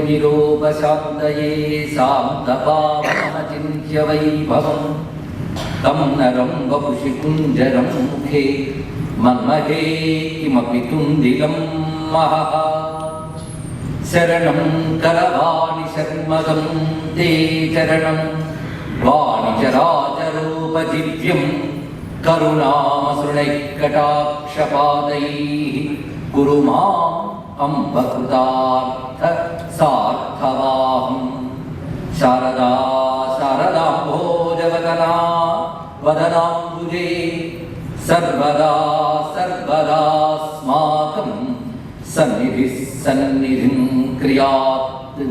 विनिरोपशान्तये शान्तपावनमचिन्त्य वैभवं तं नरं वपुषि कुञ्जरं मुखे मन्महे किमपि तुन्दिलं महः शरणं करवाणि शर्मदं ते चरणं वाणिचराचरोपजीव्यं करुणामसृणैकटाक्षपादैः कुरु माम् अम्बकृतार्थ सार्थवाहं शारदा शारदाम्भोजवदना वदनाम्बुजे सर्वदा सर्वदास्माकं सन्निधिः सन्निधिं क्रियात्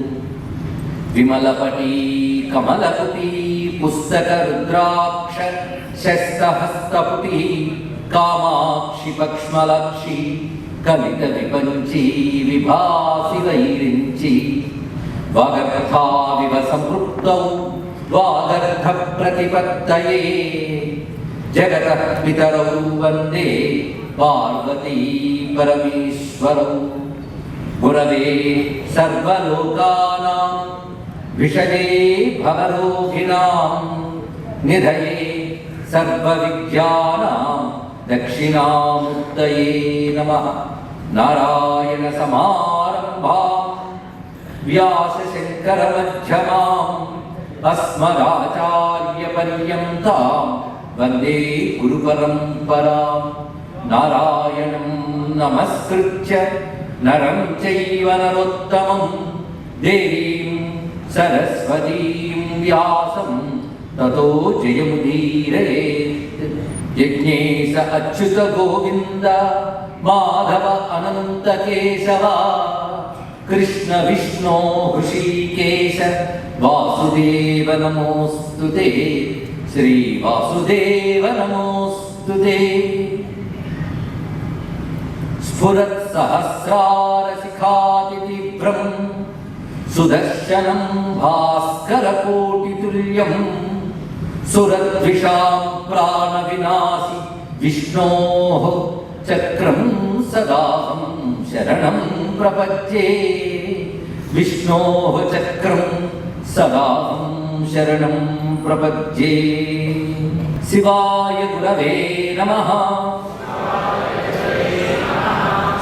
विमलपटी कमलपुटी पुस्तकरुद्राक्ष शस्तहस्तपुटी कामाक्षि पक्ष्मलाक्षि कलित विपञ्ची विभासि वैरिञ्ची वागर्थाविव सम्पृक्तौ वागर्थ प्रतिपत्तये जगतः पितरौ वन्दे पार्वती परमेश्वरौ गुरवे सर्वलोकानां विषये भवरोगिणां निधये सर्वविद्यानां दक्षिणामूर्तये नमः। नारायण समारंभां व्यासशंकरमध्यमाम् अस्मदाचार्यपर्यन्तां वन्दे गुरुपरम्परां। नारायणं नमस्कृत्य नरं चैव नरोत्तमं देवीं सरस्वतीं व्यासं ततो जयमुदीरयेत्। यज्ञेश अच्युत गोविंद माधव अनंत केशव कृष्ण विष्णु हृषीकेश वासुदेव नमोस्तुते श्री वासुदेव नमोस्तुते। स्फुरत् सहस्रार शिखातितीव्रं सुदर्शनं भास्करकोटितुल्यं सुरद्विषां प्राणविनाशि विष्णोः चक्रं सदाहं शरणं प्रपद्ये। विष्णोः चक्रं सदाहं शरणं प्रपद्ये। शिवाय गुरवे नमः।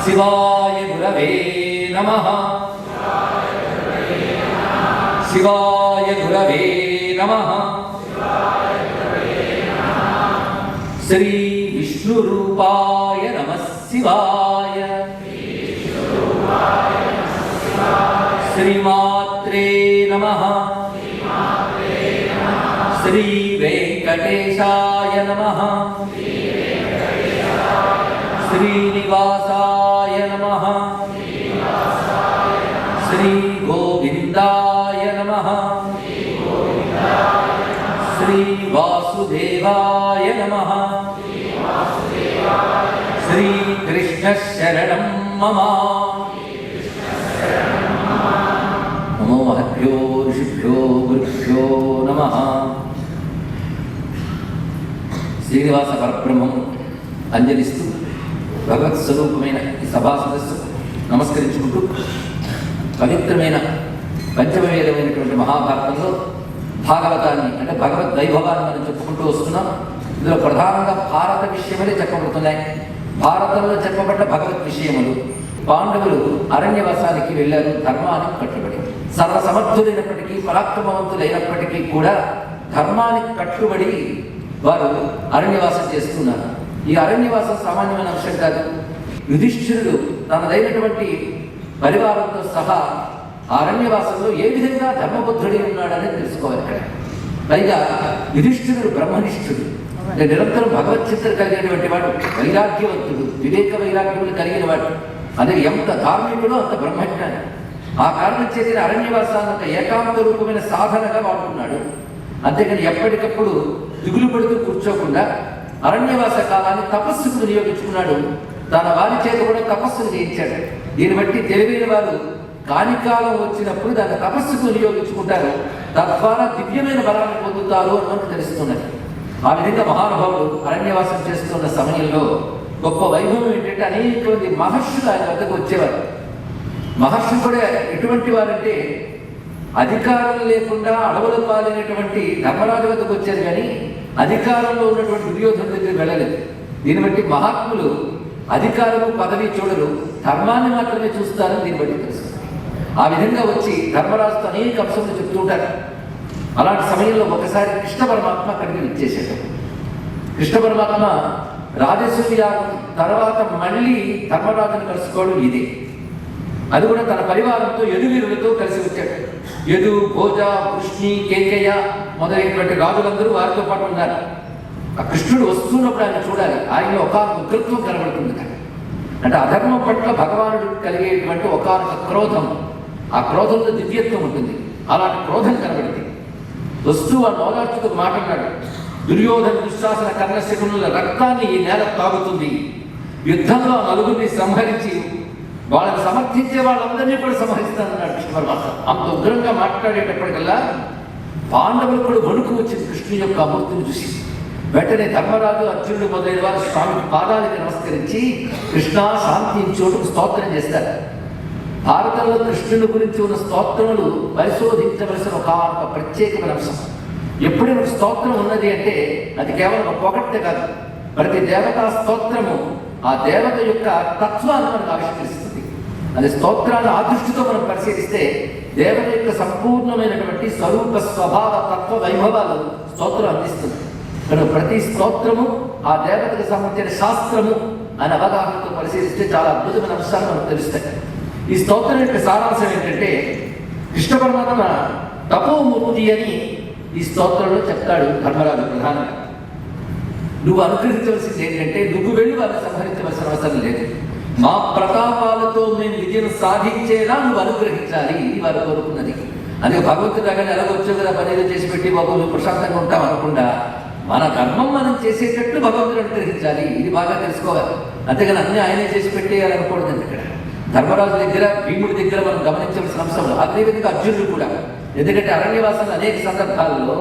शिवाय गुरवे नमः। शिवाय गुरवे नमः। श्री विष्णुरूपाय नमः शिवाय। श्रीमात्रे नमः। श्री वेंकटेशाय नमः। श्रीनिवासाय नमः। श्री गोविंदाय नमः। श्री वासुदेवाय नमः। श्री कृष्ण शरणं मम। नमो महद्भ्यो ऋषिभ्यो गुरुभ्यो नमः। శ్రీనివాస పరబ్రహ్మం అంజలిస్తూ భగవత్ స్వరూపమైన ఈ సభా సదస్సు నమస్కరించుకుంటూ పవిత్రమైన పంచమవేదమైనటువంటి మహాభారతంలో భాగవతాన్ని అంటే భగవద్ వైభవాన్ని మనం చెప్పుకుంటూ వస్తున్నాం. ఇందులో ప్రధానంగా భారత విషయములే చెప్పబడుతున్నాయి. భారతంలో చెప్పబడ్డ భగవద్ విషయములు. పాండవులు అరణ్యవాసానికి వెళ్ళారు ధర్మానికి కట్టుబడి. సర్వసమర్థులైనప్పటికీ పరాక్రమవంతులైనప్పటికీ కూడా ధర్మానికి కట్టుబడి వారు అరణ్యవాసం చేస్తున్నారు. ఈ అరణ్యవాసం సామాన్యమైన అంశం కాదు. యుధిష్ఠిరుడు తనదైనటువంటి పరివారంతో సహా అరణ్యవాసంలో ఏ విధంగా ధర్మబుద్ధుడి ఉన్నాడని తెలుసుకోవాలి. ఇక్కడ పైగా యుధిష్ఠిరుడు బ్రహ్మనిష్ఠుడు, నిరంతరం భగవత్ చింతన కలిగినటువంటి వాడు, వైరాగ్యవంతుడు, వివేక వైరాగ్యములు కలిగిన వాడు. అదే ఎంత ధార్మికుడో అంత బ్రహ్మజ్ఞాని. ఆ కారణం చేసిన అరణ్యవాసాన్ని ఒక ఏకాంత రూపమైన సాధనగా వాడుకున్నాడు. అంతేకాని ఎప్పటికప్పుడు దిగులు పడుతూ కూర్చోకుండా అరణ్యవాస కాలాన్ని తపస్సుకు వినియోగించుకున్నాడు. తన వారి చేత కూడా తపస్సును చేయించాడు. దీన్ని బట్టి తెలివైన వారు కానికాలం వచ్చినప్పుడు దాన్ని తపస్సుకు వినియోగించుకుంటారు. తద్వారా దివ్యమైన బలాన్ని పొందుతారు అని మనకు తెలుస్తున్నది. ఆ విధంగా మహానుభావుడు అరణ్యవాసం చేస్తున్న సమయంలో గొప్ప వైభవం ఏంటంటే అనేక మంది మహర్షులు ఆయన వద్దకు వచ్చేవారు. మహర్షి కూడా ఎటువంటి వారంటే అధికారం లేకుండా అడవుల పాలైనటువంటి ధర్మరాజు వద్దకు వచ్చారు, కానీ అధికారంలో ఉన్నటువంటి దుర్యోధన దగ్గర వెళ్ళలేదు. దీన్ని బట్టి మహాత్ములు అధికారము పదవి చూడరు, ధర్మాన్ని మాత్రమే చూస్తారని దీన్ని బట్టి తెలుసు. ఆ విధంగా వచ్చి ధర్మరాజుతో అనేక అంశములు చెప్తుంటారు. అలాంటి సమయంలో ఒకసారి కృష్ణ పరమాత్మ అక్కడికి విచ్చేశాడు. కృష్ణ పరమాత్మ రాజసూయ యాగం తర్వాత మళ్ళీ ధర్మరాజును కలుసుకోవడం ఇదే. అది కూడా తన పరివారంతో యదువీరులతో కలిసి వచ్చాడు. యదు, భోజ, కృష్ణి, కేకయ్య మొదలైనటువంటి రాజులందరూ వారితో పాటు ఉన్నారు. ఆ కృష్ణుడు వస్తున్నప్పుడు ఆయన చూడాలి. ఆయనలో ఒకానొక ఉగ్రత్వం కనబడుతుంది. అంటే అధర్మం పట్ల భగవానుడు కలిగేటువంటి ఒకానొక క్రోధం, ఆ క్రోధంలో దివ్యత్వం ఉంటుంది. అలాంటి క్రోధం కనబడింది. వస్తూ ఆ నోదార్చుతో మాట్లాడాడు. దుర్యోధన, దుశ్శాసన, కర్ణశకునుల రక్తాన్ని ఈ నేల తాగుతుంది. యుద్ధంలో నలుగురిని సంహరించి వాళ్ళని సమర్థించే వాళ్ళందరినీ కూడా సంహరిస్తానన్నాడు కృష్ణ పరమాత్మ. అంత ఉగ్రంగా మాట్లాడేటప్పటికల్లా పాండవులకు కూడా వణుకు వచ్చింది కృష్ణుని యొక్క అమృతిని చూసి. వెంటనే ధర్మరాజు, అర్జునుడు మొదలైన వారు స్వామికి పాదాలకు నమస్కరించి కృష్ణ శాంతి చోటుకు స్తోత్రం చేస్తారు. భారతంలో కృష్ణుని గురించి ఉన్న స్తోత్రములు పరిశోధించవలసిన ఒక ప్రత్యేకమైన అంశం. ఎప్పుడైనా స్తోత్రం ఉన్నది అంటే అది కేవలం ఒక పొగట్టే కాదు. ప్రతి దేవతా స్తోత్రము ఆ దేవత యొక్క తత్వాన్ని మనకు ఆవిష్కరిస్తుంది. అది స్తోత్రాన్ని ఆ దృష్టితో మనం పరిశీలిస్తే దేవత యొక్క సంపూర్ణమైనటువంటి స్వరూప, స్వభావ, తత్వ వైభవాలు స్తోత్రం అందిస్తుంది. కనుక ప్రతి స్తోత్రము ఆ దేవతకు సంబంధించిన శాస్త్రము అనే అవగాహనతో పరిశీలిస్తే చాలా అద్భుతమైన అంశాలు మనకు తెలుస్తాయి. ఈ స్తోత్రం యొక్క సారాంశం ఏంటంటే కృష్ణ పరమాత్మ తపోమూర్తి అని ఈ స్తోత్రంలో చెప్తాడు ధర్మరాజు ప్రధానంగా. నువ్వు అనుగ్రహించవలసింది ఏంటంటే నువ్వు వెళ్ళి వారిని సంహరించవలసిన అవసరం లేదు. మా ప్రతాపాలతో మేము విజయం సాధించేలా నువ్వు అనుగ్రహించాలి, ఇది వారు కోరుకున్నది. అందుకే భగవంతుడు కానీ ఎలాగొచ్చో కదా పని చేసి పెట్టి బాబు నువ్వు ప్రశాంతంగా ఉంటాం అనకుండా మన కర్మం మనం చేసేటట్టు భగవంతుడు అనుగ్రహించాలి, ఇది బాగా తెలుసుకోవాలి. అంతేగాని అన్ని ఆయనే చేసి పెట్టేయాలనకూడదండి. ఇక్కడ ధర్మరాజు దగ్గర, భీముడి దగ్గర మనం గమనించవలసిన అంశంలో అదేవిధంగా అర్జునుడు కూడా. ఎందుకంటే అరణ్యవాసంలో అనేక సందర్భాల్లో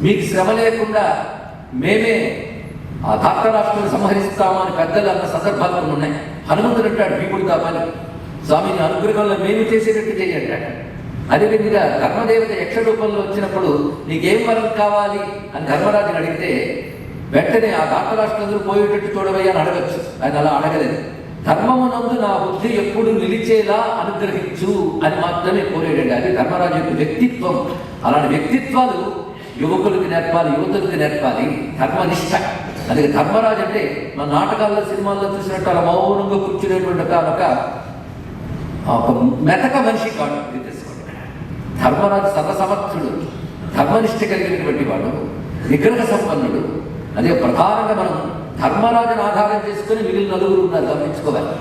మీకు శ్రమ లేకుండా మేమే ఆ ధార్తరాష్ట్రాన్ని సంహరిస్తాము అని పెద్దలు అన్న సందర్భాలు కొన్ని ఉన్నాయి. హనుమంతుడు అంటాడు భీముడు కావాలి, స్వామిని అనుగ్రహంలో మేము చేసేటట్టు చేయంటాడు. అదేవిధంగా ధర్మదేవత యక్ష రూపంలో వచ్చినప్పుడు నీకేం వరం కావాలి అని ధర్మరాజుని అడిగితే వెంటనే ఆ ధార్తరాష్ట్రంలో పోయేటట్టు చూడవయ్యా అని అడగచ్చు. ఆయన అలా అడగలేదు. ధర్మమునందు నా బుద్ధి ఎప్పుడు నిలిచేలా అనుగ్రహించు అని మాత్రమే కోరేడండి. అది ధర్మరాజు యొక్క వ్యక్తిత్వం. అలాంటి వ్యక్తిత్వాలు యువకులకి నేర్పాలి, యువతులకి నేర్పాలి. ధర్మనిష్ట. అందుకే ధర్మరాజు అంటే మన నాటకాల్లో, సినిమాల్లో చూసినట్టు అలా మౌనంగా కూర్చునేటువంటి ఒక మెతక మనిషి కాదు. ధర్మరాజు సర్వసమర్థుడు, ధర్మనిష్ట కలిగినటువంటి వాడు, నిగ్రహ సంపన్నుడు. అదే ప్రధానంగా మనం ధర్మరాజును ఆధారం చేసుకుని మిగిలిన నలుగురు ఉన్నారు, గమనించుకోవాలి.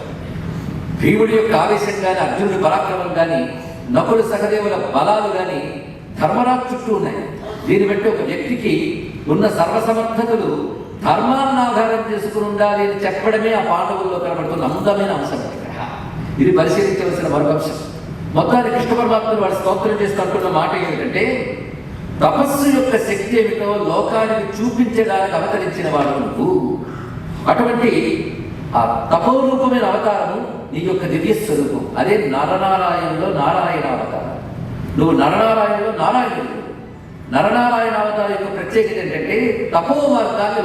భీముడి యొక్క ఆవేశం కానీ, అర్జునుడి పరాక్రమం కానీ, నకుల సహదేవుల బలాలు కానీ ధర్మరాజు చుట్టూ ఉన్నాయి. దీన్ని బట్టి ఒక వ్యక్తికి ఉన్న సర్వసమర్థతలు ధర్మాన్ని ఆధారం చేసుకుని ఉండాలి అని చెప్పడమే ఆ పాండవుల్లో కనబడుతున్న అందమైన అంశం. ఇది పరిశీలించవలసిన మరొక అంశం. మొత్తాన్ని కృష్ణ పరమాత్మను వాడు స్తోత్రం చేస్తూ అంటున్న మాట ఏమిటంటే తపస్సు యొక్క శక్తి ఏమిటో లోకానికి చూపించడానికి అవతరించిన వాడు నువ్వు. అటువంటి ఆ తపోరూపమైన అవతారము నీ యొక్క దివ్య స్వరూపం. అదే నరనారాయణలో నారాయణ అవతారం. నువ్వు నరనారాయణలో నారాయణుడు. నరనారాయణ అవతారం యొక్క ప్రత్యేకత ఏంటంటే తపో మార్గాన్ని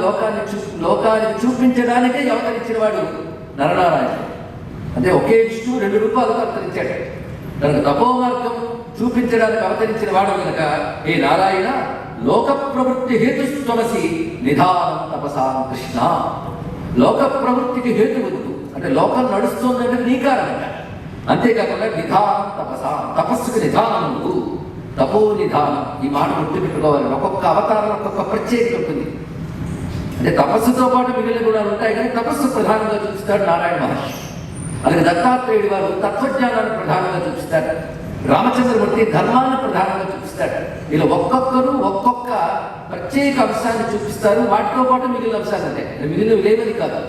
లోకానికి చూపించడానికే అవతరించిన వాడు నరనారాయణుడు. అంటే ఒకే విష్ణువు 2 రూపాయలుగా అవతరించాడు. కనుక తపో మార్గం చూపించడానికి అవతరించిన వాడు కనుక ఏ నారాయణ లోక ప్రవృత్తి హేతుస్త్వమసి నిధానం తపసాం కృష్ణ. లోక ప్రవృత్తికి హేతువుడు అంటే లోకం నడుస్తుందంటే నీ కారణంగా. అంతేకాకుండా నిధానం తపసా, తపస్సుకు నిధానం నువ్వు, తపో నిధానం. ఈ మాట గుర్తుపెట్టుకోవాలి. ఒక్కొక్క అవతారం ఒక్కొక్క ప్రత్యేకత ఉంటుంది. అంటే తపస్సుతో పాటు మిగిలిన గుణాలు ఉంటాయి, కానీ తపస్సు ప్రధానంగా చూపిస్తాడు నారాయణ మహర్షి. అలాగే దత్తాత్రేయుడు వారు తత్వజ్ఞానాన్ని ప్రధానంగా చూపిస్తాడు. రామచంద్రమూర్తి ధర్మాన్ని ప్రధానంగా చూపిస్తాడు. ఇలా ఒక్కొక్కరు ఒక్కొక్క ప్రత్యేక అంశాన్ని చూపిస్తారు. వాటితో పాటు మిగిలిన అంశాలు ఉంటాయి, మిగిలినవి లేవని కాదు.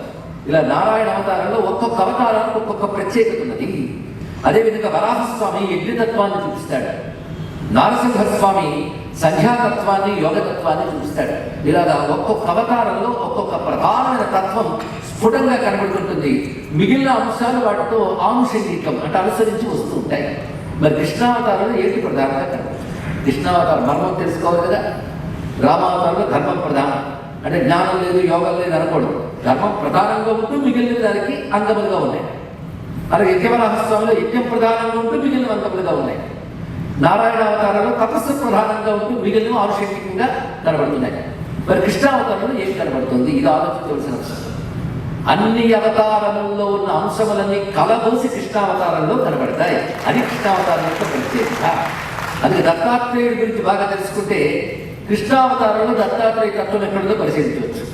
ఇలా నారాయణ అవతారంలో ఒక్కొక్క అవతారానికి ఒక్కొక్క ప్రత్యేకత ఉన్నది. అదేవిధంగా వరాహస్వామి యజ్ఞతత్వాన్ని చూపిస్తాడు. నారసింహస్వామి సంధ్యాతత్వాన్ని యోగతత్వాన్ని చూపిస్తాడు. ఇలాగా ఒక్కొక్క అవతారంలో ఒక్కొక్క ప్రధానమైన తత్వం స్ఫుటంగా కనబడుతుంటుంది. మిగిలిన అంశాలు వాటితో ఆంశికం అంటే అనుసరించి వస్తూ ఉంటాయి. మరి కృష్ణావతారంలో ఏంటి ప్రధానంగా కనబడుతుంది? కృష్ణావతారం మర్మం తెలుసుకోవాలి కదా. రామావతారంలో ధర్మం ప్రధానం అంటే జ్ఞానం లేదు యోగం లేదు అనకూడదు. ధర్మం ప్రధానంగా ఉంటూ మిగిలిన దానికి అంగములుగా ఉన్నాయి. అలాగే యజ్ఞవరాహస్వామిలో యజ్ఞం ప్రధానంగా ఉంటూ మిగిలిన అంగములుగా ఉన్నాయి. నారాయణ అవతారంలో తపస్సు ప్రధానంగా ఉంటూ మిగిలిన ఆనుషంగికంగా కనబడుతున్నాయి. మరి కృష్ణావతారంలో ఏం కనబడుతుంది? ఇది ఆలోచించవలసిన అంశం. అన్ని అవతారముల్లో ఉన్న అంశములన్నీ కలబోసి కృష్ణావతారంలో కనబడతాయి. అది కృష్ణావతారం యొక్క ప్రత్యేకత. అందుకే దత్తాత్రేయుడి గురించి బాగా తెలుసుకుంటే కృష్ణావతారంలో దత్తాత్రేయ తత్వం ఎక్కడుందో పరిశీలించవచ్చు.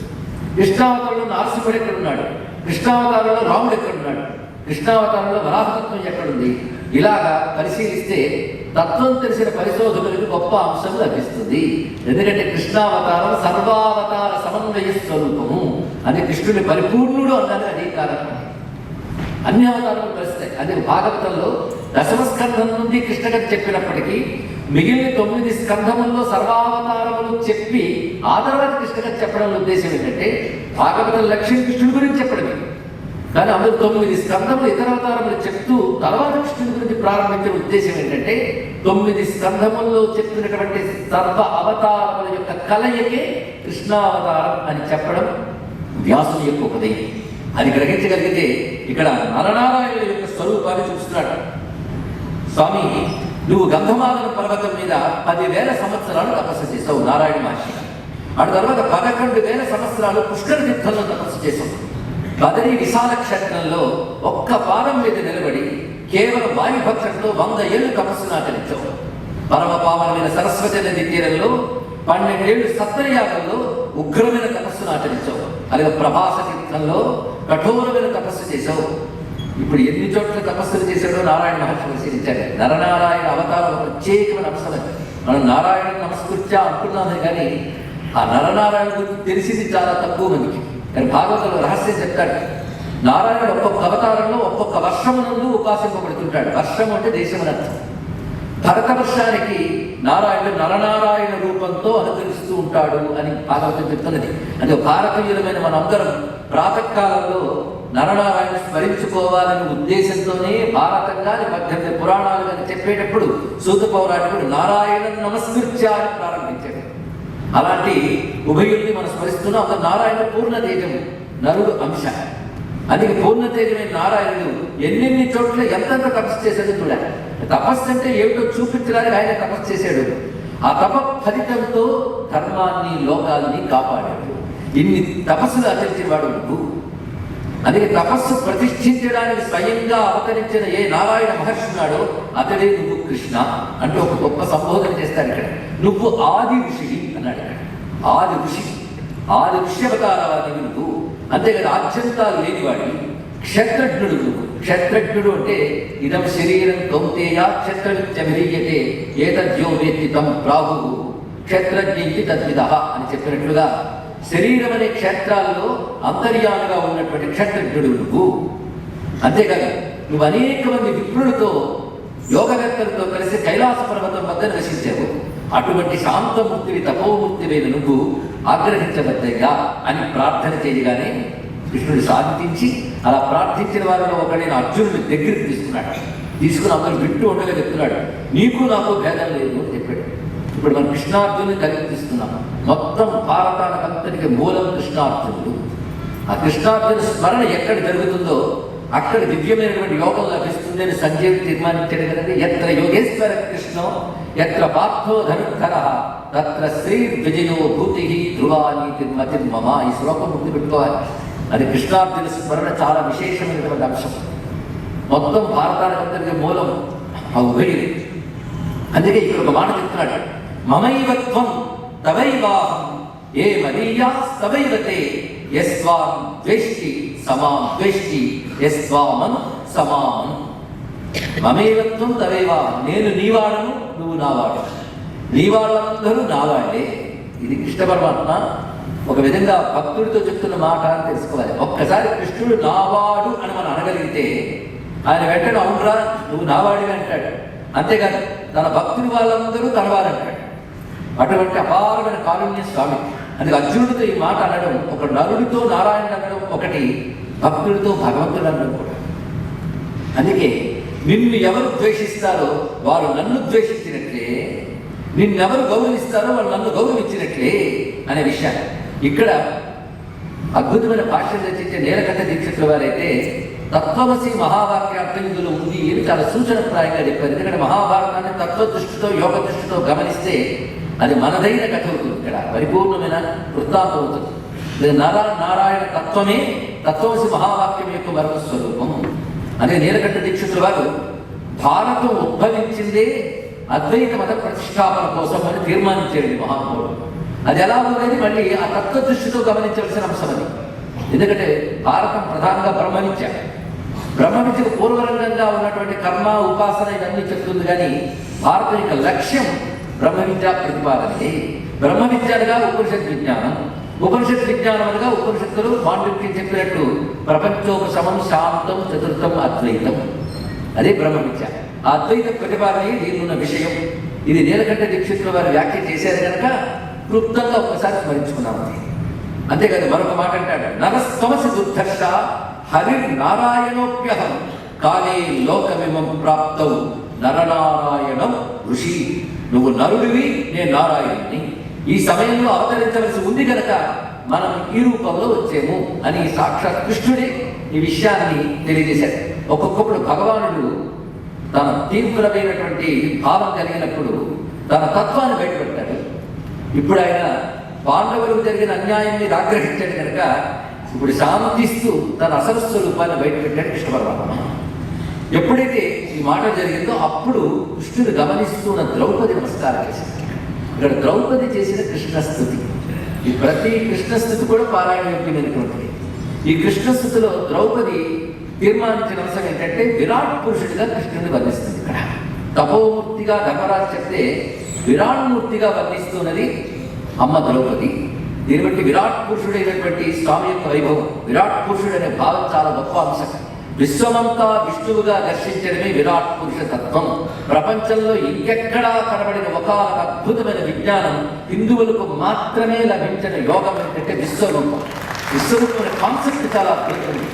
కృష్ణావతారంలో నరసింహుడు ఎక్కడున్నాడు, కృష్ణావతారంలో రాముడు ఎక్కడున్నాడు, కృష్ణావతారంలో వరాహతత్వం ఎక్కడుంది, ఇలాగా పరిశీలిస్తే తత్వం తెలిసిన పరిశోధకులకు గొప్ప అంశం లభిస్తుంది. ఎందుకంటే కృష్ణావతారం సర్వావతార సమన్వయ స్వరూపము అని కృష్ణుడి పరిపూర్ణుడు అన్నది అదే కారణం. అన్ని అవతారాలు కలుస్తాయి. అదే భాగవతంలో దశమ స్కంధం నుండి కృష్ణకథ చెప్పినప్పటికీ మిగిలిన 9 స్కంధముల్లో సర్వావతారములు చెప్పి ఆ తర్వాత కృష్ణకథ చెప్పడం ఉద్దేశం ఏంటంటే భాగవతం లక్ష్యం కృష్ణుడి గురించి చెప్పడమే. కానీ అందులో 9 స్కంధములు ఇతర అవతారములు చెప్తూ తర్వాత కృష్ణుడి గురించి ప్రారంభించిన ఉద్దేశం ఏంటంటే 9 స్కంధముల్లో చెప్పినటువంటి సర్వ అవతారముల యొక్క కలయికే కృష్ణావతారం అని చెప్పడం వ్యాసుని యొక్క ఉపదేశం. అది గ్రహించగలిగితే ఇక్కడ నరనారాయణుల యొక్క స్వరూపాన్ని చూస్తున్నాడు. స్వామి, నువ్వు గంధమాదన పర్వతం మీద 10,000 సంవత్సరాలు తపస్సు చేసావు నారాయణ మహర్షి. ఆ తర్వాత 11,000 సంవత్సరాలు పుష్కర తీర్థంలో తపస్సు చేసావు. బదరీ విశాల క్షేత్రంలో ఒక్క పాదం మీద నిలబడి కేవలం వాయుభక్షంతో 100 ఏళ్ళు తపస్సును ఆచరించావు. పరమ పావనమైన సరస్వతి నది తీరంలో 12 ఏళ్ళు సత్రయాగంలో ఉగ్రమైన తపస్సును ఆచరించావు. అలాగే ప్రభాస తీర్థంలో కఠోరమైన తపస్సు చేశావు. ఇప్పుడు ఎన్ని చోట్ల తపస్సులు చేశాడో నారాయణ మహర్షి పరిశీలించారు. నరనారాయణ అవతారం ప్రత్యేకమైన అంశం. మనం నారాయణ నమస్కృత్యా అంటున్నామే కానీ ఆ నరనారాయణ గురించి తెలిసింది చాలా తక్కువ మందికి. కానీ భాగవతంలో రహస్యం చెప్తాడు. నారాయణుడు ఒక్కొక్క అవతారంలో ఒక్కొక్క వర్షమునందు ఉపాసింపబడుతుంటాడు. వర్షం అంటే దేశం అర్థం. భరతవర్షానికి నారాయణుడు నరనారాయణ రూపంతో అనుకరిస్తూ ఉంటాడు అని భాగవతం చెప్తున్నది. అంటే భారతీయులమైన మనందరం ప్రాతకాలంలో నరనారాయణ స్మరించుకోవాలనే ఉద్దేశంతోనే భారతం కానీ 18 పురాణాలు కానీ చెప్పేటప్పుడు సూత పౌరాణికుడు నారాయణ నమస్కృత్యా అని ప్రారంభించాడు. అలాంటి ఉభయుల్ని మనం స్మరిస్తున్నాం. ఒక నారాయణ పూర్ణ తేజం, నరుడు అంశ. అందుకే పూర్ణ తేజమైన నారాయణుడు ఎన్నెన్ని చోట్ల ఎంతెంత తపస్సు చేశాడో చూడాలి. తపస్సు అంటే ఏమిటో చూపించడానికి ఆయన తపస్సు చేశాడు. ఆ తప ఫలితంతో ధర్మాన్ని లోకాలని కాపాడాడు. ఇన్ని తపస్సులు ఆచరించిన వాడు నువ్వు. అందుకే తపస్సు ప్రతిష్ఠించడానికి స్వయంగా అవతరించిన ఏ నారాయణ మహర్షి ఉన్నాడో అతడే నువ్వు కృష్ణ అంటూ ఒక గొప్ప సంబోధన చేస్తాడు. ఇక్కడ నువ్వు ఆది ఋషి అన్నాడు. ఆది ఋషి, ఆది ఋష్యవతారాన్ని నువ్వు. అంతేకాదు ఆద్యంతాలు లేనివాడి క్షేత్రజ్ఞుడు నువ్వు. క్షేత్రజ్ఞుడు అంటే ఇదం శరీరం కౌంతేయ క్షేత్రమిత్యమిలీయతే ఏతద్యో వేత్తి తం ప్రాహువు క్షేత్రజ్ఞి తద్విద అని చెప్పినట్లుగా శరీరం అనే క్షేత్రాల్లో అంతర్యాలుగా ఉన్నటువంటి క్షేత్రజ్ఞుడు నువ్వు. అంతేకాదు నువ్వు అనేక మంది విప్రులతో యోగవేత్తలతో కలిసి కైలాస పర్వతం వద్ద నివసించావు. అటువంటి శాంతమూర్తివి తపోమూర్తివైన నువ్వు ఆగ్రహించబద్దయ్యా అని ప్రార్థన చేయగానే కృష్ణుడు శాంతించి అలా ప్రార్థించిన వారిలో ఒకడైన అర్జునుడి దగ్గరికి తీసుకున్నాడు. తీసుకుని అందరూ వింటూ ఉండగా చెప్తున్నాడు, నీకు నాకు భేదం లేదు అని చెప్పాడు. ఇప్పుడు మనం కృష్ణార్జునుని కలిగిస్తున్నాం. మొత్తం భారతానికంతటికి మూలం కృష్ణార్జునుడు. ఆ కృష్ణార్జున స్మరణ ఎక్కడ జరుగుతుందో అక్కడ దివ్యమైనటువంటి యోగం లభిస్తుంది అని సంజయుడు తీర్మానించాడు కదండి. ఎత్ర యోగేశ్వర కృష్ణం ఎత్ర పార్థో ధనుర్ధర తత్ర శ్రీ విజయో భూతి ధ్రువాని తిర్మతిర్మమ. ఈ శ్లోకం గుర్తు పెట్టుకోవాలి. అది కృష్ణార్జున స్మరణ చాలా విశేషమైనటువంటి అంశం. మొత్తం భారతానికంతటికి మూలం ఆ ఉభయుడు. అందుకే ఇక్కడ ఒక మాట చెప్తున్నాడు, మమైవత్వం తవైవాహం ఏ మదీయాస్తవైవతే యస్వాం ద్వేష్టి సమాం ద్వేష్టి యస్వామం సమాం. మమైవత్వం తవైవాహం, నేను నీవాడను నువ్వు నావాడు, నీ వాళ్ళందరూ నావాడే. ఇది కృష్ణ పరమాత్మ ఒక విధంగా భక్తుడితో చెప్తున్న మాట అని తెలుసుకోవాలి. ఒక్కసారి కృష్ణుడు నావాడు అని మనం అనగలిగితే ఆయన వెంటనే అవునరా నువ్వు నావాడివి అంటాడు. అంతేకాదు తన భక్తుడి వాళ్ళందరూ తనవారంటాడు. అటువంటి అపారమైన కారుణ్య స్వామి. అందుకే అర్జునుడితో ఈ మాట అనడం, ఒక నరుడితో నారాయణ అనడం ఒకటి, భక్తుడితో భగవంతుడు అనడం కూడా. అందుకే నిన్ను ఎవరు ద్వేషిస్తారో వారు నన్ను ద్వేషించినట్లే, నిన్నెవరు గౌరవిస్తారో వాళ్ళు నన్ను గౌరవించినట్లే అనే విషయాన్ని ఇక్కడ అద్భుతమైన భాష్యం రచించే నీలకంఠ దీక్షితుల వారైతే తత్వమసి మహావాక్యార్థం ఇందులో ఉంది అని చాలా సూచనప్రాయంగా చెప్పారు. ఎందుకంటే మహాభారతాన్ని తత్వ దృష్టితో యోగ దృష్టితో గమనిస్తే అది మనదైన కథ అవుతుంది, ఇక్కడ పరిపూర్ణమైన వృత్తాంతం అవుతుంది. నారాయణ తత్వమే తత్వమసి మహావాక్యం యొక్క మరొక స్వరూపం. అదే నీలకంఠ దీక్షితుల వారు భారతం ఉద్భవించిందే అద్వైత మత ప్రతిష్టాపన కోసం అని తీర్మానించాడు మహానుభావుడు. అది ఎలా ఉన్నది మళ్ళీ ఆ తత్వ దృష్టితో గమనించవలసిన అంశం అది. ఎందుకంటే భారతం ప్రధానంగా బ్రహ్మవిద్యకు పూర్వరంగంగా ఉన్నటువంటి కర్మ ఉపాసన ఇవన్నీ చెప్తుంది, కానీ భారతం యొక్క లక్ష్యం బ్రహ్మ విద్యా ప్రతిపాదనే. బ్రహ్మ విద్యలుగా ఉపనిషత్ విజ్ఞానం, ఉపనిషత్ విజ్ఞానములుగా ఉపనిషత్తులు మాండవ్యం చెప్పినట్టు ప్రపంచోపశమం శాంతం చతుర్థం అద్వైతం, అదే బ్రహ్మ విద్య. ఆ అద్వైత ప్రతిపాదనే దీనిలో విషయం. ఇది నీలకంఠ దీక్షితుల వారు వ్యాఖ్య చేశారు కనుక క్లుప్తంగా ఒక్కసారి స్మరించుకున్నాము. అంతేకాదు మరొక మాట అంటాడు, నరస్తమసి దుర్ధర్ష హరిర్నారాయణోప్యహం కాలే లోకమిమం ప్రాప్తౌ నరనారాయణం ఋషి. నువ్వు నరుడివి, నేను నారాయణుని. ఈ సమయంలో అవతరించవలసి ఉంది కనుక మనం ఈ రూపంలో వచ్చేము అని సాక్షాత్ కృష్ణుడే ఈ విషయాన్ని తెలియజేశాడు. ఒక్కొక్కప్పుడు భగవానుడు తన తీవ్రమైనటువంటి భావం కలిగినప్పుడు తన తత్వాన్ని బయటపెట్టాడు. ఇప్పుడు ఆయన పాండవులకు జరిగిన అన్యాయాన్ని ఆగ్రహించాడు కనుక ఇప్పుడు శాంతిస్తూ తన అసలు స్వరూపాన్ని బయటపెట్టాడు కృష్ణ పరమాత్మ. ఎప్పుడైతే ఈ మాట జరిగిందో అప్పుడు కృష్ణుడు గమనిస్తున్న ద్రౌపది నమస్కారం చేశాడు. ఇక్కడ ద్రౌపది చేసిన కృష్ణస్థుతి, ఈ ప్రతి కృష్ణస్థుతి కూడా పారాయణ యోగ్యమైనటువంటిది. ఈ కృష్ణస్థుతిలో ద్రౌపది తీర్మానించిన అంశం ఏంటంటే విరాట్ పురుషుడిగా కృష్ణుడిని వర్ణిస్తుంది. ఇక్కడ తపోమూర్తిగా ధర్మరాజు చెప్తే విరాట్ మూర్తిగా వర్ణిస్తున్నది అమ్మ ద్రౌపది. దీన్ని బట్టి విరాట్ పురుషుడైనటువంటి స్వామి యొక్క వైభవం, విరాట్ పురుషుడు అనే భావం చాలా గొప్ప అంశం. విశ్వమంతా విష్ణువుగా దర్శించడమే విరాట్ పురుష తత్వం. ప్రపంచంలో ఇంకెక్కడా కనబడిన ఒక అద్భుతమైన విజ్ఞానం హిందువులకు మాత్రమే లభించిన యోగం ఏంటంటే విశ్వరూపం. విశ్వరూపం అనే కాన్సెప్ట్ చాలా అద్భుతమైంది.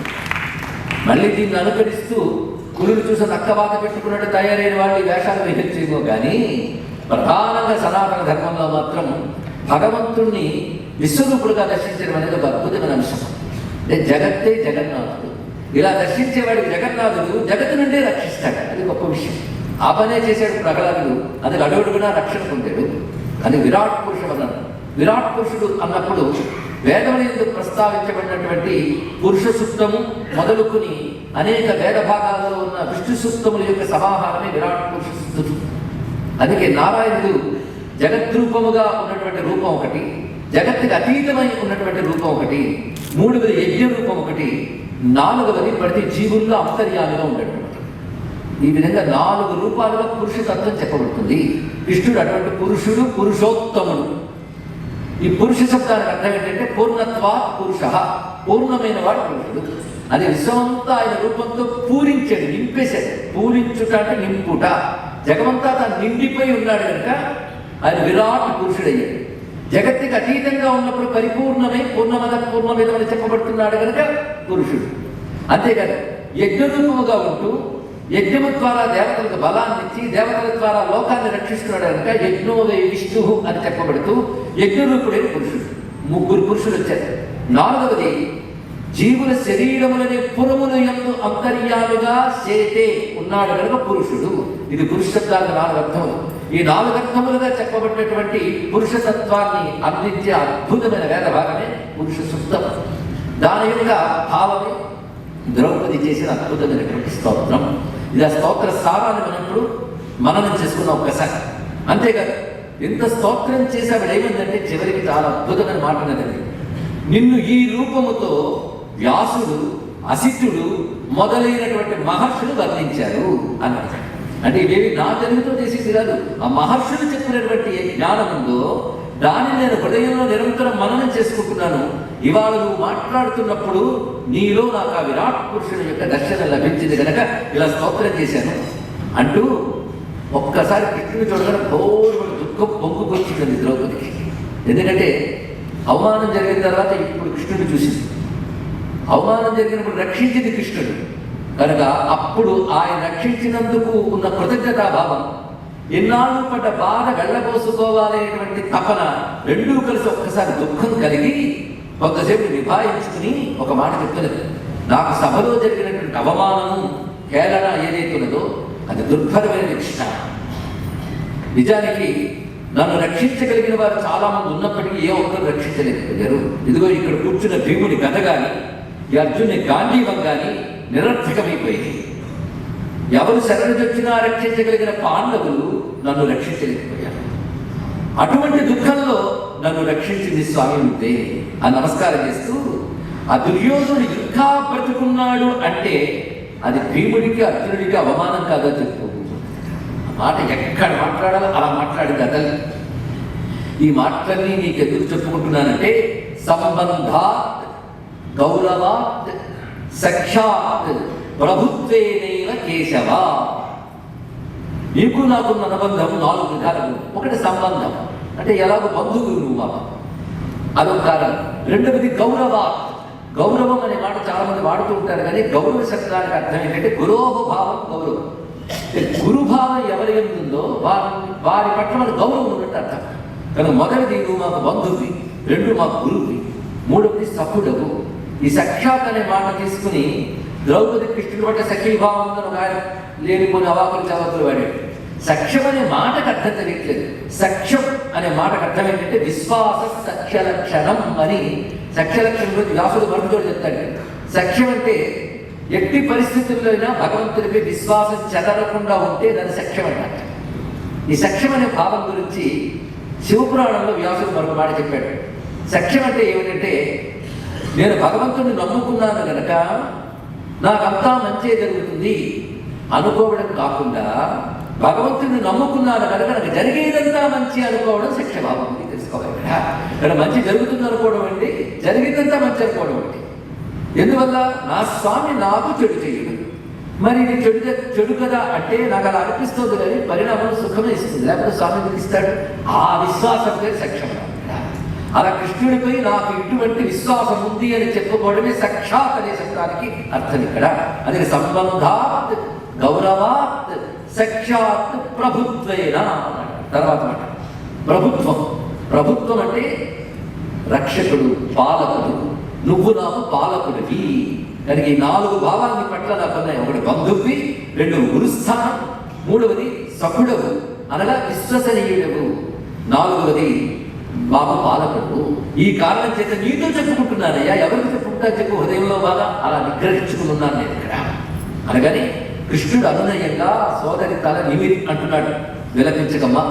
మళ్ళీ దీన్ని అనుకరిస్తూ కులులు చూసి నక్కవాత పెట్టుకున్నట్టు తయారైన వాళ్ళు ఈ వేషాలు వేయించేమో కానీ ప్రధానంగా సనాతన ధర్మంలో మాత్రం భగవంతుణ్ణి విశ్వరూపుడుగా దర్శించడం అనేది ఒక అద్భుతమైన అంశం. అంటే జగత్తే జగన్నాథుడు, ఇలా దర్శించేవాడికి జగన్నాథుడు జగత్తు నుండే రక్షిస్తాడు. అది గొప్ప విషయం. ఆ పనే చేశాడు ప్రహ్లాదుడు, అది అడుగుడుగునా రక్షణ పొందాడు. అది విరాట్ పురుషుడు అన్నాడు. విరాట్ పురుషుడు అన్నప్పుడు వేదములందు ప్రస్తావించబడినటువంటి పురుష సూక్తము మొదలుకుని అనేక వేద భాగాలలో ఉన్న విష్ణు సూక్తముల యొక్క సమాహారమే విరాట్ పురుష సూక్తుడు. అందుకే నారాయణుడు జగద్రూపముగా ఉన్నటువంటి రూపం ఒకటి, జగత్తుకి అతీతమై ఉన్నటువంటి రూపం ఒకటి, మూడవది యజ్ఞ రూపం ఒకటి, నాలుగవది ప్రతి జీవుల్లో అంతర్యాలుగా ఉండేటువంటి. ఈ విధంగా 4 రూపాలుగా పురుషతత్వం చెప్పబడుతుంది. కృష్ణుడు అటువంటి పురుషుడు, పురుషోత్తముడు. ఈ పురుష శబ్దానికి అర్థం ఏంటంటే పూర్ణత్వా పురుష, పూర్ణమైన వాడు పురుషుడు. అది విశ్వమంతా ఆయన రూపంతో పూరించాడు, నింపేశాడు. పూరించుట అంటే నింపుట. జగమంతా తాను నిండిపోయి ఉన్నాడు కనుక ఆయన విరాట్ పురుషుడయ్యాడు. జగత్తుకి అతీతంగా ఉన్నప్పుడు పరిపూర్ణమై పూర్ణమద పూర్ణమిదమని చెప్పబడుతున్నాడు కనుక పురుషుడు. అంతేకాదు యజ్ఞరూపముగా ఉంటూ యజ్ఞము ద్వారా దేవతలకు బలాన్ని ఇచ్చి దేవతల ద్వారా లోకాన్ని రక్షిస్తున్నాడు కనుక యజ్ఞోవై విష్ణు అని చెప్పబడుతూ యజ్ఞరూపుడైన పురుషుడు. 3 పురుషులు వచ్చారు. 4వది జీవుల శరీరములని పురముల యందు అంతర్యాలుగా చేతే ఉన్నాడు కనుక పురుషుడు. ఇది పురుష శబ్దాలకు 4 అర్థములు. ఈ 4 అర్థములుగా చెప్పబడినటువంటి పురుషతత్వాన్ని అందించే అద్భుతమైన వేద భాగమే పురుష సూక్తం. దాని యొక్క భావమే ద్రౌపది చేసిన అద్భుతమైనటువంటి స్తోత్రం. ఇది ఆ స్తోత్ర సారాన్ని మనప్పుడు మననం చేసుకున్న ఒక్కసారి. అంతేకాదు ఇంత స్తోత్రం చేసేవాడు ఏమైందంటే చివరికి చాలా అద్భుతమైన మాట అనేది, నిన్ను ఈ రూపముతో వ్యాసుడు, అసితుడు మొదలైనటువంటి మహర్షులు వర్ణించారు అన్నారు. అంటే ఇవేవి నా తెలుగుతో చేసేది కాదు, ఆ మహర్షులు చెప్పినటువంటి ఏ జ్ఞానం ఉందో దాన్ని నేను హృదయంలో నిరంతరం మననం చేసుకుంటున్నాను. ఇవాళ నువ్వు మాట్లాడుతున్నప్పుడు నీలో నాకు ఆ విరాట్ పురుషుని యొక్క దర్శనం లభించింది కనుక ఇలా స్తోత్రం చేశాను అంటూ ఒక్కసారి కృష్ణుని చూడగానే బోరు దుఃఖం పొంగుకొచ్చింది ద్రౌపదికి. ఎందుకంటే అవమానం జరిగిన తర్వాత ఇప్పుడు కృష్ణుడు చూసింది. అవమానం జరిగినప్పుడు రక్షించింది కృష్ణుడు కనుక అప్పుడు ఆయన రక్షించినందుకు ఉన్న కృతజ్ఞతాభావం, ఎన్నాళ్ళు పడ్డ బాధ వెళ్ళబోసుకోవాలనేటువంటి తపన రెండూ కలిసి ఒక్కసారి దుఃఖం కలిగి కొంతసేపు నిభాయించుకుని ఒక మాట చెప్తున్నది. నాకు సభలో జరిగినటువంటి అవమానము హేళన ఏదైతే ఉన్నదో అది దుర్భరమైన కృష్ణ. నిజానికి నన్ను రక్షించగలిగిన వారు చాలా మంది ఉన్నప్పటికీ ఏ ఒక్కరు రక్షించలేకపోయారు. ఇదిగో ఇక్కడ కూర్చున్న భీముని గద కానీ ఈ అర్జునుని గాంధీవం కానీ నిరర్థకమైపోయింది. ఎవరు శరణొచ్చినా రక్షించగలిగిన పాండవులు నన్ను రక్షించలేకపోయారు. అటువంటి దుఃఖంలో నన్ను రక్షించింది స్వామి ఉంటే ఆ నమస్కారం చేస్తూ, ఆ దుర్యోధనుడు ఇంకా బ్రతుకున్నాడు అంటే అది భీముడికి అర్జునుడికి అవమానం కాదో చెప్పు. మాట ఎక్కడ మాట్లాడాలో అలా మాట్లాడింది అతను. ఈ మాటలన్నీ నీకు ఎందుకు చెప్పుకుంటున్నానంటే సంబంధాత్ గౌరవాత్ సఖ్యాత్ ప్రభుత్వేనైవ కేశవ. నీకు నాకున్న అనుబంధం 4 విధాలు. ఒకటి సంబంధం అంటే ఎలాగో బంధువులు నువ్వు మాకు, అదొక కారణం. రెండవది గౌరవాత్. గౌరవం అనే మాట చాలా మంది వాడుతూ ఉంటారు కానీ గౌరవ శబ్దానికి అర్థం ఏంటంటే గురోభావం గౌరవం. గురుభావం ఎవరి ఉందో వారి పట్ల మన గౌరవం ఉన్నట్టు అర్థం. కనుక మొదటిది నువ్వు మాకు బంధువువి, 2 మాకు గురువువి, 3వది సఖుడవు. ఈ సఖ్యాత్ అనే మాట తీసుకుని ద్రౌపది కృష్ణుడు పట్ల సఖీభావం ఉందని ఒక ఆయన లేనిపోని అవాకులు చవాకులు వాడాడు. సఖ్యం అనే మాటకు అర్థం తెలియట్లేదు. సఖ్యం అనే మాటకు అర్థం ఏంటంటే విశ్వాస సఖ్యలక్షణం అని. సఖ్యలక్షణం గురించి వ్యాసుడు మరుగుదోడు చెప్తాడు. సఖ్యం అంటే ఎట్టి పరిస్థితుల్లో అయినా భగవంతుడిపై విశ్వాసం చెదరకుండా ఉంటే దాన్ని సఖ్యం అంటారు. ఈ సఖ్యం అనే భావం గురించి శివపురాణంలో వ్యాసుడు మరొక మాట చెప్పాడు. సఖ్యం అంటే ఏమిటంటే నేను భగవంతుడిని నమ్ముకున్నాను కనుక నాకంతా మంచే జరుగుతుంది అనుకోవడం కాకుండా భగవంతుడిని నమ్ముకున్నాను కనుక నాకు జరిగేదంతా మంచి అనుకోవడం సఖ్యభావం. తెలుసుకోవాలి ఇక్కడ మంచి జరుగుతుంది అనుకోవడం అంటే జరిగిందంతా మంచి అనుకోవడం అంటే. ఎందువల్ల నా స్వామి నాకు చెడు చేయడు, మరి ఇది చెడు కదా అంటే నాకు అలా అనిపిస్తుంది కానీ పరిణామం సుఖమే ఇస్తుంది, లేకపోతే స్వామి ఇస్తాడు. ఆ విశ్వాసం పేరు సఖ్యం. అలా కృష్ణుడిపై నాకు ఇటువంటి విశ్వాసం ఉంది అని చెప్పుకోవడమే సఖ్యాత్ అనే శబ్దానికి అర్థం ఇక్కడ. అది సంబంధాత్ గౌరవాత్ సఖ్యాత్ ప్రభుత్వేన. తర్వాత మాట ప్రభుత్వం. ప్రభుత్వం అంటే రక్షకుడు, పాలకుడు. నువ్వు నాకు పాలకుడివి కనుక ఈ 4 భావాన్ని పట్ల నాకు ఉన్నాయి. ఒకటి బంధువువి, 2 గురుస్థానం, 3వది సఖుడవు అనగా విశ్వసనీయుడవు, 4వది బాబు పాలకుడు. ఈ కారణం చేత నీతో చెప్పుకుంటున్నానయ్యా. ఎవరికి చెప్పుకుంటా చెప్పు, హృదయంలో బాగా అలా నిగ్రహించుకున్నాను నేను ఇక్కడ అనగానే కృష్ణుడు అనునయంగా సోదరి తల నిమిరి అంటున్నాడు, విలపించకమ్మా,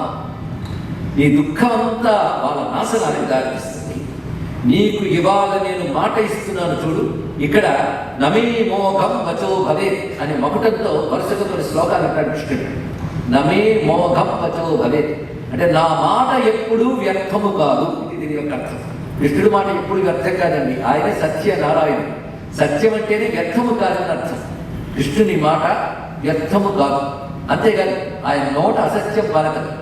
నీ దుఃఖం అంతా వాళ్ళ నాశనానికి దారితీస్తుంది. నీకు ఇవాళ నేను మాట ఇస్తున్నాను చూడు. ఇక్కడ నమే మోఘం వచో భవే అనే మకుటంతో వరుసగా కొన్ని శ్లోకాలు అంటాడు కృష్ణుడు. నమే మోఘం వచో భవే అంటే నా మాట ఎప్పుడూ వ్యర్థము కాదు. ఇది దీని యొక్క అర్థం. కృష్ణుడి మాట ఎప్పుడు వ్యర్థం కాదండి. ఆయన సత్యనారాయణుడు. సత్యం అంటేనే వ్యర్థము కాదని అర్థం. కృష్ణుని మాట వ్యర్థము కాదు. అంతేగాని ఆయన నోట అసత్యం పలకదు.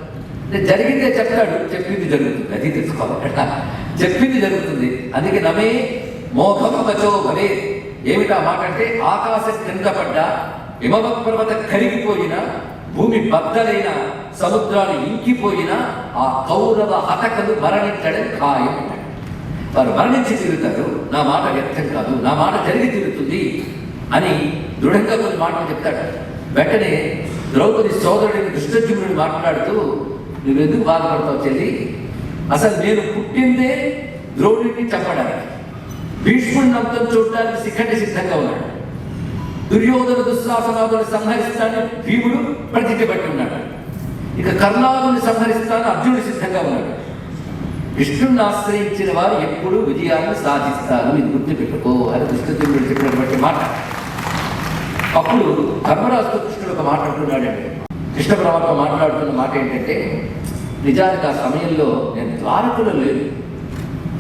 జరిగిందే చెప్తాడు, చెప్పింది జరుగుతుంది. అది తెలుసుకోవాలి. చెప్పింది జరుగుతుంది. అందుకే నమే మోఘం వచో భవే. ఏమిటా మాట అంటే ఆకాశం కింద పడ్డా, హిమవ పర్వత కరిగిపోయినా, భూమి బద్దలైన, సముద్రాలు ఇంకిపోయినా ఆ కౌరవ హతకలు మరణించడం ఖాయం. వారు మరణించి తిరుగుతారు. నా మాట వ్యర్థం కాదు, నా మాట జరిగి తిరుగుతుంది అని దృఢంగా కొన్ని మాటలు చెప్తాడు. వెంటనే ద్రౌపది సోదరుడిని దుష్టజుమ్నుడిని మాట్లాడుతూ, నువ్వెందుకు బాధపడతావు చెల్లి? అసలు నేను పుట్టిందే ద్రోణుడిని చంపడానికి, భీష్ముడిని అంతం చూడడానికి శిఖండి సిద్ధంగా ఉన్నాడు. దుర్యోధన దుశ్శాసనాదుని సంహరిస్తానని భీముడు ప్రతిజ్ఞ పట్టి ఉన్నాడు. ఇక కర్ణాదుని సంహరిస్తానని అర్జునుడు సిద్ధంగా ఉన్నాడు. కృష్ణుడిని ఆశ్రయించిన వారు ఎప్పుడూ విజయాన్ని సాధిస్తారు. ఇది గుర్తుపెట్టుకో అని దుష్టజుమ్నుడు చెప్పినటువంటి మాట. అప్పుడు ధర్మరాజుతో కృష్ణుడు ఒక మాట అంటున్నాడండి. కృష్ణ పరమాత్మ మాట్లాడుతున్న మాట ఏంటంటే, నిజానికి ఆ సమయంలో నేను ద్వారకులో లేదు,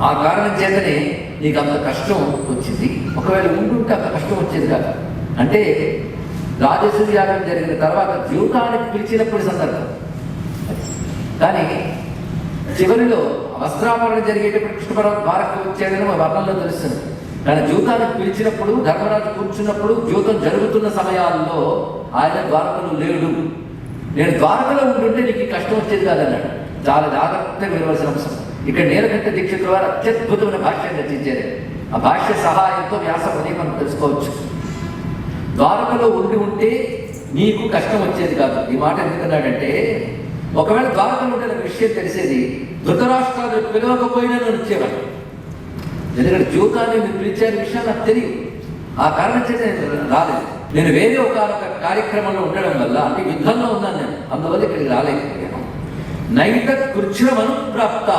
ఆ కారణం చేతనే నీకు అంత కష్టం వచ్చింది. ఒకవేళ ఉండుంటే అంత కష్టం వచ్చేది కాదు. అంటే రాజసూయ యాగం జరిగిన తర్వాత జీవితానికి పిలిచినప్పుడు సందర్భం. కానీ చివరిలో వస్త్రాపరణ జరిగేటప్పుడు కృష్ణ ద్వారకు వచ్చాడని మా వర్ణంలో తెలుస్తుంది. కానీ జూతానికి పిలిచినప్పుడు ధర్మరాజు కూర్చున్నప్పుడు జూతం జరుగుతున్న సమయాల్లో ఆయన ద్వారకలో లేడు. నేను ద్వారకలో ఉంటుంటే నీకు కష్టం వచ్చేది కాదన్నాడు. చాలా జాగ్రత్తగా వినవలసిన అంశం. ఇక్కడ నీలకంఠ దీక్షితుల వారు అత్యద్భుతమైన భాష్యం రచించారు. ఆ భాష్య సహాయంతో వ్యాసముని మనం తెలుసుకోవచ్చు. ద్వారకలో ఉంటే నీకు కష్టం వచ్చేది కాదు. ఈ మాట ఎందుకన్నాడంటే, ఒకవేళ ద్వారకలో ఉంటే నాకు విషయం తెలిసేది, ధృతరాష్ట్రాలు పిలవకపోయినా నేను వచ్చేవాడు. ఎందుకంటే జూతాన్ని మీరు పిలిచారు విషయం నాకు తెలియదు. ఆ కారణం చేత నేను రాలేదు. నేను వేరే ఒక కార్యక్రమంలో ఉండడం వల్ల, అంటే యుద్ధంలో ఉన్నాను నేను, అందువల్ల ఇక్కడికి రాలేకపోయాను. నైత కృచ్ఛ్రమను ప్రాప్త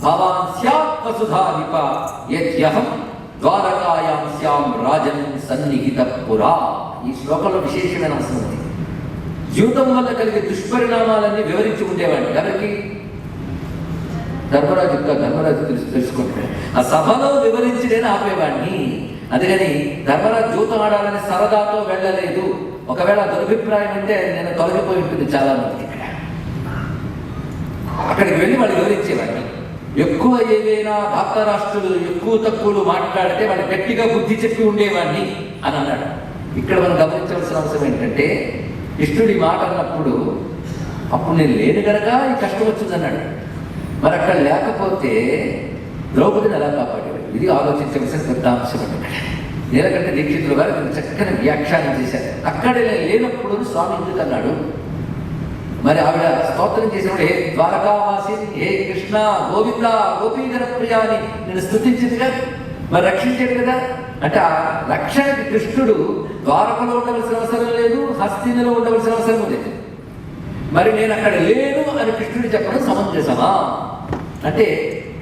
భవాన్ స్యాత్ వసుధాధిప యద్యహం ద్వారకాయాం స్యాం రాజన్ సన్నిహిత పురా. ఈ శ్లోకంలో విశేషమైన అంశం ఉంది. జీవితం వల్ల కలిగే దుష్పరిణామాలన్నీ వివరించి ఉండేవాడిని. ఎవరికి? ధర్మరాజు తెలుసుకుంటాడు. ఆ సభలో వివరించి నేను ఆపేవాడిని. అందుకని ధర్మరాజు జూతం ఆడాలని సరదాతో వెళ్ళలేదు. ఒకవేళ దురభిప్రాయం అంటే నేను తొలగిపోయి ఉంటుంది చాలా మందికి. అక్కడికి వెళ్ళి వాళ్ళు వివరించేవాడిని. ఎక్కువ ఏవైనా ధాతరాష్ట్రులు ఎక్కువ తక్కువలు మాట్లాడితే వాళ్ళు గట్టిగా బుద్ధి చెప్పి ఉండేవాడిని అని అన్నాడు. ఇక్కడ మనం గమనించవలసిన అంశం ఏంటంటే, కృష్ణుడి మాట అన్నప్పుడు అప్పుడు నేను లేని కనుక ఈ కష్టం వచ్చిందన్నాడు. మరి అక్కడ లేకపోతే ద్రౌపదిని ఎలా కాపాడాడు? ఇది ఆలోచించవలసిన పెద్ద అంశం. నీలకంఠ దీక్షితులు గారు చక్కని వ్యాఖ్యానం చేశారు. అక్కడ లేనప్పుడు స్వామి ఎందుకు అన్నాడు? మరి ఆవిడ స్తోత్రం చేసినప్పుడు హే ద్వారకావాసి, హే కృష్ణ గోవింద గోపీధర ప్రియ అని నేను స్తుతించిందిగా, మరి రక్షించాడు కదా. అంటే ఆ రక్షణకి కృష్ణుడు ద్వారకలో ఉండవలసిన అవసరం లేదు, హస్తినిలో ఉండవలసిన అవసరం లేదు. మరి నేను అక్కడ లేను అని కృష్ణుడు చెప్పడం సమంజసమా? అంటే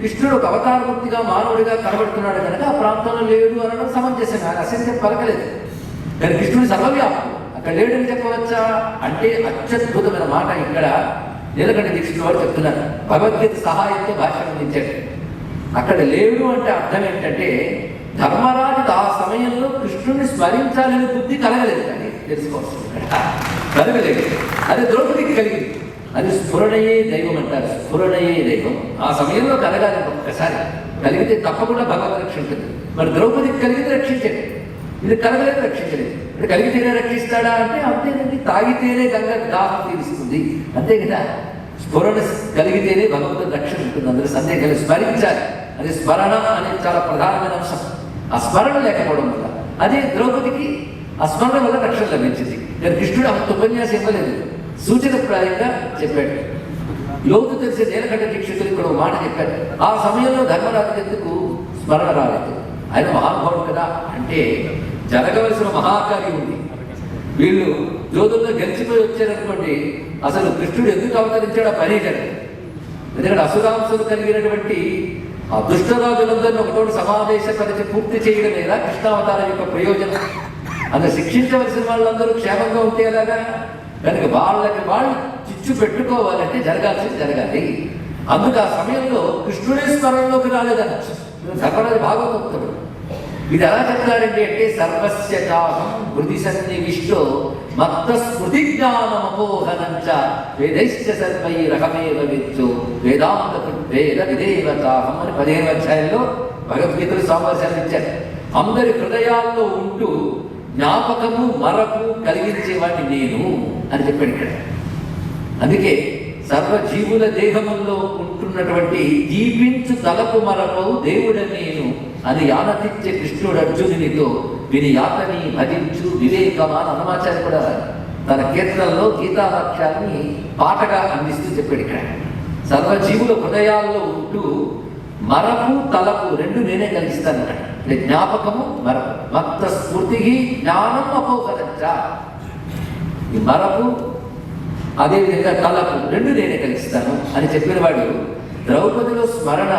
కృష్ణుడు ఒక అవతారమూర్తిగా మానవుడిగా కనబడుతున్నాడు కనుక ఆ ప్రాంతంలో లేడు అనడం సమంజసం. అసలు పలకలేదు. కానీ కృష్ణుడు సర్వవ్యాప్తుడు, అక్కడ లేడని చెప్పవచ్చా అంటే అత్యద్భుతమైన మాట ఇక్కడ నీలకంఠ దీక్షితుల వారు చెప్తున్నారు. భగవద్గీత సహాయంతో భాషను అందించాడు. అక్కడ లేడు అంటే అర్థం ఏంటంటే, ధర్మరాజు ఆ సమయంలో కృష్ణుడిని స్మరించాలని బుద్ధి కలగలేదు. కానీ తెలుసుకోవచ్చు, కలగలేదు. అది ద్రౌపదికి కలిగింది. అది స్ఫురణయే దైవం అంటారు. స్ఫురణయే దైవం ఆ సమయంలో కలగాలి. ఒక్కసారి కలిగితే తప్పకుండా భగవద్ రక్ష ఉంటుంది. మరి ద్రౌపదికి కలిగితే రక్షించండి, ఇది కలగలేదు, రక్షించలేదు. అంటే కలిగితేనే రక్షిస్తాడా అంటే అంతేనండి. తాగితేనే గంగ దాహం తీరుస్తుంది, అంతే కదా. స్ఫురణ కలిగితేనే భగవంతుడి రక్షణ ఉంటుంది. అందరూ సందేహం కలిగి స్మరించాలి. అది స్మరణ అనేది చాలా ప్రధానమైన అంశం. ఆ స్మరణ లేకపోవడం వల్ల అదే ద్రౌపదికి ఆ స్మరణ వల్ల రక్షణ లభించింది. నేను కృష్ణుడు అంత ఉపన్యాసం ఇవ్వలేదు, సూచనప్రాయంగా చెప్పాడు. లోతు తెలిసే నీలకంఠ దీక్షితులు ఇక్కడ మాట చెప్పాడు. ఆ సమయంలో ధర్మరాజు ఎందుకు స్మరణ రాలేదు? ఆయన మహానుభావుడు కదా. అంటే జరగవలసిన మహాకార్యం ఉంది. వీళ్ళు యోధుల్లో గెలిచిపోయి వచ్చారనుకోండి, అసలు కృష్ణుడు ఎందుకు అవతరించాడు ఆ పనే జరగదు. ఎందుకంటే అసురాంశలు కలిగినటువంటి ఆ దుష్టరాజులందరినీ ఒకటోటి సమావేశపరిచి పూర్తి చేయడం లేదా కృష్ణావతారం యొక్క ప్రయోజనం. అందులో శిక్షించవలసిన వాళ్ళందరూ క్షేమంగా ఉంటే అలాగా. కనుక వాళ్ళకి వాళ్ళు చిచ్చు పెట్టుకోవాలంటే జరగాల్సింది జరగాలి. అందుకు ఆ సమయంలో కృష్ణుడే స్మరణలోకి రాలేదనొచ్చు. ధర్మరాజు భాగవతుడు ఇది ఎలా చెప్తారండి అంటే, సర్వస్య చాహం హృది సన్నివిష్టో మత్త స్మృతి జ్ఞానమపోహనంచ వేదైశ్చ సర్వైరహమేవ విద్యో వేదాంత వేద విదేవ చాహం అని 15వ అధ్యాయంలో భగవద్గీతలు సామర్థ్యాలు ఇచ్చారు. అందరి హృదయాల్లో ఉంటూ జ్ఞాపకము మరపు కలిగించేవాడిని నేను అని చెప్పాడు ఇక్కడ. అందుకే సర్వజీవుల దేహముల్లో ఉంటున్నటువంటి దీపించు తలపు మరపవు దేవుడ నేను అని యానతిచ్చే కృష్ణుడు అర్జునునితో విని యాతని భజించు వివేకమా అని హనుమాచార్య కూడా తన కీర్తనలో గీతావాక్యాన్ని పాటగా అందిస్తూ చెప్పాడు ఇక్కడ. సర్వజీవుల హృదయాల్లో ఉంటూ మరపు తలపు రెండు నేనే కలిగిస్తాను అన్నాడు. జ్ఞాపకము మరపు మత్త స్మృతి జ్ఞానం అపోహనంచ. ఈ మరపు అదేవిధంగా తలపు రెండు నేనే కలిగిస్తాను అని చెప్పిన వాడు ద్రౌపదిలో స్మరణ,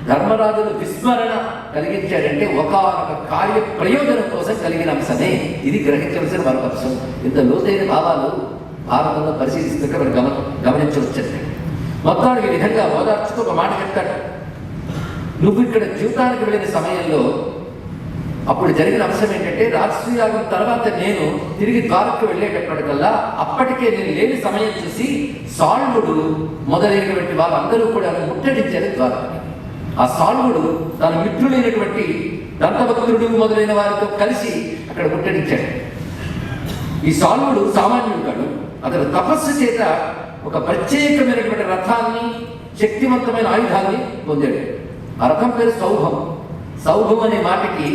ధర్మరాజులు విస్మరణ కలిగించాడంటే ఒకనొక కార్య ప్రయోజనం కోసం కలిగిన అంశమే. ఇది గ్రహించవలసిన మరొక అంశం. ఇంత లోతైన భావాలు భారతంలో పరిశీలిస్తుంటే మనం గమనించవచ్చండి. మొత్తానికి ఈ విధంగా ఓదార్చుతూ ఒక మాట చెప్తాడు. నువ్వు ఇక్కడ జీవితానికి వెళ్ళిన సమయంలో అప్పుడు జరిగిన అంశం ఏంటంటే, రాజసూయాగం తర్వాత నేను తిరిగి ద్వారకు వెళ్ళేటప్పటికల్లా అప్పటికే నేను లేని సమయం చూసి సాల్వుడు మొదలైనటువంటి వాళ్ళందరూ కూడా ముట్టడించారు ద్వారకని. ఆ సాల్వుడు తన మిత్రులైనటువంటి దంతభక్తుడు మొదలైన వారితో కలిసి అక్కడ ముట్టడించాడు. ఈ సాల్వుడు సామాన్యుడు కాడు. అతను తపస్సు చేత ఒక ప్రత్యేకమైనటువంటి రథాన్ని, శక్తివంతమైన ఆయుధాన్ని పొందాడు. ఆ రథం పేరు సౌభం. సౌభం అనే మాటకి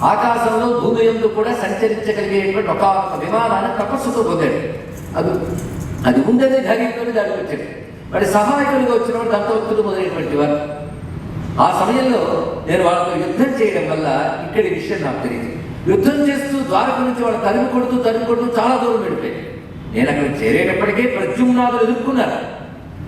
ఆకాశంలో భూమి యందు కూడా సంచరించగలిగేటువంటి ఒక విమానాన్ని తపస్సుతో పొందాడు. అది ఉండేది ధైర్యంతో దానికి వచ్చాడు. వాడి సహాయకులుగా వచ్చిన వాడు దంతభక్తులు మొదలైనటువంటి వారు. ఆ సమయంలో నేను వాళ్ళతో యుద్ధం చేయడం వల్ల ఇక్కడి విషయం నాకు తెలియదు. యుద్ధం చేస్తూ ద్వారక నుంచి వాళ్ళు తరిమి కొడుతూ చాలా దూరం వెళ్ళిపోయాయి. నేను అక్కడ చేరేటప్పటికే ప్రద్యుమ్నాదులు ఎదుర్కొన్నారు,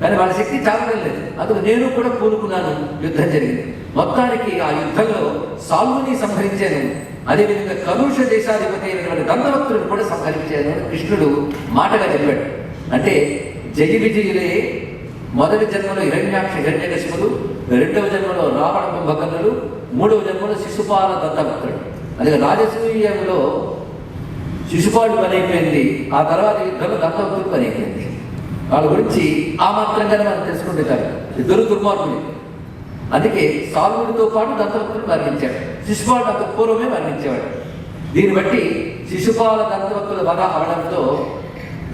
కానీ వాళ్ళ శక్తి చాలడం లేదు. అందుకు నేను కూడా పూనుకున్నాను. యుద్ధం జరిగింది. మొత్తానికి ఆ యుద్ధంలో సాల్వుని సంహరించాను. అదేవిధంగా కలుష దేశాధిపతి అయినటువంటి దంతభక్తులను కూడా సంహరించాను. కృష్ణుడు మాటగా చెప్పాడు. అంటే జయ విజయులే మొదటి జన్మలో హిరణ్యాక్ష హిరణ్యకశిపుడు, రెండవ జన్మలో రావణ కుంభకర్ణులు, మూడవ జన్మలో శిశుపాల దంతభక్తుడు. అదే రాజసూయంలో శిశుపాలుడు పని అయిపోయింది. ఆ తర్వాత యుద్ధంలో దంతభక్తుడు పని అయిపోయింది. వాళ్ళ గురించి ఆ మాత్రంగానే మనం తెలుసుకుంటే కాదు, ఇద్దరు దుర్మార్గులు. అందుకే సాల్వుడితో పాటు దంతభక్తుడు మరణించాడు. శిశుపాలుడు అంత పూర్వమే మరణించేవాడు. దీన్ని బట్టి శిశుపాల దంతభక్తుల వధ అవడంతో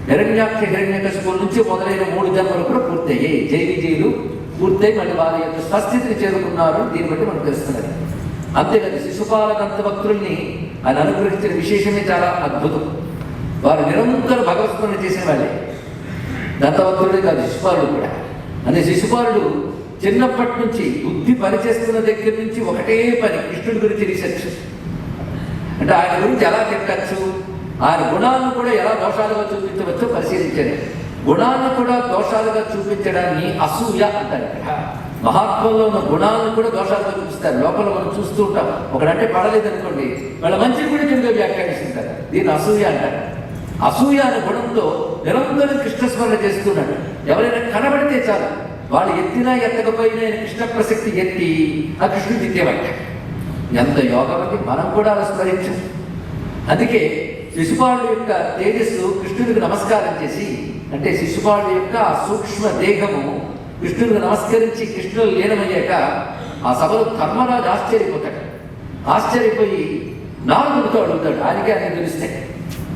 హిరణ్యాక్ష హిరణ్యకశిపుల నుంచి మొదలైన 3 జన్మలు కూడా పూర్తయ్యాయి. జై విజయులు పూర్తయి మళ్ళీ వారి యొక్క స్వస్థితిని చేరుకున్నారు. దీన్ని బట్టి మనకు తెలుస్తున్నది. అంతేకాదు, శిశుపాల దంతభక్తుల్ని ఆయన అనుగ్రహించిన విశేషమే చాలా అద్భుతం. వారు నిరంతర భగవత్స్మరణ చేసిన వాళ్ళే. దంతభక్తుడే కాదు, శిశుపాలుడు కూడా. అదే శిశుపాలుడు చిన్నప్పటి నుంచి బుద్ధి పనిచేస్తున్న దగ్గర నుంచి ఒకటే పని, కృష్ణుడి గురించి రీసెర్చ్. అంటే ఆయన గురించి ఎలా చెప్పచ్చు, ఆయన గుణాలను కూడా ఎలా దోషాలుగా చూపించవచ్చో పరిశీలించాడు. గుణాలను కూడా దోషాలుగా చూపించడాన్ని అసూయ అంటారు. మహాత్మంలో ఉన్న గుణాలను కూడా దోషాలుగా చూపిస్తారు. లోపల మనం చూస్తూ ఉంటాం. ఒకడంటే పడలేదనుకోండి, వాళ్ళ మంచి కూడా చెడుగా వ్యాఖ్యానిస్తుంటారు. దీన్ని అసూయ అంటారు. అసూయ అనే గుణంతో నిరంతరం కృష్ణస్మరణ చేస్తున్నాడు. ఎవరైనా కనబడితే చాలు, వాళ్ళు ఎత్తినా ఎత్తకపోయినా కృష్ణ ప్రసక్తి ఎత్తి ఆ కృష్ణుడు తిట్టేవాడు. ఎంత యోగమని మనం కూడా స్మరించు. అందుకే శిశుపాలుడు యొక్క తేజస్సు కృష్ణుడికి నమస్కారం చేసి, అంటే శిశుపాలుడు యొక్క సూక్ష్మ దేహము కృష్ణుడికి నమస్కరించి కృష్ణుడు లీనమయ్యాక ఆ సభలో ధర్మరాజు ఆశ్చర్యపోతాడు. ఆశ్చర్యపోయి నారదుడితో అడుగుతాడు. ఆయనకే ఆయన తెలిస్తే,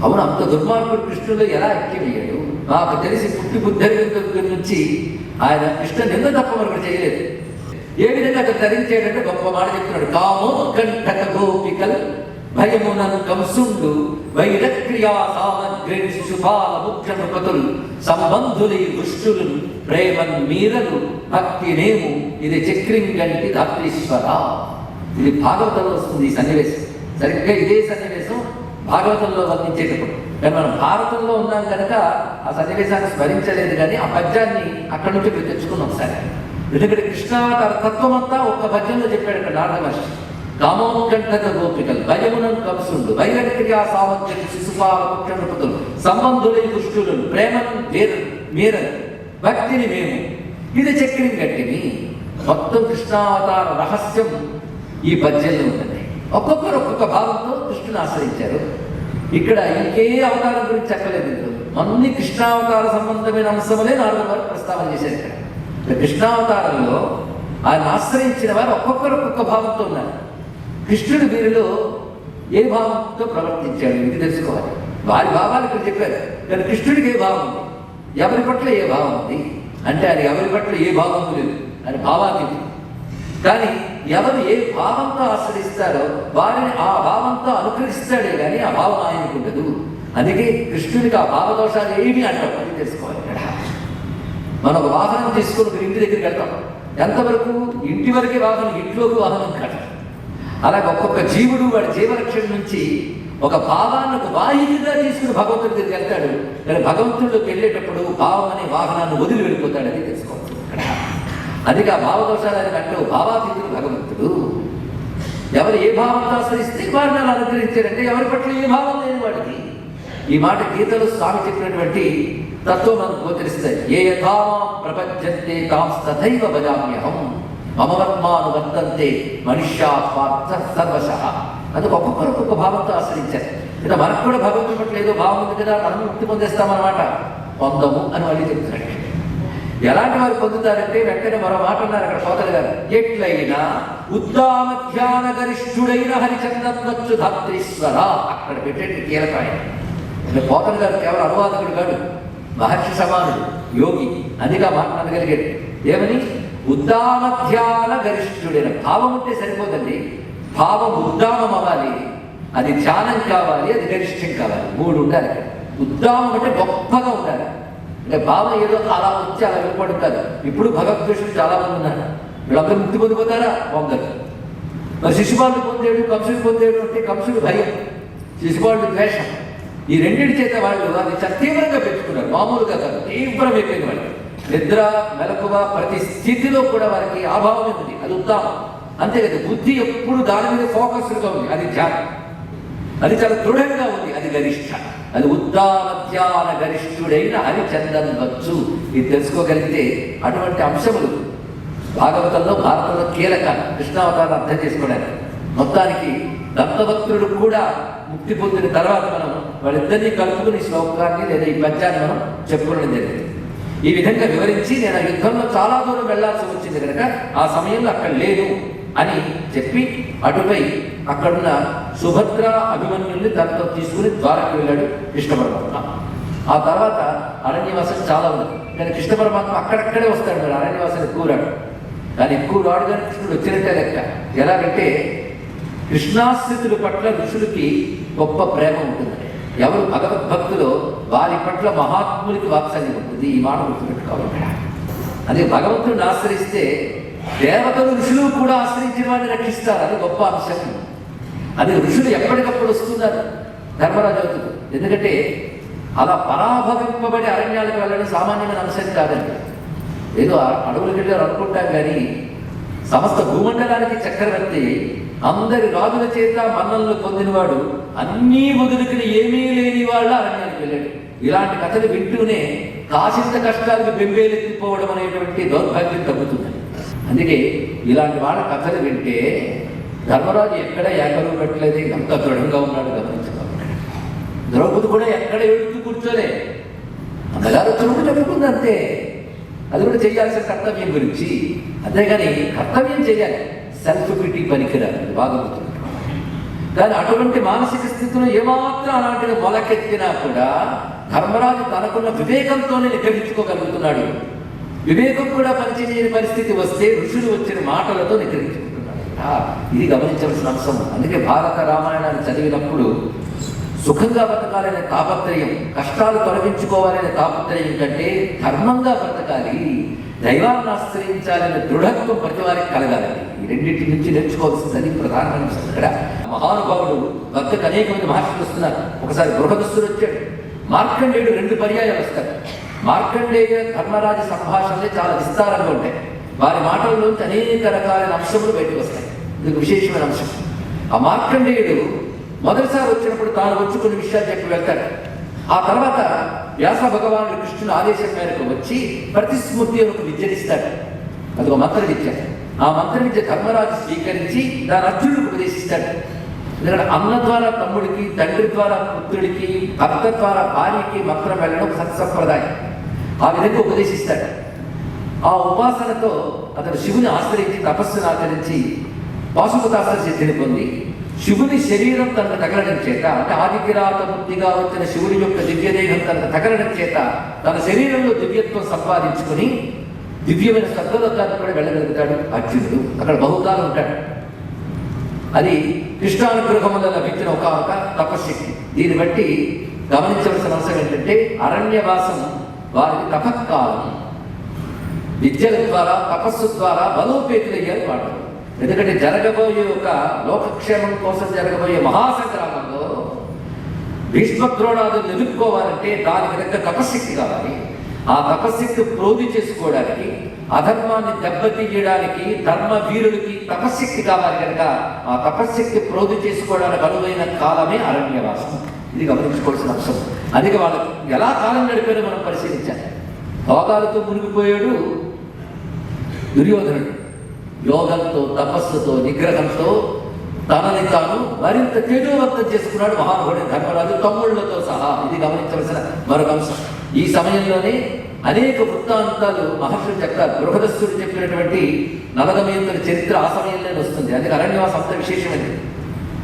అవును అంత దుర్మార్గుడు కృష్ణుడు ఎలా ఎక్కిమయ్యాడు? నాకు తెలిసి పుట్టి బుద్ధి దగ్గర నుంచి ఆయన కృష్ణ నింద తప్ప మరొకటి చేయలేదు. ఏ విధంగా అతను ధరించాడంటే గొప్ప మాట చెప్తున్నాడు. కామో కంఠక గోపికల్ భయమునను కంసుండు వైరక్రియా సామగ్రి శిశుపాల ముఖ్య నృపతులు సంబంధులి దుష్టులు ప్రేమన్ మీరలు భక్తి నేము ఇది చక్రింగంటి ధాత్రీశ్వర. ఇది భాగవతంలో వస్తుంది ఈ సన్నివేశం. సరిగ్గా ఇదే సన్నివేశం భాగవతంలో వర్ణించేటప్పుడు. కానీ మనం భారతంలో ఉన్నాం కనుక ఆ సన్నివేశాన్ని స్మరించలేదు, కానీ ఆ పద్యాన్ని అక్కడి నుంచి ఇప్పుడు తెచ్చుకున్నాం ఒకసారి. ఎందుకంటే కృష్ణావతార తత్వం అంతా ఒక్క పద్యంలో చెప్పాడు ఇక్కడ నారద మహర్షి. కామోత్కంఠక గోపికలు భయమునను కంసుండు వైరక్రియా సామగ్రి శిశుపాల ముఖ్య నృపతులు సంబంధులై దుష్టులు ప్రేమను మీరను భక్తిని మేము ఇది చక్రం గట్టిని. మొత్తం కృష్ణావతార రహస్యం ఈ పద్యంలో ఉంటుంది. ఒక్కొక్కరు ఒక్కొక్క భావంతో కృష్ణుని ఆశ్రయించారు. ఇక్కడ ఇంకే అవతారం గురించి చెప్పలేదు. అన్ని కృష్ణావతార సంబంధమైన అంశములే నారద వారు ప్రస్తావన చేశారు. ఇక్కడ కృష్ణావతారంలో ఆయన ఆశ్రయించిన వారు ఒక్కొక్కరు ఒక్కొక్క భావంతో ఉన్నారు. కృష్ణుడు వీరిలో ఏ భావంతో ప్రవర్తించాడు ఇది తెలుసుకోవాలి. వారి భావాలు ఇక్కడ చెప్పారు, కానీ కృష్ణుడికి ఏ భావం ఉంది, ఎవరి పట్ల ఏ భావం ఉంది అంటే ఆయన ఎవరి పట్ల ఏ భావం లేదు, ఆయన భావాన్ని. కానీ ఎవరు ఏ భావంతో ఆశ్రయిస్తారో వారిని ఆ భావంతో అనుకరిస్తాడే కానీ ఆ భావం ఆయనకు ఉండదు. అందుకే కృష్ణుడికి ఆ భావదోషాలు ఏమి అంటాం అది తెలుసుకోవాలి. ఇక్కడ మనం ఒక వాహనం తీసుకుని ఒక ఇంటి దగ్గరికి వెళ్తాం. ఎంతవరకు ఇంటి వరకే వాహనం, ఇంట్లోకి వాహనం కాదు. అలాగే ఒక్కొక్క జీవుడు వాడి జీవరక్షణ నుంచి ఒక భావాన్ని ఒక వాహికగా తీసుకుని భగవంతుడి దగ్గరికి వెళ్తాడు. కానీ భగవంతుడికి వెళ్ళేటప్పుడు భావం అనే వాహనాన్ని వదిలి వెళ్ళిపోతాడు. అది తెలుసుకోవచ్చు ఇక్కడ. అందుకే ఆ భావదోషాలని అంటే భావాతీతుడు భగవంతుడు. ఎవరు ఏ భావంతో ఆశ్రయిస్తే వారిని అలా అనుగ్రహించారంటే ఎవరి పట్ల ఏ భావం లేని వాడికి. ఈ మాట గీతలో స్వామి చెప్పినటువంటి తత్వం మనకు గోచరిస్తాయి. ఏ యథా ప్రపంచంతే తాంస్తథైవ భజామ్యహం మమ వర్మాను వర్తంతే మనుష్యా పార్థ సర్వశః. అందుకు ఒక్కొక్కరు ఒక్కొక్క భావంతో ఆశ్రయించారు. ఇలా మనకు కూడా భగవంతుడి పట్ల ఏదో భావం ఉంది కదా, మనం ముక్తి పొందేస్తామన్నమాట. పొందము అని మళ్ళీ చెప్తున్నాడు. ఎలాంటి వారు పొందుతారంటే వెంటనే మరో మాట అన్నారు అక్కడ పోతలు గారు, ఎట్లయినా ఉద్దామధ్యాన గరిష్ఠుడైన హరిచంద్రత్వచ్చు ధాత్రీశ్వర. అక్కడ పెట్టేటి కీలకాయ. అంటే పోతలు గారు కేవలం అనువాదకుడు కాదు, మహర్షి సమానుడు, యోగి. అందుకే మాట్లాడగలిగాడు. ఏమని? ఉద్దామధ్యాన గరిష్ఠుడైన. భావం ఉంటే సరిపోదండి, భావం ఉద్దామం అవ్వాలి, అది ధ్యానం కావాలి, అది గరిష్టం కావాలి. 3 ఉండాలి. ఉద్దామం అంటే గొప్పగా ఉండాలి. అంటే భావం ఏదో అలా వచ్చి అలా వెళ్ళిపడుతారు. ఇప్పుడు భగవద్వేషులు చాలా మంది ఉన్నారు. వీళ్ళందరూ ముక్తి పొందిపోతారా? పొందరు. మరి శిశుపాలుడు పొందేడు, కంసుడు పొందేడు అంటే కంసుడు భయం, శిశుపాలుడు ద్వేషం. ఈ రెండింటి చేత వాళ్ళు అది తీవ్రంగా పెంచుకున్నారు. మామూలుగా కాదు, తీవ్రమైపోయింది వాళ్ళు. నిద్ర, మెలకువ, ప్రతి స్థితిలో కూడా వారికి అభావమే ఉంది. అది ఉద్దామం. అంతే కదా, బుద్ధి ఎప్పుడు దాని మీద ఫోకస్డ్గా ఉంది, అది ధ్యానం. అది చాలా దృఢంగా ఉంది, అది గరిష్ట. అది ఉద్దామధ్యాన గరిష్ఠుడైన హరిచందన్వచ్చు. ఇది తెలుసుకోగలిగితే అటువంటి అంశములు భాగవతంలో, భారతంలో కీలక. కృష్ణావతారం అర్థం చేసుకోవడానికి మొత్తానికి దత్తభక్తుడు కూడా ముక్తి పొందిన తర్వాత మనం వాళ్ళిద్దరినీ కలుపుకుని శ్లోకాన్ని లేదా ఈ పద్యాన్ని మనం చెప్పుకోవడం జరిగింది. ఈ విధంగా వివరించి నేను ఆ యుద్ధంలో చాలా దూరం వెళ్లాల్సి వచ్చింది కనుక ఆ సమయంలో అక్కడ లేను అని చెప్పి అటుపై అక్కడున్న సుభద్ర అభిమన్యుల్ని తనతో తీసుకుని ద్వారకి వెళ్ళాడు కృష్ణ పరమాత్మ. ఆ తర్వాత అరణ్యవాసం చాలా ఉంది. కానీ కృష్ణ పరమాత్మ అక్కడక్కడే వస్తాడు. మరి అరణ్యవాసం ఎక్కువ రాడు, కానీ ఎక్కువ రాడు, కానీ కృష్ణుడు వచ్చినట్టే లెక్క. ఎలాగంటే కృష్ణాశ్రితుల పట్ల ఋషులకి గొప్ప ప్రేమ ఉంటుంది. ఎవరు భగవద్భక్తులో వారి పట్ల మహాత్ములకి వాత్సల్యం ఉంటుంది. ఈ మాట గుర్తుపెట్టుకోవాలి. అదే భగవంతుడిని ఆశ్రయిస్తే దేవతలు ఋషులు కూడా ఆశ్రయించిన వాడిని రక్షిస్తారు. అది గొప్ప అంశం. అది ఋషులు ఎప్పటికప్పుడు వస్తున్నారు ధర్మరాజవుతులు. ఎందుకంటే అలా పరాభవింపబడి అరణ్యాలకు వెళ్ళడం సామాన్యమైన అంశం కాదండి. ఏదో అడవులకు వెళ్ళారు అనుకుంటాం, కానీ సమస్త భూమండలానికి చక్రవర్తి, అందరి రాజుల చేత మన్నలను పొందినవాడు, అన్నీ వదులుకుని ఏమీ లేని వాళ్ళ అరణ్యానికి వెళ్ళాడు. ఇలాంటి కథలు వింటూనే కాసింత కష్టాలకు బెంబేలెత్తిపోవడం అనేటువంటి దౌర్భాగ్యం తగ్గుతుంది. అందుకే ఇలాంటి వాళ్ళ కథలు వింటే ధర్మరాజు ఎక్కడ ఏకరువు పెట్టలేదు, ఎంత దృఢంగా ఉన్నాడు గమనించుకోవాలి. ద్రౌపది కూడా ఎక్కడ ఎడుతూ కూర్చోలే, అమ్మగారు చోటు చెప్పుకుంది అంతే. అది కూడా చేయాల్సిన కర్తవ్యం గురించి. అంతేగాని కర్తవ్యం చేయాలి, సెల్ఫ్ పిటీ పనికిరాదు, బాగా గుర్తుపెట్టుకోవాలి. కానీ అటువంటి మానసిక స్థితిలో ఏమాత్రం అలాంటిది మొలకెత్తినా కూడా ధర్మరాజు తనకున్న వివేకంతోనే నిగ్రహించుకోగలుగుతున్నాడు. వివేకం కూడా పనిచేయని పరిస్థితి వస్తే ఋషులు వచ్చిన మాటలతో నిగ్రహించుకుంటున్నాడు. ఇది గమనించవలసిన అంశం. అందుకే భారత రామాయణాన్ని చదివినప్పుడు సుఖంగా బ్రతకాలనే తాపత్రయం, కష్టాలు తొలగించుకోవాలనే తాపత్రయం కంటే ధర్మంగా బ్రతకాలి, దైవాన్ని ఆశ్రయించాలనే దృఢత్వం ప్రతి వారికి కలగాలి. ఈ రెండింటి నుంచి నేర్చుకోవాల్సిందని ప్రధానమైన అంశం. ఇక్కడ మహానుభావుడు భక్తులకు అనేక మంది మహర్షులు వస్తున్నారు. ఒకసారి బృహదస్సుడు వచ్చాడు, మార్కండేయుడు 2 పర్యాయాలు వస్తారు. మార్కండేయ ధర్మరాజు సంభాషణలే చాలా విస్తారంగా ఉంటాయి. వారి మాటల్లోంచి అనేక రకాలైన అంశములు బయటకు వస్తాయి. ఇది విశేషమైన అంశం. ఆ మార్కండేయుడు మొదటిసారి వచ్చినప్పుడు తాను వచ్చి కొన్ని విషయాలు చెప్పి వెళ్తాడు. ఆ తర్వాత వ్యాస భగవానుడు కృష్ణుని ఆదేశం మేరకు వచ్చి ప్రతిస్మృతి అని ఒక విద్యనిస్తాడు. అది ఒక మంత్ర విద్య. ఆ మంత్ర విద్య ధర్మరాజు స్వీకరించి దాని అర్జునుడికి ఉపదేశిస్తాడు. ఎందుకంటే అన్న ద్వారా తమ్ముడికి, తండ్రి ద్వారా పుత్రుడికి, భర్త ద్వారా భార్యకి మంత్రం వెళ్ళడం సత్సంప్రదాయం. ఆ విధంగా ఉపదేశిస్తాడు. ఆ ఉపాసనతో అతను శివుని ఆశ్రయించి తపస్సును ఆచరించి పాశుపతాస్త్ర సిద్ధిని పొంది శివుని శరీరం తనకు తగలడం చేత, అంటే ఆదికిరాత బుద్ధిగా వచ్చిన శివుని యొక్క దివ్యదేహం తనకు తగలడం చేత తన శరీరంలో దివ్యత్వం సంపాదించుకుని దివ్యమైన స్వర్గలోకానికి కూడా వెళ్ళగలుగుతాడు అర్జునుడు. అక్కడ బహుకాలం ఉంటాడు. అది కృష్ణానుగ్రహం వల్ల లభించిన ఒక తపశక్తి. దీన్ని బట్టి గమనించవలసిన అంశం ఏంటంటే అరణ్యవాసం వారికి తపకాలం. విద్యల ద్వారా, తపస్సు ద్వారా బలోపేతులయ్యారు వాళ్ళు. ఎందుకంటే జరగబోయే ఒక లోకక్షేమం కోసం జరగబోయే మహాసంగ్రామంలో భీష్మద్రోణాదులను ఎదుర్కోవాలంటే దానికి దగ్గర తపశక్తి కావాలి. ఆ తపశక్తి ప్రోధి చేసుకోవడానికి, అధర్మాన్ని దెబ్బతీయడానికి ధర్మ వీరుడికి తపశక్తి కావాలి కనుక ఆ తపశక్తి ప్రోధి చేసుకోవడానికి అనువైన కాలమే అరణ్యవాసం. ఇది గమనించుకోవాల్సిన అంశం. అందుకే వాళ్ళు ఎలా కాలం గడిపారో మనం పరిశీలించాలి. భోగాలతో మునిగిపోయాడు దుర్యోధనుడు. యోగంతో, తపస్సుతో, నిగ్రహంతో తనని తాను మరింత తేజోవంతం చేసుకున్నాడు మహానుభావుడు ధర్మరాజు తమ్ముళ్లతో సహా. ఇది గమనించవలసిన మరొక అంశం. ఈ సమయంలోనే అనేక వృత్తాంతాలు మహర్షులు చెప్తారు. బృహదస్సుడు చెప్పినటువంటి నలదమయంతుల చరిత్ర ఆ సమయంలోనే వస్తుంది. అందుకే అరణ్యవాసం అంత విశేషమైనది.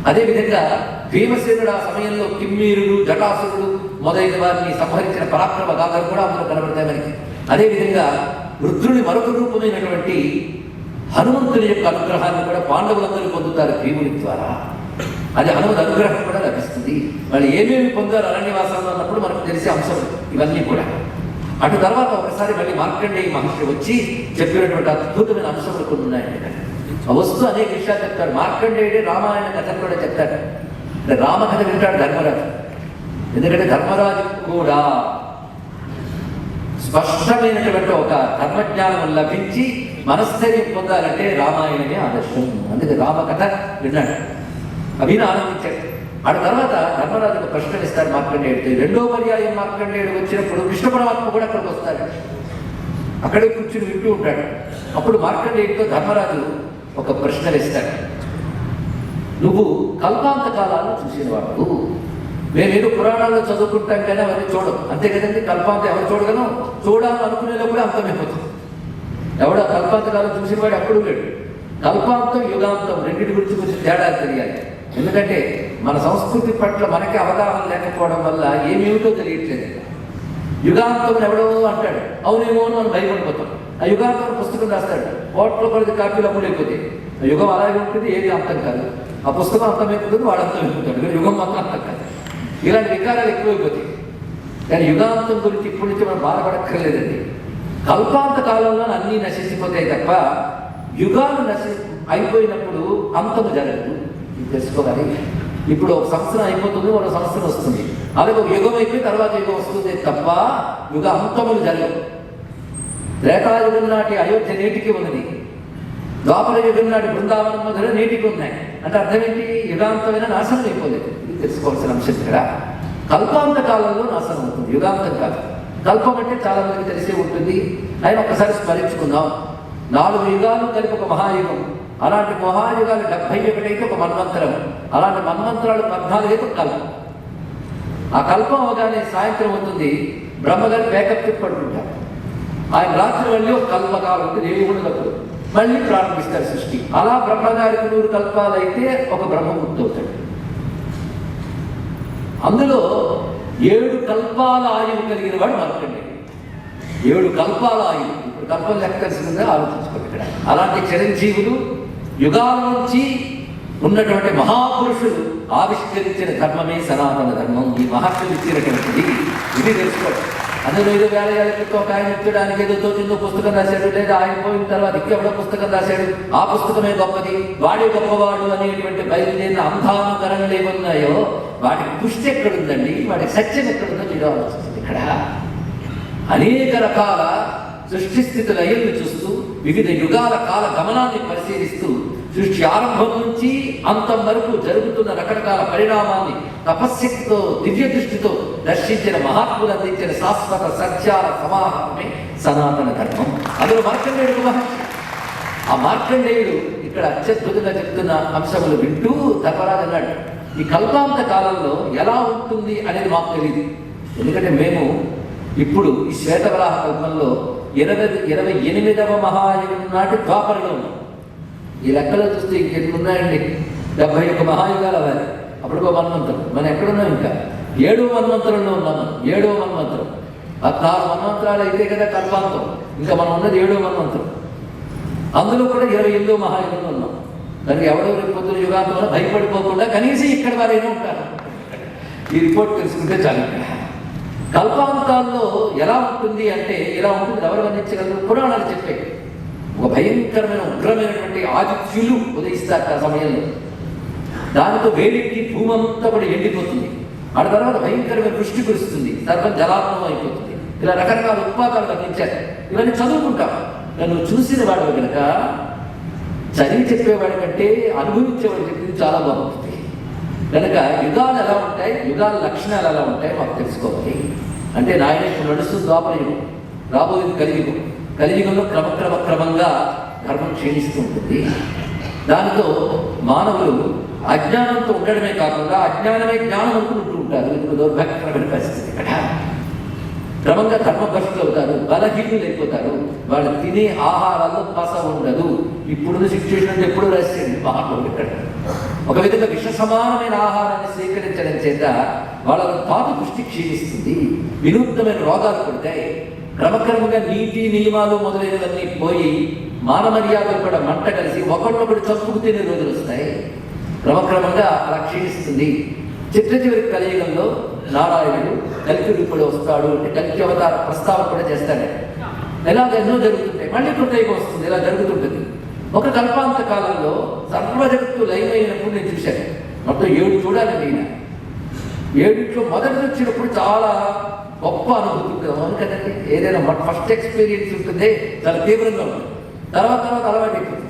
అదేవిధంగా భీమసేనుడు ఆ సమయంలో కిమ్మీరుడు జటాసురుడు మొదలైన వారిని సంహరించిన పరాక్రమ గాథలు కూడా అందులో కనబడతాయి మనకి. అదేవిధంగా రుద్రుని మరొక రూపమైనటువంటి హనుమంతుని యొక్క అనుగ్రహాన్ని కూడా పాండవులందరూ పొందుతారు భీముని ద్వారా. అది హనుమతి అనుగ్రహం కూడా లభిస్తుంది. వాళ్ళు ఏమేమి పొందారు అరణ్యవాసంలో అన్నప్పుడు మనకు తెలిసే అంశం ఇవన్నీ కూడా. అటు తర్వాత ఒకసారి మళ్ళీ మార్కండేయ మహర్షి వచ్చి చెప్పినటువంటి అద్భుతమైన అంశములు కొన్ని ఉన్నాయండి. వస్తూ అనేక విషయాలు చెప్తాడు. మార్కండేయుడే రామాయణ కథను కూడా చెప్తాడు. అంటే రామకథ వింటాడు ధర్మరాజు. ఎందుకంటే ధర్మరాజు కూడా స్పష్టమైనటువంటి ఒక ధర్మజ్ఞానం లభించి మనస్థైర్యం పొందాలంటే రామాయణమే ఆదర్శం. అందుకే రామకథ విన్నాడు, అభిని ఆనందించాడు. ఆ తర్వాత ధర్మరాజుకు ప్రశ్న ఇస్తాడు మార్కండేయుడితో. రెండో పర్యాయం మార్కండేయుడు వచ్చినప్పుడు కృష్ణ పరమాత్మ కూడా అక్కడికి వస్తాడు. అక్కడే కూర్చుని వింటూ ఉంటాడు. అప్పుడు మార్కండేయుడితో ధర్మరాజు ఒక ప్రశ్న వేస్తాడు. నువ్వు కల్పాంత కాలాలను చూసినవాడు. మేమేదో పురాణాల్లో చదువుకుంటాం కానీ అవన్నీ చూడం, అంతే కదండి. కల్పాంతం ఎవరు చూడగలం? చూడాలని అనుకునేలో కూడా అంతమైపోతుంది. ఎవడో కల్పాంత కాలం చూసిన వాడు అప్పుడు లేడు. కల్పాంతం యుగాంతం రెండింటి గురించి కొంచెం తేడా తెలియాలి. ఎందుకంటే మన సంస్కృతి పట్ల మనకి అవగాహన లేకపోవడం వల్ల ఏమేమిటో తెలియట్లేదు. యుగాంతం ఎవడో అంటాడు, అవునేమో అని మనం భయపడిపోతాం. ఆ యుగాంతం పుస్తకం రాస్తాడు, కోట్ల కొద్ది కాపీలు అమ్ముడైపోతాయి. ఆ యుగం అలాగే ఉంటుంది, ఏది అంతం కాదు. ఆ పుస్తకం అంతమైపోతుంది, వాడు అంతమైపోతాడు. కానీ యుగం మాత్రం అంతం కాదు. ఇలాంటి వికారాలు ఎక్కువైపోతాయి. కానీ యుగాంతం గురించి ఇప్పటి నుంచి మనం బాధపడక్కర్లేదండి. కల్పాంత కాలంలో అన్నీ నశించిపోతాయి తప్ప యుగాలు అయిపోయినప్పుడు అంతము జరగదు. ఇది తెలుసుకోవాలి. ఇప్పుడు ఒక సంవత్సరం అయిపోతుంది, మరో సంవత్సరం వస్తుంది. అలాగే ఒక యుగం అయిపోయి తర్వాత యుగం వస్తుంది తప్ప యుగ అంతములు జరగవు. త్రేతాయుగం నాటి అయోధ్య నేటికి ఉన్నది. ద్వాపర యుగం నాటి బృందావనం మొదలు నేటికి ఉన్నాయి. అంటే అర్థం ఏంటి? యుగాంతమైన నాశనం అయిపోలేదు. ఇది తెలుసుకోవాల్సిన అంశం ఇక్కడ. కల్పాంత కాలంలో నాశనం అవుతుంది, యుగాంతం కాదు. కల్పం అంటే చాలా మందికి తెలిసే ఉంటుంది. ఆయన ఒక్కసారి స్మరించుకుందాం. 4 యుగాలు కలిపి ఒక మహాయుగం. అలాంటి మహాయుగాలు 71 అయితే ఒక మన్వంతరం. అలాంటి మన్వంతరాలు 14 అయితే ఒక కల్పం. ఆ కల్పం అవగానే సాయంత్రం అవుతుంది, బ్రహ్మగారి బ్యాకప్ పడుకుంటారు. ఆయన రాత్రి మళ్ళీ ఒక కల్పకాలం ఉంటుంది, దేవుళ్ళప్పుడు మళ్ళీ ప్రారంభిస్తారు సృష్టి. అలా బ్రహ్మగారికి 100 కల్పాలు అయితే ఒక బ్రహ్మముక్తి అవుతాడు. అందులో 7 కల్పాల ఆయువు కలిగిన వాడు మార్కండేయుడు. 7 కల్పాల ఆయువు. ఇప్పుడు కల్పం లెక్క కలిసిందిగా ఆలోచించుకోండి ఇక్కడ. అలాంటి చిరంజీవులు యుగాల నుంచి ఉన్నటువంటి మహాపురుషులు ఆవిష్కరించిన ధర్మమే సనాతన ధర్మం. ఈ మహర్షులు ఇచ్చినటువంటిది. ఇది తెలుసుకోండి. అందులో 5 వేల ఏళ్ళ క్రితం ఒక ఆయన ఇచ్చడానికి ఏదో తోచిందో పుస్తకం రాశాడు, లేదా ఆయన పోయిన తర్వాత ఇంకెవడో పుస్తకం రాశాడు, ఆ పుస్తకమే గొప్పది, వాడే గొప్పవాడు అనేటువంటి బయలుదేరిన అంధానుకరణలు ఏమున్నాయో వాటికి పుష్టి ఎక్కడుందండి, వాటికి సత్యం ఎక్కడుందో మీరు ఆలోచిస్తుంది. ఇక్కడ అనేక రకాల సృష్టి స్థితుల అయ్యల్ని చూస్తూ వివిధ యుగాల కాల గమనాన్ని పరిశీలిస్తూ సృష్టి ఆరంభం నుంచి అంతం వరకు జరుగుతున్న రకరకాల పరిణామాన్ని తపశ్శక్తితో దివ్య దృష్టితో దర్శించిన మహాత్ములు అందించిన శాశ్వత సత్యాల సమాహారమే సనాతన ధర్మం. అందులో మార్కండేయుడు మహర్షి. ఆ మార్కండేయుడు ఇక్కడ అత్యద్భుతంగా చెప్తున్న అంశములు వింటూ ధర్మరాజు అన్నాడు, ఈ కల్పాంత కాలంలో ఎలా ఉంటుంది అనేది మాకు తెలియదు. ఎందుకంటే మేము ఇప్పుడు ఈ శ్వేతవరాహ కల్పంలో 28వ మహాయుగం నాటి ద్వాపరలో ఉన్నాం. ఈ లెక్కలో చూస్తే ఇంకెన్ని ఉన్నాయండి, 71 మహాయుగాలు అవ్వాలి. అప్పటికో మన్వంతరం. మనం ఎక్కడున్నాం? ఇంకా 7వ మన్వంతరంలో ఉన్నాం. 7వ మన్వంతరం. 14 మన్వంతరాలు అయితే కదా కల్పాంతం. ఇంకా మనం ఉన్నది 7వ మన్వంతరం. అందులో కూడా 28వ మహాయుగంలో ఉన్నాం. దానికి ఎవడో రేపు పొద్దున యుగాంతంలో భయపడిపోకుండా కనీసం ఇక్కడ వారైనా ఉంటారు. ఈ రిపోర్ట్ తెలుసుకుంటే చాలు. కల్పాంతాల్లో ఎలా ఉంటుంది అంటే ఇలా ఉంటుంది. ఎవరు వర్ణించగలరు? పురాణాలు చెప్పే ఒక భయంకరమైన ఉగ్రమైనటువంటి ఆదిత్యులు ఉదయిస్తారు ఆ సమయంలో. దానితో వేడికి భూమంతా కూడా ఎండిపోతుంది. ఆ తర్వాత భయంకరమైన వృష్టి కురుస్తుంది, సర్వం జలాత్మం అయిపోతుంది. ఇలా రకరకాల ఉత్పాదాలు వర్ణించారు. ఇవన్నీ చదువుకుంటాం. నన్ను చూసిన వాడు కనుక చదివి చెప్పేవాడి కంటే అనుభవించేవాడు చెప్పింది చాలా బాగుంటుంది. కనుక యుగాలు ఎలా ఉంటాయి, యుగాల లక్షణాలు ఎలా ఉంటాయి మాకు తెలుసుకోవాలి. అంటే నాయన ఇప్పుడు నడుస్తుంది ద్వాపర యుగం, రాబోయేది కలియుగం. కలియుగంలో క్రమంగా ధర్మం క్షీణిస్తూ ఉంటుంది. దానితో మానవులు అజ్ఞానంతో ఉండడమే కాకుండా అజ్ఞానమే జ్ఞానం అనుకుంటూ ఉంటారు. ఇది దౌర్భాగ్యకరమైన పరిస్థితి. ఇక్కడ క్రమంగా ధర్మభ్రష్టులు అవుతారు, బలహీనులు అయిపోతారు. వాళ్ళు తినే ఆహారాల్లో పస ఉండదు. ఇప్పుడున్న సిచ్యువేషన్ ఎప్పుడు రాసేయండి మహాత్ముడు. ఇక్కడ ఒక విధంగా విష సమానమైన ఆహారాన్ని స్వీకరించడం చేత వాళ్ళ ధాతు పుష్టి క్షీణిస్తుంది, వినూత్నమైన రోగాలు పడతాయి. క్రమక్రమంగా నీతి నియమాలు మొదలైనవన్నీ పోయి మానమర్యాదలు కూడా మంట కలిసి ఒకళ్ళొకడు చంపుకు తినే రోజులు వస్తాయి. క్రమక్రమంగా అలా క్షీణిస్తుంది. చివరి కలియుగంలో నారాయణుడు కల్కిడు కూడా వస్తాడు అంటే కల్కి అవతార ప్రస్తావన కూడా చేస్తాడు. ఇలాగ ఎన్నో జరుగుతుంటాయి. మళ్ళీ కృతయుగం వస్తుంది. ఇలా జరుగుతుంటుంది. ఒక కల్పాంత కాలంలో సర్వ జగత్తు లయమైనప్పుడు నేను చూశాను. మొత్తం 7 చూడాలి. నేను 7 మొదటి వచ్చినప్పుడు చాలా గొప్ప అనుభూతి ఉంటుంది. అవును కదండి, ఏదైనా ఫస్ట్ ఎక్స్పీరియన్స్ ఉంటుంది, చాలా తీవ్రంగా ఉంటుంది. తర్వాత అలవాటు అయిపోతుంది.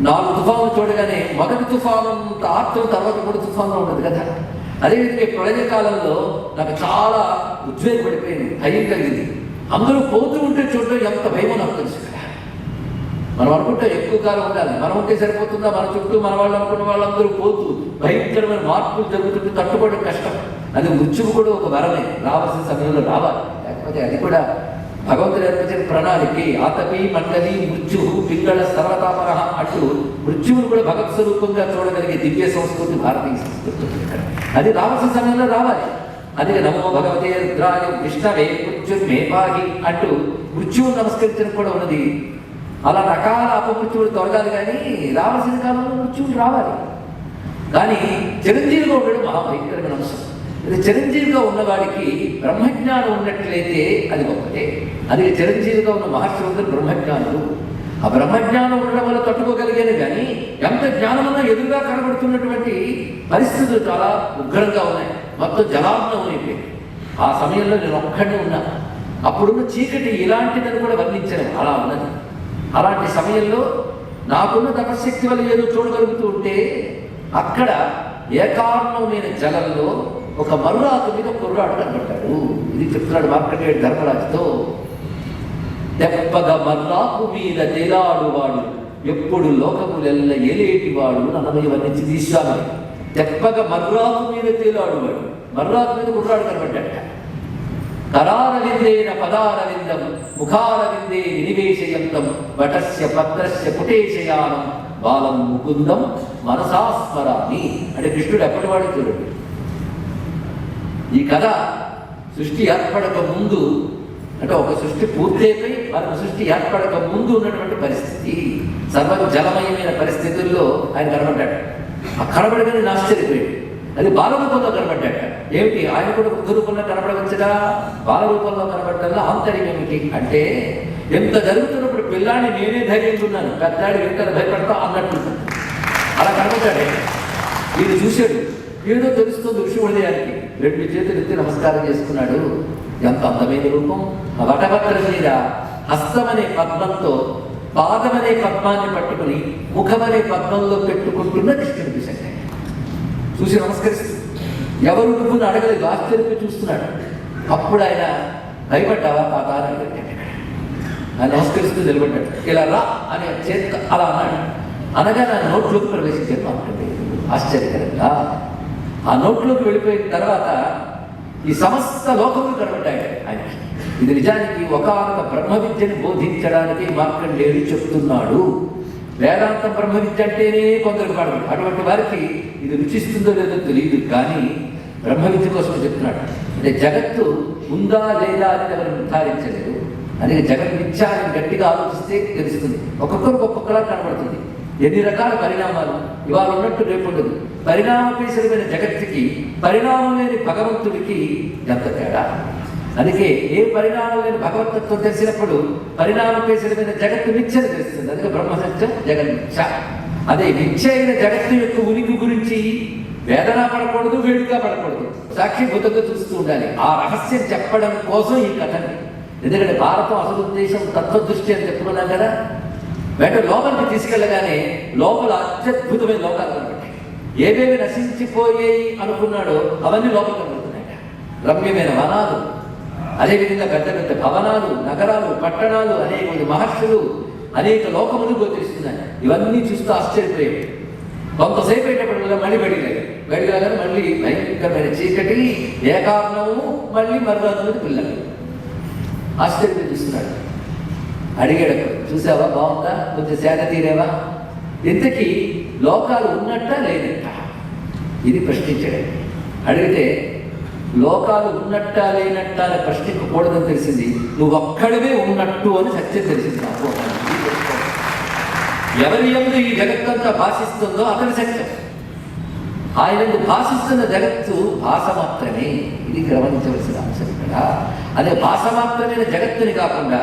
4 తుఫాను చూడగానే మొదటి తుఫాను ఆర్తం, తర్వాత 3 తుఫాన్లో ఉండదు కదా. అదేవిధంగా ప్రళయ కాలంలో నాకు చాలా ఉద్వేగపడిపోయింది, భయం కలిగింది. అందరూ పోతూ ఉంటే చూడటం ఎంత భయమో నాకు తెలుసు కదా. మనం అనుకుంటే ఎక్కువ కాలం ఉండాలి, మనం ఉంటే సరిపోతుందా? మన చుట్టూ మన వాళ్ళు అనుకున్న వాళ్ళందరూ పోతూ భయంకరమైన మార్పులు జరుగుతుంటే తట్టుకోవడం కష్టం. అది మృత్యువు కూడా ఒక వరమే, రావాల్సిన సమయంలో రావాలి. లేకపోతే అది కూడా భగవంతుడు ఏర్పరిచిన ప్రణాళికి. ఆతపి మండలి మృత్యు పింగళ సర్వతాపర అంటూ మృత్యువును కూడా భగవత్ స్వరూపంగా చూడగలిగే దివ్య సంస్కృతి భారతీయ సంస్కృతి. అది రావాల్సిన సమయంలో రావాలి. అది నమో భగవతే రుద్రాయ విష్ణవే మృత్యుర్మే పాహి అంటూ మృత్యువును నమస్కరించడం కూడా ఉన్నది. అలా రకాల అపమృత్యువులు తొలగాలి, కానీ రావాల్సిన కాలంలో మృత్యువులు రావాలి. కానీ చిరంజీవిగా ఉండడం మహాభయంకరమైన అంశం. ఇది చిరంజీవిగా ఉన్నవాడికి బ్రహ్మజ్ఞానం ఉన్నట్లయితే అది గొప్పదే. అది చిరంజీవిగా ఉన్న మహర్షులందరూ బ్రహ్మజ్ఞానులు. ఆ బ్రహ్మజ్ఞానం ఉండడం వల్ల తట్టుకోగలిగాను. కానీ ఎంత జ్ఞానమన్నా ఎదురుగా కనబడుతున్నటువంటి పరిస్థితులు చాలా ఉగ్రంగా ఉన్నాయి. మొత్తం జలార్ణం అయిపోయింది. ఆ సమయంలో నేను ఒక్కడే ఉన్నా. అప్పుడున్న చీకటి ఇలాంటిదని కూడా వర్ణించాను, అలా ఉన్నది. అలాంటి సమయంలో నాకున్న తపశక్తి వల్ల ఏదో చూడగలుగుతూ ఉంటే అక్కడ ఏకార్ణమైన జలంలో ఒక మర్రాకు మీద కుర్రాడు కనబడ్డాడు. ఇది చెప్తున్నాడు మార్కండేయుడు ధర్మరాజుతో. తెప్పగ మర్రాకు మీద తేలాడువాడు ఎప్పుడు లోకములెల్ల ఏలేటివాడు అన్నమయ్య వర్ణించి తీశాను. తెప్పగ మర్రాకు మీద తేలాడువాడు, మర్రాకు మీద కుర్రాడు కనబడ్డాడు. కరారవిందేన పదారవిందం ముఖారవిందే వినివేశయంతం వటస్య పత్రస్య పుటేశయానం బాలం ముకుందం మనసాస్మరామి అంటే కృష్ణుడు ఎప్పటివాడు చూడండి. ఈ కథ సృష్టి ఏర్పడక ముందు, అంటే ఒక సృష్టి పూర్తయిపోయి మరొక సృష్టి ఏర్పడక ముందు ఉన్నటువంటి పరిస్థితి. సర్వం జలమయమైన పరిస్థితుల్లో ఆయన కనబడ్డాడు. ఆ కనబడగానే ఆశ్చర్యపోయాడు. అది బాలరూపంలో కనబడ్డాడు. ఏమిటి, ఆయన కూడా బుద్ధ రూపంలో కనబడవచ్చుగా? బాలరూపంలో కనబడ్డంలో ఆంతర్యం ఏమిటి అంటే, ఎంత జరుగుతున్నప్పుడు పిల్లాన్ని నేనే ధైర్యంగా ఉన్నాను, పెద్దాడి వెంటనే భయపడతా అన్నట్టు అలా కనబడ్డాడు. వీడు చూశాడు, ఏదో తెలుస్తుంది ఋషిహృదయానికి. 2 చేతులు ఎత్తి నమస్కారం చేసుకున్నాడు. ఎంత అందమైన రూపం! ఆ వటభద్రం మీద హస్తమనే పద్మంతో పాదమనే పద్మాన్ని పట్టుకుని ముఖమనే పద్మంలో పెట్టుకుంటున్న కృష్ణుడు చూశాడు. చూసి నమస్కరిస్తూ ఎవరు నువ్వుని అడగలేదు, ఆశ్చర్యంగా చూస్తున్నాడు. అప్పుడు ఆయన భయపడ్డావా తాత అని అడిగాడు. ఆయన నమస్కరిస్తూ నిలబడ్డాడు. ఇలా రా అనే చేత అలా అన్నాడు. అనగా నా నోట్లోకి ప్రవేశించాను మాట్లాడి ఆశ్చర్యకరంగా. ఆ నోట్లోకి వెళ్ళిపోయిన తర్వాత ఈ సమస్త లోకములు కనబడ్డాయి ఆయన. ఇది నిజానికి ఒకానొక బ్రహ్మ విద్యను బోధించడానికి మార్కండేయుడు చెప్తున్నాడు. వేదాంతం బ్రహ్మ విద్య అంటేనే కొందరు పడదు. అటువంటి వారికి ఇది రుచిస్తుందో లేదో తెలియదు, కానీ బ్రహ్మ విద్య కోసం చెప్తున్నాడు. అంటే జగత్తు ఉందా లేదా అని ఎవరు నిర్ధారించలేదు. అదే జగత్ మిథ్య అని గట్టిగా ఆలోచిస్తే తెలుస్తుంది. ఒక్కొక్కరికి ఒక్కొక్కలా కనబడుతుంది. ఎన్ని రకాల పరిణామాలు ఇవాళ ఉన్నట్టు రేపు ఉండదు. పరిణామపేసరమైన జగత్తుకి పరిణామం లేని భగవంతుడికి ఎంత తేడా! అందుకే ఏ పరిణామం లేని భగవతత్వం తెలిసినప్పుడు పరిణామపేసరమైన జగత్తు మిథ్యని తెలుస్తుంది. అందుకే బ్రహ్మసత్యం జగన్మిథ్య. అదే మిథ్య అయిన జగత్తు యొక్క ఉనికి గురించి వేదన పడకూడదు, వేడుగా పడకూడదు, సాక్షిభూతంగా చూస్తూ ఉండాలి. ఆ రహస్యం చెప్పడం కోసం ఈ కథని. ఎందుకంటే భారతం అసలు ఉద్దేశం తత్వదృష్టి అని చెప్పుకున్నాం కదా. వెంట లోపలికి తీసుకెళ్ళగానే లోపల అత్యద్భుతమైన లోకాలు కనబడ్డాయి. ఏవేవి నశించిపోయాయి అనుకున్నాడో అవన్నీ లోపల కనబడుతున్నాయి. రమ్యమైన వనాలు, అదేవిధంగా పెద్ద పెద్ద భవనాలు, నగరాలు, పట్టణాలు, అనేక మంది మహర్షులు, అనేక లోకములు గోచరిస్తున్నాయి. ఇవన్నీ చూస్తూ ఆశ్చర్యపోయాడు. కొంతసేపు అయినప్పుడు మళ్ళీ బయటికి రాగానే మళ్ళీ భయంకరమైన చీకటి, ఏకారణము, మళ్ళీ మరురాత్రి పిల్లలు. ఆశ్చర్యంగా చూస్తున్నాడు. అడిగాడు, చూసావా బాగుందా, కొంచెం సేద తీరేవా, ఇంతకీ లోకాలు ఉన్నట్ట లేనట్ట? ఇది ప్రశ్నించాడు. అడిగితే లోకాలు ఉన్నట్ట లేనట్ట అని ప్రశ్నించకూడదని తెలిసింది, నువ్వు ఒక్కడివే ఉన్నట్టు అని సత్యం తెలిసింది నాకు. ఎవరి యందు ఈ జగత్తంతా భాషిస్తుందో అతని సత్యం. ఆయన భాషిస్తున్న జగత్తు భాష మాత్రమే. ఇది గమనించవలసిన అంశం ఇక్కడ. అదే భాష మాత్రమైన జగత్తుని కాకుండా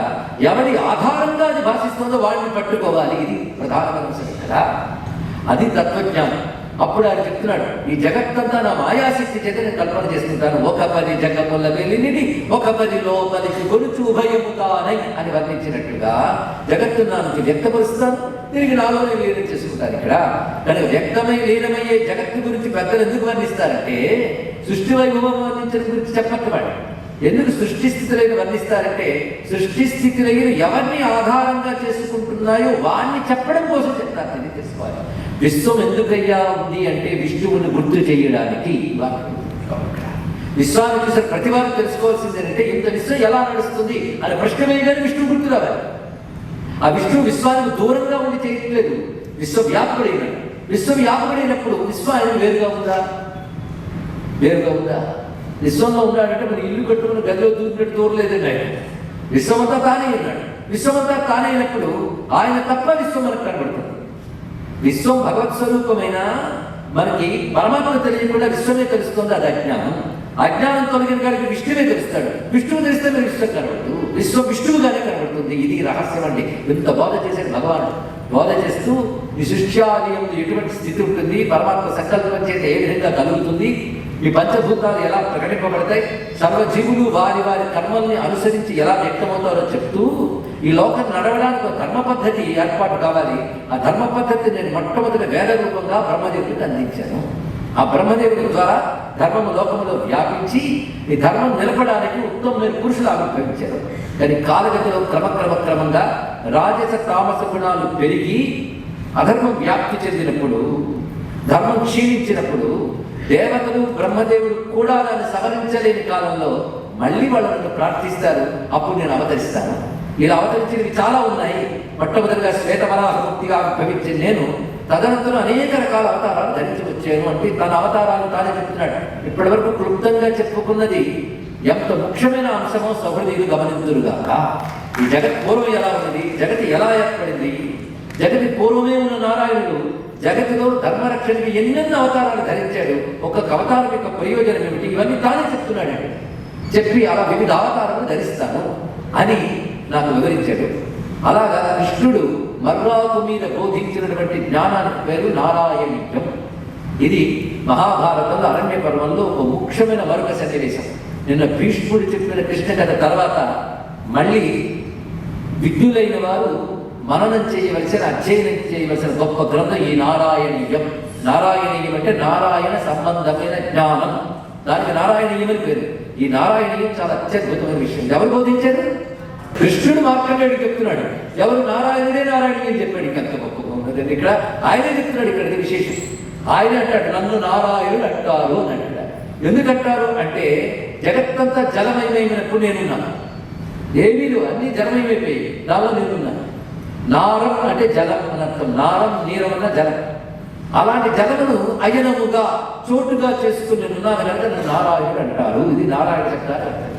ఎవరి ఆధారంగా అది భాషిస్తుందో వాడిని పట్టుకోవాలి. ఇది ప్రధానమైన అంశం ఇక్కడ. అది తత్వజ్ఞానం. అప్పుడు ఆయన చెప్తున్నాడు, ఈ జగత్తంతా నా మాయాశక్తి చేత నేను కల్పన చేసుకుంటాను. ఒక పది జగముల వెలినిది, ఒక పది లోపలికి కొనుచు ఉభయముతానై అని వర్ణించినట్టుగా జగత్తును నాకు వ్యక్తపరుస్తాను, తిరిగి నాలోనే లీనం చేసుకుంటాను. ఇక్కడ కానీ వ్యక్తమై లీనమయ్యే జగత్తు గురించి పెద్దలు ఎందుకు వర్ణిస్తారంటే, సృష్టి వైభవం వర్ణించడం గురించి చెప్పట్టు. ఎందుకు సృష్టి స్థితులైన వర్ణిస్తారంటే, సృష్టి స్థితులైన ఎవరిని ఆధారంగా చేసుకుంటున్నాయో వాడిని చెప్పడం కోసం చెప్తారు. ఇది తెలుసుకోవాలి. విశ్వం ఎందుకయ్యా ఉంది అంటే విష్ణువుని గుర్తు చేయడానికి. విశ్వాన్ని చూసిన ప్రతి వారు తెలుసుకోవాల్సింది ఏంటంటే, ఇంత విశ్వం ఎలా నడుస్తుంది అనే ప్రశ్న వేయగానే విష్ణువు గుర్తు రావాలి. ఆ విష్ణువు విశ్వానికి దూరంగా ఉండి చేయట్లేదు, విశ్వవ్యాపకుడైనాడు. విశ్వవ్యాపకుడైనప్పుడు విశ్వాన్ని వేరుగా ఉందా? విశ్వంలో ఉన్నాడంటే మన ఇల్లు కట్టుకుని గదిలో దూరినట్టు దూరలేదండి. ఆయన విశ్వమంతా తానే ఉన్నాడు. విశ్వమంతా తానే అయినప్పుడు ఆయన తప్ప విశ్వం మనకు కనబడుతుంది. విశ్వం భగవత్ స్వరూపమైన మనకి పరమాత్మ తెలియకుండా విశ్వమే తెలుస్తుంది. అది అజ్ఞానం. అజ్ఞానం తొలగిన కాడికి విష్ణువే తెలుస్తాడు. విష్ణువు తెలిస్తే మీరు విశ్వం కనబడదు, విశ్వం విష్ణువుగానే కనబడుతుంది. ఇది రహస్యం అండి. ఇంత బోధ చేశాడు భగవాను. బోధ చేస్తూ ఈ సృష్ట్యాలయం ఎటువంటి స్థితి ఉంటుంది, పరమాత్మ సంకల్పం చేత ఏ విధంగా కలుగుతుంది, ఈ పంచభూతాలు ఎలా ప్రకటింపబడతాయి, సర్వజీవులు వారి వారి కర్మల్ని అనుసరించి ఎలా వ్యక్తమవుతారో చెప్తూ, ఈ లోకం నడవడానికి ఒక ధర్మ పద్ధతి ఏర్పాటు కావాలి. ఆ ధర్మ పద్ధతి నేను మొట్టమొదటి వేద రూపంగా బ్రహ్మదేవుడికి అందించాను. ఆ బ్రహ్మదేవుడి ద్వారా ధర్మము లోకంలో వ్యాపించి ఈ ధర్మం నిలపడానికి ఉత్తమమైన పురుషులు ఆవిర్భవించారు. కానీ కాలగతిలో క్రమంగా రాజస తామస గుణాలు పెరిగి అధర్మం వ్యాప్తి చెందినప్పుడు, ధర్మం క్షీణించినప్పుడు దేవతలు బ్రహ్మదేవుడు కూడా దాన్ని సవరించలేని కాలంలో మళ్ళీ వాళ్ళని ప్రార్థిస్తారు. అప్పుడు నేను అవతరిస్తాను. ఇలా అవతరించినవి చాలా ఉన్నాయి. మొట్టమొదటిగా శ్వేతవరాహమూర్తిగా ఆవిర్భవించి నేను తదనంతరం అనేక రకాల అవతారాలు ధరించి వచ్చాను అంటే తన అవతారాలు తానే చెప్తున్నాడు. ఇప్పటి వరకు క్లుప్తంగా చెప్పుకున్నది ఎంత ముఖ్యమైన అంశమో సహృదయులు గమనించురుగాక. ఈ జగత్ పూర్వం ఎలా ఉన్నది, జగతి ఎలా ఏర్పడింది, జగతి పూర్వమే ఉన్న నారాయణుడు జగతిలో ధర్మరక్షణకి ఎన్నెన్నో అవతారాలు ధరించాడు. ఒక్కొక్క అవతారం యొక్క ప్రయోజనం ఏమిటి, ఇవన్నీ తానే చెప్తున్నాడు. చెప్పి అలా వివిధ అవతారాలు ధరిస్తాను అని నాకు వివరించాడు. అలాగా కృష్ణుడు మర్రాకు మీద బోధించినటువంటి జ్ఞానానికి పేరు నారాయణీయం. ఇది మహాభారతంలో అరణ్య పర్వంలో ఒక ముఖ్యమైన మరొక సన్నివేశం. నిన్న భీష్ముడు చెప్పిన కృష్ణ కథ తర్వాత మళ్ళీ విజ్ఞులైన వారు మననం చేయవలసిన, అధ్యయనం చేయవలసిన గొప్ప గ్రంథం ఈ నారాయణీయం. నారాయణీయం అంటే నారాయణ సంబంధమైన జ్ఞానం. దానికి నారాయణీయం అని పేరు. ఈ నారాయణీయం చాలా అత్యద్భుతమైన విషయం. ఎవరు బోధించారు? కృష్ణుడు మార్కండేయుడు చెప్తున్నాడు. ఎవరు? నారాయణుడే నారాయణీయం చెప్పాడు. ఇంకంత గొప్ప ఉన్నదండి. ఇక్కడ ఆయనే చెప్తున్నాడు. ఇక్కడ విశేషం ఆయన అంటాడు, నన్ను నారాయణుడు అంటారు అని అంటాడు. ఎందుకంటారు అంటే జగత్తంతా జలమయమైనప్పుడు నేనున్నాను. ఏమీలు అన్ని జలమయమైపోయి దానిలో నేనున్నాను. నారం అంటే జలం అని అర్థం. నారం నీరం అన్న జలం. అలాంటి జలమును అయనముగా చోటుగా చేసుకుని నేనున్నాను కనుక నన్ను నారాయణుడు అంటారు. ఇది నారాయణ శబ్దాలు అంటారు.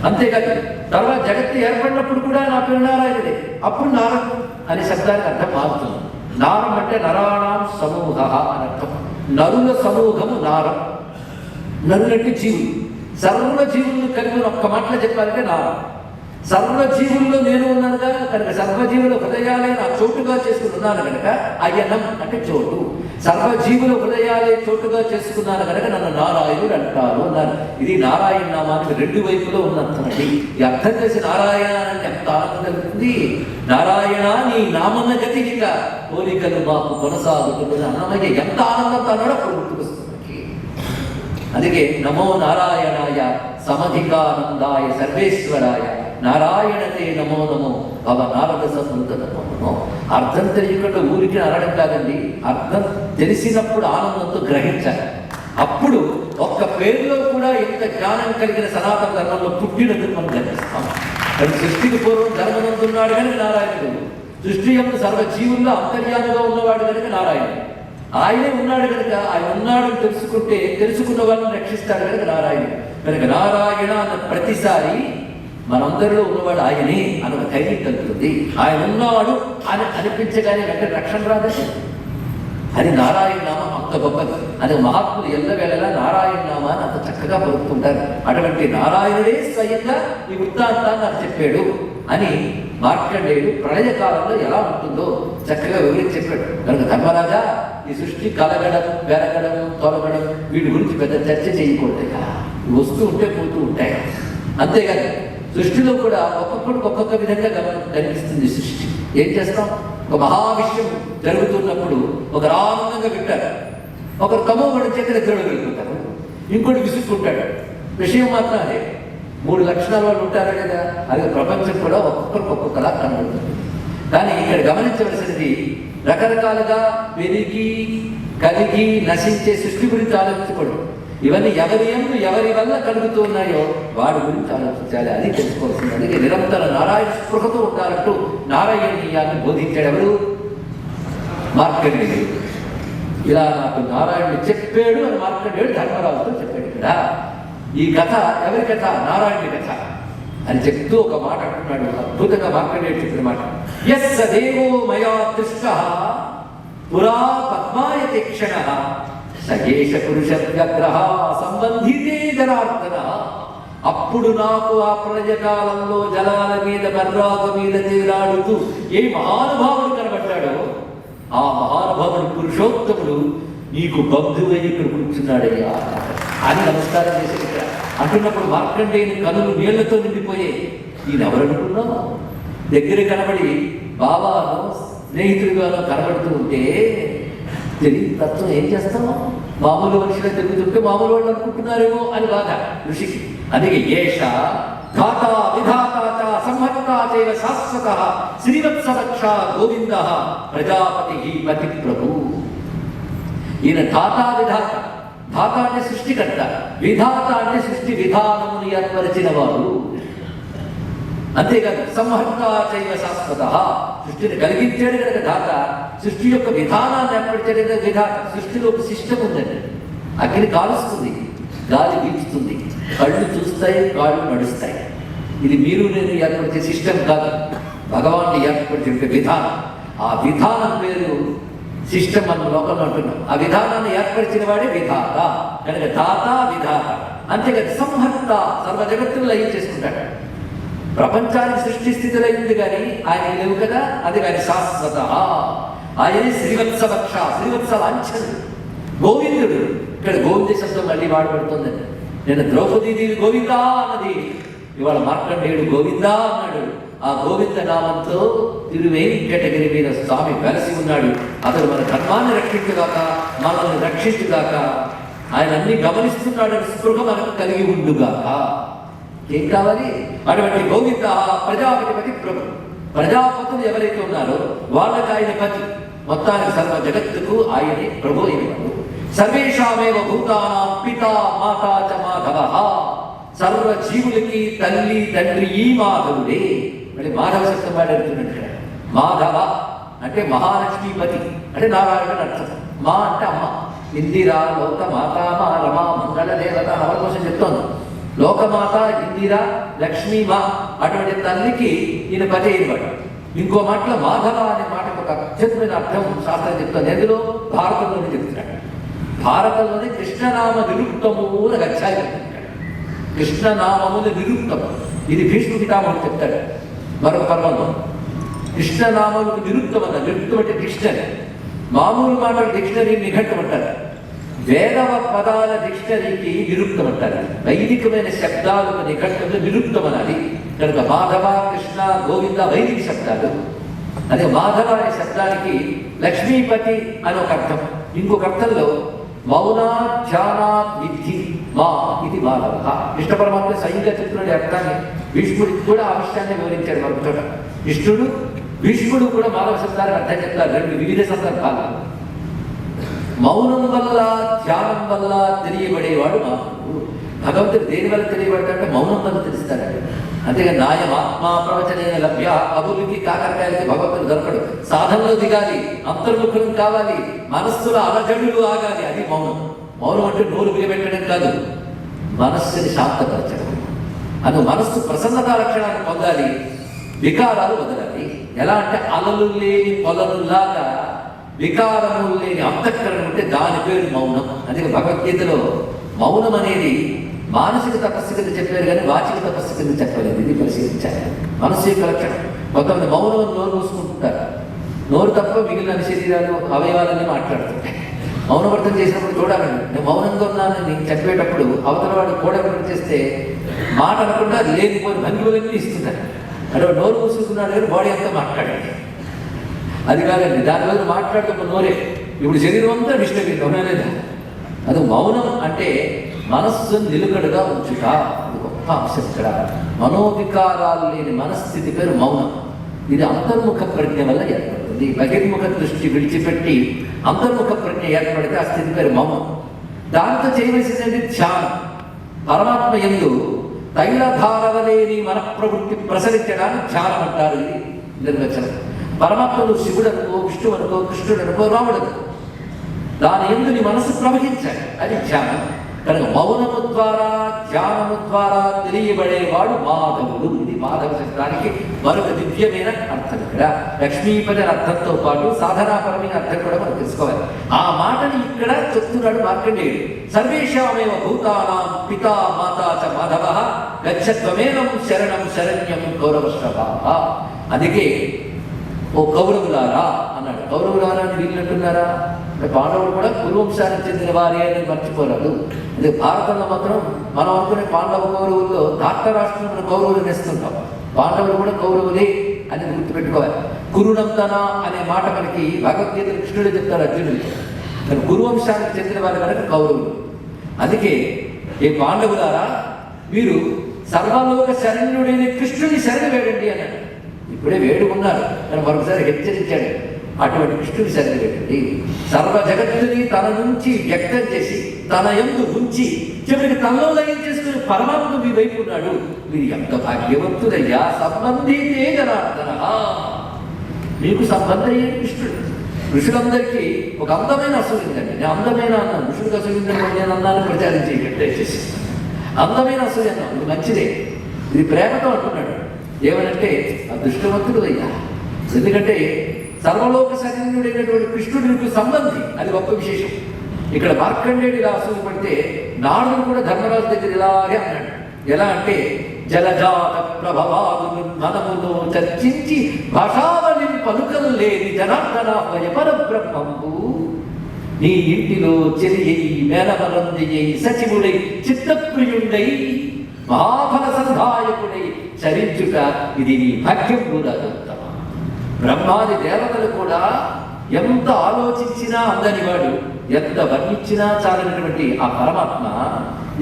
అంతేకాదు తర్వాత జగత్తు ఏర్పడినప్పుడు కూడా నా పేరు నారాయణుడే. అప్పుడు నారం అనే శబ్దానికి అర్థం మారుతుంది. నారం అంటే నరాణం సమూహ అని అర్థం. నరుల సమూహము నారం. నరులంటే జీవులు. సర్వజీవులను కలిపి ఒక్క మాటలో చెప్పాలంటే నారం. సర్వజీవుల్లో నేను ఉన్నానుగా కనుక సర్వజీవుల హృదయాలే నా చోటుగా చేసుకుని ఉన్నాను కనుక అయ్యనం అంటే చోటు. సర్వజీవుల హృదయాలే చోటుగా చేసుకున్నాను కనుక నన్ను నారాయణుడు అంటారు అన్నారు. ఇది నారాయణ నామానికి రెండు వైపులో ఉన్న అర్థం అండి. ఈ అర్థం చేసి నారాయణ అంటే ఎంత ఆనందం కలుగుతుంది. నారాయణ నీ నామన్న గతిక కోరికలు మాకు కొనసాగుతున్నది అన్నమయ్య ఎంత ఆనందంతో అన్నాడో అప్పుడు గుర్తుకొస్తుంది. అందుకే నమో నారాయణాయ సమధికానందాయ సర్వేశ్వరాయ నారాయణతే నమో నమో భవ నారద సంత నమో నమో. అర్థం తెలియకుండా ఊరికి అనడం కాదండి, అర్థం తెలిసినప్పుడు ఆనందంతో గ్రహించాలి. అప్పుడు ఒక్క పేరులో కూడా ఇంత జ్ఞానం కలిగిన సనాతన ధర్మంలో పుట్టినందుకు మనం గ్రహిస్తాం. సృష్టికి పూర్వం ధర్మనందున్నాడు కనుక నారాయణుడు, సృష్టి యొక్క సర్వజీవుల్లో అంతర్యామిగా ఉన్నవాడు కనుక నారాయణుడు. ఆయనే ఉన్నాడు కనుక ఆయన ఉన్నాడని తెలుసుకుంటే తెలుసుకున్న వాళ్ళని రక్షిస్తాడు కనుక నారాయణుడు. కనుక నారాయణ అన్న ప్రతిసారి మనందరిలో ఉన్నవాడు ఆయనే అన్న ధైర్యం కలుగుతుంది. ఆయన ఉన్నాడు అని అనిపించగానే వెంటనే రక్షణ రాదండి. అది నారాయణ నామం అంత గొప్పది. అది మహాత్ములు ఎల్లవేళలా నారాయణ నామాన్ని అంత చక్కగా పలుకుతుంటారు. అటువంటి నారాయణుడే స్వయంగా ఈ వృత్తాంతాన్ని నాకు చెప్పాడు అని మార్కండేయుడు ప్రళయ కాలంలో ఎలా ఉంటుందో చక్కగా వివరించి చెప్పాడు. కనుక ధర్మరాజా, ఈ సృష్టి కలగడం, పెరగడం, తొలగడం వీటి గురించి పెద్ద చర్చ చేయకూడదు. వస్తూ ఉంటే పోతూ ఉంటాయి. అంతేగాని సృష్టిలో కూడా ఒక్కొక్క విధంగా కనిపిస్తుంది సృష్టి. ఏం చేస్తాం? ఒక మహావిషయం జరుగుతున్నప్పుడు ఒకరు ఆనందంగా వింటారు, ఒకరు తమోగుణం చేత నిద్రలో వెళ్ళిపోతారు, ఇంకోటి విసుక్కుంటాడు. విషయం మాత్రం అదే. 3 లక్షణాల వాళ్ళు ఉంటారు కదా, అది ప్రపంచం కూడా ఒక్కొక్కలా కనబడుతుంది. కానీ ఇక్కడ గమనించవలసినది రకరకాలుగా పెరిగి కలిగి నశించే సృష్టి గురించి ఆలోచించకూడదు. ఇవన్నీ ఎవరి వల్ల కలుగుతున్నాయో వాడి గురించి ఆలోచించాలి. అది తెలుసుకోవాల్సింది. అందుకే నిరంతర నారాయణ స్పృహతో ఉండాలంటూ నారాయణీయాన్ని బోధించాడు ఎవరు? మార్కండేయుడు. ఇలా నాకు నారాయణుడు చెప్పాడు అని మార్కండేయుడు ధర్మరాజుతో చెప్పాడు. ఇక్కడ ఈ కథ ఎవరి కథ? నారాయణుడి కథ అని చెప్తూ ఒక మాట అంటున్నాడు. అద్భుతంగా మార్కండేయుడు చెప్పిన మాట. యస్స దేవో మయా దృష్టః పురా పద్మాయతి క్షణః సయేష పురుష వ్యగ్రహ సంబంధితే జనార్దన. అప్పుడు నాకు ఆ ప్రళయకాలంలో జలాల మీద మర్రాగ మీద తేలాడుతూ ఏ మహానుభావుడు కనబడ్డాడో ఆ మహానుభావుడు పురుషోత్తముడు నీకు బంధువై ఇక్కడ కూర్చున్నాడయ్యా అని నమస్కారం చేసి అంటున్నప్పుడు మార్కండేయుని కనులు నీళ్లతో నిండిపోయే. ఈయన ఎవరనుకున్నావు? దగ్గర కనబడి బాబాను స్నేహితుడిగాను కనబడుతూ ఉంటే తెలియదు తత్వం. ఏం చేస్తాము? మామూలు మనుషులు తిరుగుతుంటే మామూలు వాళ్ళు అనుకుంటున్నారేమో అని బాధ ఋషికి. అందుకే ఏష ధాత విధాత సంహర్త చైవ శాశ్వత శ్రీవత్సరక్ష గోవింద ప్రజాపతి పతి ప్రభు. ఈయన ధాత విధాత. ధాత అంటే సృష్టికర్త, విధాత అంటే సృష్టి విధానముని ఏర్పరిచిన వాడు. అంతేకాదు సంహర్త చైవ శాశ్వత, సృష్టిని కలిగించాడు కనుక ధాత. సృష్టి యొక్క విధానాన్ని ఏర్పరిచాడు కనుక విధాత. సృష్టిలో ఒక సిస్టమ్ ఉందండి. అగ్ని కాలుస్తుంది, గాలి వీచుతుంది, కళ్ళు చూస్తాయి, కాళ్ళు నడుస్తాయి. ఇది మీరు నేను ఏర్పరిచే సిస్టమ్ కాదు, భగవాన్ని ఏర్పరిచే విధానం. ఆ విధానం పేరు సిస్టమ్ మనం లోకంలో అంటున్నాం. ఆ విధానాన్ని ఏర్పరిచిన వాడే విధాత. కనుక దాత విధాత. అంతేకాదు సంహర్త, సర్వ జగత్తులు లయం చేసుకుంటాడు. ప్రపంచానికి సృష్టి స్థితిలో అయింది కానీ ఆయన లేవు కదా. అది ఆయన శాశ్వత. ఆయనే శ్రీవత్సవక్ష, శ్రీవత్స లాంఛనుడు, గోవిందుడు. ఇక్కడ గోవింద శబ్దం మళ్ళీ వాడబడుతుందండి. నేను ద్రౌపదీదేవి గోవిందా అన్నది, ఇవాళ మార్కండేయుడు గోవిందా అన్నాడు. ఆ గోవింద నామంతో తిరువేంకటగిరి మీద స్వామి వెలసి ఉన్నాడు. అతడు మన ధర్మాన్ని రక్షించుగాక, మనల్ని రక్షించుగాక. ఆయన అన్ని గమనిస్తున్నాడని స్పృహ మనకు కలిగి ఉండుగాక. ఏం కావాలి? అటువంటి గోవింద ప్రజాపతి ప్రభు. ప్రజాపతులు ఎవరైతే ఉన్నారో వాళ్ళకి ఆయన పతి. మొత్తానికి సర్వ జగత్తుకు ఆయనే ప్రభు అయినవాడు. సర్వేషామేవ భూతానాం పితా మాతా చ మాధవ. సర్వ జీవులకి తల్లి తండ్రి ఈ మాధవుడే. మళ్ళీ మాధవ శబ్దం వాడుతున్నాడు. మాధవ అంటే మహాలక్ష్మీపతి అంటే నారాయణుడు అర్థం. మా అంటే అమ్మ. ఇందిరా లోక మాతామ రమా మంగళ దేవత ఎవరి కోసం చెప్తోంది. లోకమాత ఇందిరా లక్ష్మీ మా. అటువంటి తల్లికి ఈయన పతి అయినవాడు. ఇంకో మాటలో మాధవ అనే మాటకు ఒక అత్యద్భుతమైన అర్థం శాస్త్రం చెప్తాను. ఎందులో? భారతంలోనే చెప్తున్నాడు. భారతంలోని కృష్ణనామ నిరుక్తము అని అధ్యాయం. కృష్ణనామములు నిరుక్తము. ఇది భీష్మ పితామహుడు చెప్తాడు మరొక పర్వంలో. కృష్ణనామములకు నిరుక్తం అన్నారు. నిరుక్తం అంటే డిక్షనరీ. మామూలు మాటలు డిక్షనరీ నిఘంటం అంటారు. వేదవ పదాల డిక్షనరీకి నిరుక్తం అంటారు. వైదికమైన శబ్దాలకు నిఘంటంలో నిరుక్తం అనాలి. కనుక మాధవ, కృష్ణ, గోవింద వైదిక శబ్దాలు. అదే మాధవ అనే శబ్దానికి లక్ష్మీపతి అని ఒక అర్థం. ఇంకొక అర్థంలో మౌనా ధ్యానా విద్ధి మా ఇది మాధవ. కృష్ణ పరమాత్మ స్వయంగా చెప్తున్నాడు అర్థాన్ని. భీష్ముడికి కూడా ఆ విషయాన్ని వివరించాడు మరొక చోట. కృష్ణుడు భీష్ముడు కూడా మాధవ శబ్దానికి అర్థం చెప్తారు రెండు వివిధ సందర్భాలు. మౌనం వల్ల ధ్యానం వల్ల తెలియబడేవాడు మాధవుడు. భగవంతుడు దేని వల్ల తెలియబడతాడంటే మౌనం వల్ల తెలుస్తాడు. అంతేగా నాయం ఆత్మా ప్రవచనైన లభ్య. అబులికి కాకరకాయలకి భగవంతుడు దొరకడు. సాధనలో దిగాలి, అంతర్ముఖం కావాలి, మనస్సులో అలజడులు ఆగాలి. అది మౌనం. మౌనం అంటే నోరు బిగబెట్టడం కాదు, మనస్సుని శాంతపరచడం. అది మనస్సు ప్రసన్నత లక్షణాన్ని పొందాలి, వికారాలు వదలాలి. ఎలా అంటే అలలు లేని పొలలులాగా వికారము లేని అంతఃకరణం ఉంటే దాని పేరు మౌనం. అందుకే భగవద్గీతలో మౌనం అనేది మానసిక తపస్సు కింద చెప్పారు కానీ వాచిక తపస్సు కింద చెప్పలేదు. ఇది పరిశీలించాలి. మనస్సు యొక్క లక్షణం. కొంతమంది మౌనం నోరు మూసుకుంటుంటారు. నోరు తప్ప మిగిలిన శరీరాలు అవయవాలన్నీ మాట్లాడుతుంటాయి. మౌనవర్తం చేసినప్పుడు చూడాలండి. నేను మౌనంగా ఉన్నాను నేను చెప్పేటప్పుడు అవతల వాడు కూడా చేస్తే మాట అనకుండా లేనిపోయిన భంగిమలన్నీ ఇస్తున్నారు. అంటే నోరు మూసుకున్నాడు కానీ బాడీ అంతా మాట్లాడాలి. అది కాదండి. దానివల్ల మాట్లాడుతున్న నోరే ఇప్పుడు శరీరం అంతా డిస్టర్బ్ అయింది. అవునా లేదా? అది మౌనం అంటే మనస్సు నిలుకడగా ఉంచుట. అది గొప్ప అంశం. ఇక్కడ మనోవికారాలు లేని మనస్థితి పేరు మౌనం. ఇది అంతర్ముఖ ప్రజ్ఞ వల్ల ఏర్పడుతుంది. బహిర్ముఖ దృష్టి విడిచిపెట్టి అంతర్ముఖ ప్రజ్ఞ ఏర్పడితే ఆ స్థితి పేరు మౌనం. దాంతో చేయవలసింది ధ్యానం. పరమాత్మ యందు తైలధారవలేని మన ప్రవృత్తి ప్రసరించడానికి ధ్యానం అంటారు. ఇది నిర్వచనం. పరమాత్మను శివుడు అనుకో, విష్ణువు అనుకో, కృష్ణుడు అనుకో, రాముడు అనుకో, దాని యందు నీ మనసు ప్రవహించాలి. అది ధ్యానం. కనుక మౌనము ద్వారా ధ్యానము ద్వారా తెలియబడేవాడు మాధవుడు. ఇది మాధవ శబ్దానికి మరొక దివ్యమైన అర్థం. ఇక్కడ లక్ష్మీపతి అర్థంతో పాటు సాధనాపరమైన అర్థం కూడా మనం తెలుసుకోవాలి. ఆ మాటని ఇక్కడ చెప్తున్నాడు మార్కండేయుడు. సర్వేషామేవ భూతానాం పితా మాతా చ మాధవ గచ్చత్వమేనం శరణం శరణ్యం కౌరవశ్రభ. అందుకే ఓ కౌరవులారా అన్నాడు. కౌరవులారా అని వీళ్ళంటున్నారా? పాండవులు కూడా కురువంశానికి చెందిన వారి అని మర్చిపోరాదు. అదే భారతంలో మాత్రం మనం అనుకునే పాండవ కౌరవుల్లో ధార్తరాష్ట్రంలో కౌరవులు నేస్తుంటాం. పాండవులు కూడా కౌరవులే అని గుర్తుపెట్టుకోవాలి. కురునందన అనే మాట మనకి భగవద్గీత కృష్ణుడు చెప్తారు అర్జునుడికి. కానీ కురువంశానికి చెందిన వారి కనుక కౌరవులు. అందుకే ఏ పాండవులారా మీరు సర్వలోక శరణ్యుడైన కృష్ణుని శరణ వేడండి అన్నాడు. ఇప్పుడే వేడుకున్నారు కానీ మరొకసారి హెచ్చరించాడు. అటువంటి కృష్ణుని శరణ వేడండి. సర్వ జగత్తుని తన నుంచి వ్యక్తం చేసి తన యందు ఉంచి చివరికి తనలో లయం చేసుకుని పరమాత్మ మీ వైపు ఉన్నాడు. మీరు ఎంత భాగ్యవంతుడయ్యా. సంబంధితే జనార్దన. మీకు సంబంధం అయ్యేది కృష్ణుడు. ఋషులందరికీ ఒక అందమైన అసూయిందండి. నేను అందమైన అన్నాను. ఋషులకు అసూయిందని నేను అన్నాను ప్రచారం చేయకండి దయచేసి. అందమైన అసూయ అన్నాం. ఇది మంచిదే. ఇది ప్రేమతో అంటున్నాడు. ఏమనంటే అదృష్టవంతుడు అయ్యా. ఎందుకంటే సర్వలోక శరణ్యుడైనటువంటి కృష్ణుడు నీకు సంబంధి. అది గొప్ప విశేషం. ఇక్కడ మార్కండేయుడు ఇలా అసూయ పడితే నారదుడు కూడా ధర్మరాజు దగ్గర ఇలాగే అన్నాడు. ఎలా అంటే జలజాత ప్రభవాదు మనములో చర్చించి భాషావళి పలుకలు లేని జనార్దన భయపర బ్రహ్మంబు నీ ఇంటిలో చెరియై మేనమరందియై సచివుడై చిత్తప్రియుడై మహాఫల సంధాయకుడై చరించుట ఇది నీ భాగ్యం కూడా. బ్రహ్మాది దేవతలు కూడా ఎంత ఆలోచించినా అందనివాడు, ఎంత వర్ణించినా చాలనటువంటి ఆ పరమాత్మ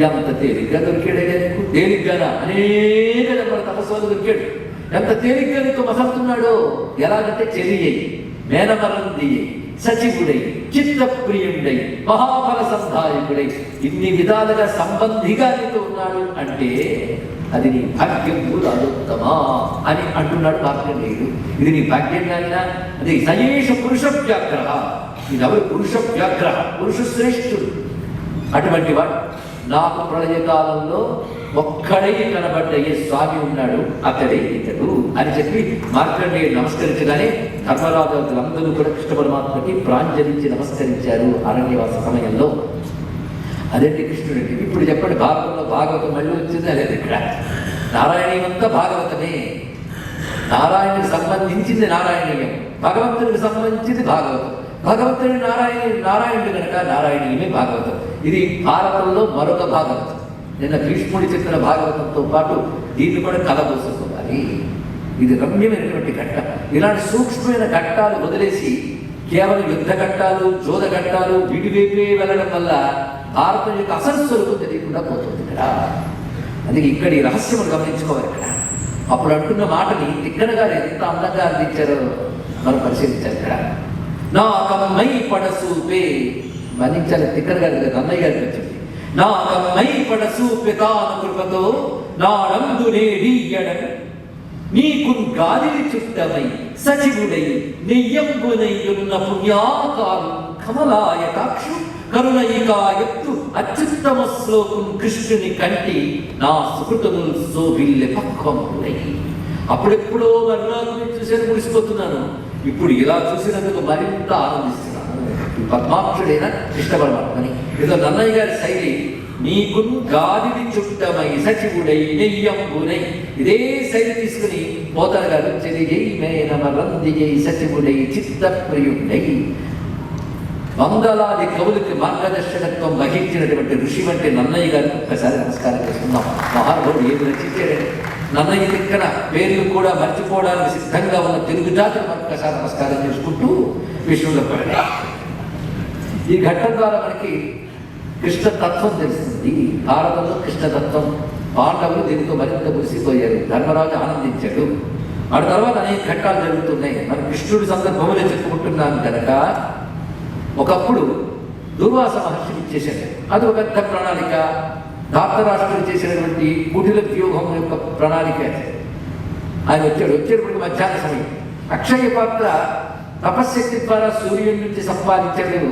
ఎంత తేలిగ్గా దొరికాడే నీకు. తేలిగ్గానా అనేక జన్మల తపస్సులు దొరికాడు. ఎంత తేలిగ్గా నీకు మసలుతున్నాడో. ఎలాగంటే చెరియై మేనమరంది సచివుడై చిత్తప్రియుడై మహాఫల సంధాయకుడై ఇన్ని విధాలుగా సంబంధిగా నీతో ఉన్నాడు అంటే అది నీ భాగ్యం అదుత్తమా అని అంటున్నాడు మార్కండేయుడు. ఇది నీ భాగ్యం నాయన. అది సయేష పురుష వ్యాగ్రహ. ఇది ఎవరు? పురుష వ్యాగ్రహ, పురుష శ్రేష్ఠుడు. అటువంటి వాడు నాకు ప్రళయకాలంలో ఒక్కడై కనబడ్డ ఏ స్వామి ఉన్నాడు అతడే ఇతడు అని చెప్పి మార్కండేయుడు నమస్కరించగానే ధర్మరాజులందరూ కూడా కృష్ణ పరమాత్మకి ప్రాంజలించి నమస్కరించారు అరణ్యవాస సమయంలో. అదేంటి కృష్ణుడికి ఇప్పుడు చెప్పండి. భారతంలో భాగవతం మళ్ళీ వచ్చింది. అదే ఇక్కడ నారాయణీయమంతా భాగవతమే. నారాయణుడికి సంబంధించింది నారాయణీయం, భగవంతుడికి సంబంధించింది భాగవతం. భగవంతుడి నారాయణుడు కనుక నారాయణీయమే భాగవతం. ఇది భారతంలో మరొక భాగవతం. నిన్న భీష్ముడి చెప్పిన భాగవతంతో పాటు దీన్ని కూడా కలబోసుకోవాలి. ఇది రమ్యమైనటువంటి ఘట్టం. ఇలాంటి సూక్ష్మమైన ఘట్టాలు వదిలేసి కేవలం యుద్ధ ఘట్టాలు, జోద ఘట్టాలు విడివైపే వెళ్ళడం వల్ల భారతం యొక్క అసలు స్వరూపం తెలియకుండా పోతుంది ఇక్కడ. అందుకే ఇక్కడ ఈ రహస్యం గమనించుకోవాలి. ఇక్కడ అప్పుడు అంటున్న మాటని తిక్కన గారు ఎంత అందంగా అందించారో మనం పరిశీలించాలి. ఇక్కడ నా కమ్మై పడసూపే మన్నించాలి. తిక్కన గారి నన్నయ్య గారికి వచ్చింది. నా కమ్మై పడసూపే తాను కృపతో నాడందు నేడీయడం నీకు గాలిని చుట్టమై సచివుడై నెయ్యంబునయ్యున్న పుణ్యాకారు కమలాయటాక్షు కరుణయికాయత్తు అత్యుత్తమ శ్లోకం కృష్ణుని కంటి నా సుకృతములు శోభిల్లె పక్వములై. అప్పుడెప్పుడో మరణాన్ని చూసేది ముడిసిపోతున్నాను, ఇప్పుడు ఇలా చూసినందుకు మరింత ఆనందిస్తున్నాను. ఈ పద్మాక్షుడైన కృష్ణ పరమాత్మని ఏదో నన్నయ్య గారి శైలి. నీకు గాలిని చుట్టమై సచివుడై నెయ్యంబునై, ఇదే శైలి తీసుకుని పోతన గారు చెరిగై మేనమరందిగై సచివుడై చిత్తప్రియుడై. వందలాది కవులకి మార్గదర్శకత్వం వహించినటువంటి ఋషి వంటి నన్నయ్య గారికి ఒక్కసారి నమస్కారం చేస్తున్నాం. మహానుభావుడు ఏమి రచించాడని నన్నయ్య తిక్కన పేర్లు కూడా మర్చిపోవడానికి సిద్ధంగా ఉన్న తెలుగు జాతిని ఒక్కసారి నమస్కారం చేసుకుంటూ విష్ణువులో పడి ఈ ఘట్టం ద్వారా మనకి కృష్ణతత్వం తెలుస్తుంది. భారతంలో కృష్ణతత్వం పాండవులు దీనితో మరింత మురిసిపోయారు. ధర్మరాజు ఆనందించాడు. ఆ తర్వాత అనేక ఘట్టాలు జరుగుతున్నాయి. మన కృష్ణుడి సందర్భంలో చెప్పుకుంటున్నాను కనుక ఒకప్పుడు దుర్వాస మహర్షి ఇచ్చేశాడు. అది ఒక పెద్ద ప్రణాళిక. ధార్తరాష్ట్రుడు చేసినటువంటి కుటిల వ్యూహం యొక్క ప్రణాళిక. ఆయన వచ్చేటప్పటికి మధ్యాహ్న సమయం. అక్షయ పాత్ర తపశ్శక్తి ద్వారా సూర్యుడి నుంచి సంపాదించాడు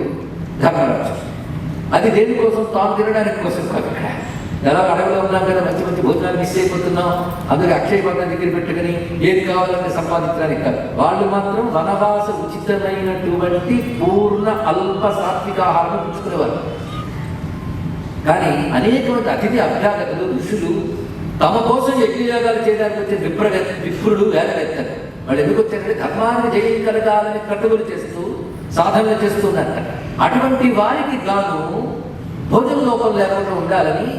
ధర్మరాజు. అది దేనికోసం? తాను తినడానికి కోసం కాదు. ఇక్కడ ఎలా అడవిలో ఉన్నాం కదా, మంచి మంచి భోజనాలు మిస్ అయిపోతున్నాం, అందుకే అక్షయ పాత్ర దగ్గర పెట్టుకుని ఏది కావాలంటే సంపాదించడానికి కాదు. వాళ్ళు మాత్రం వనవాస ఉచితమైనటువంటి పూర్ణ అల్ప సాత్విక ఆహారం పుచ్చుకునేవారు. కానీ అనేక మంది అతిథి అభ్యాగతులు ఋషులు తమ కోసం యజ్ఞయాగాలు చేయడానికి వచ్చే విప్రుడు వేదవేత్తలు వాళ్ళు ఎందుకు వచ్చారంటే ధర్మాన్ని జయం కలగాలని కట్టుబడి చేస్తూ సాధనలు చేస్తున్నట్ట. అటువంటి వారికి గాను భోజన లోపం లేకుండా ఉండాలని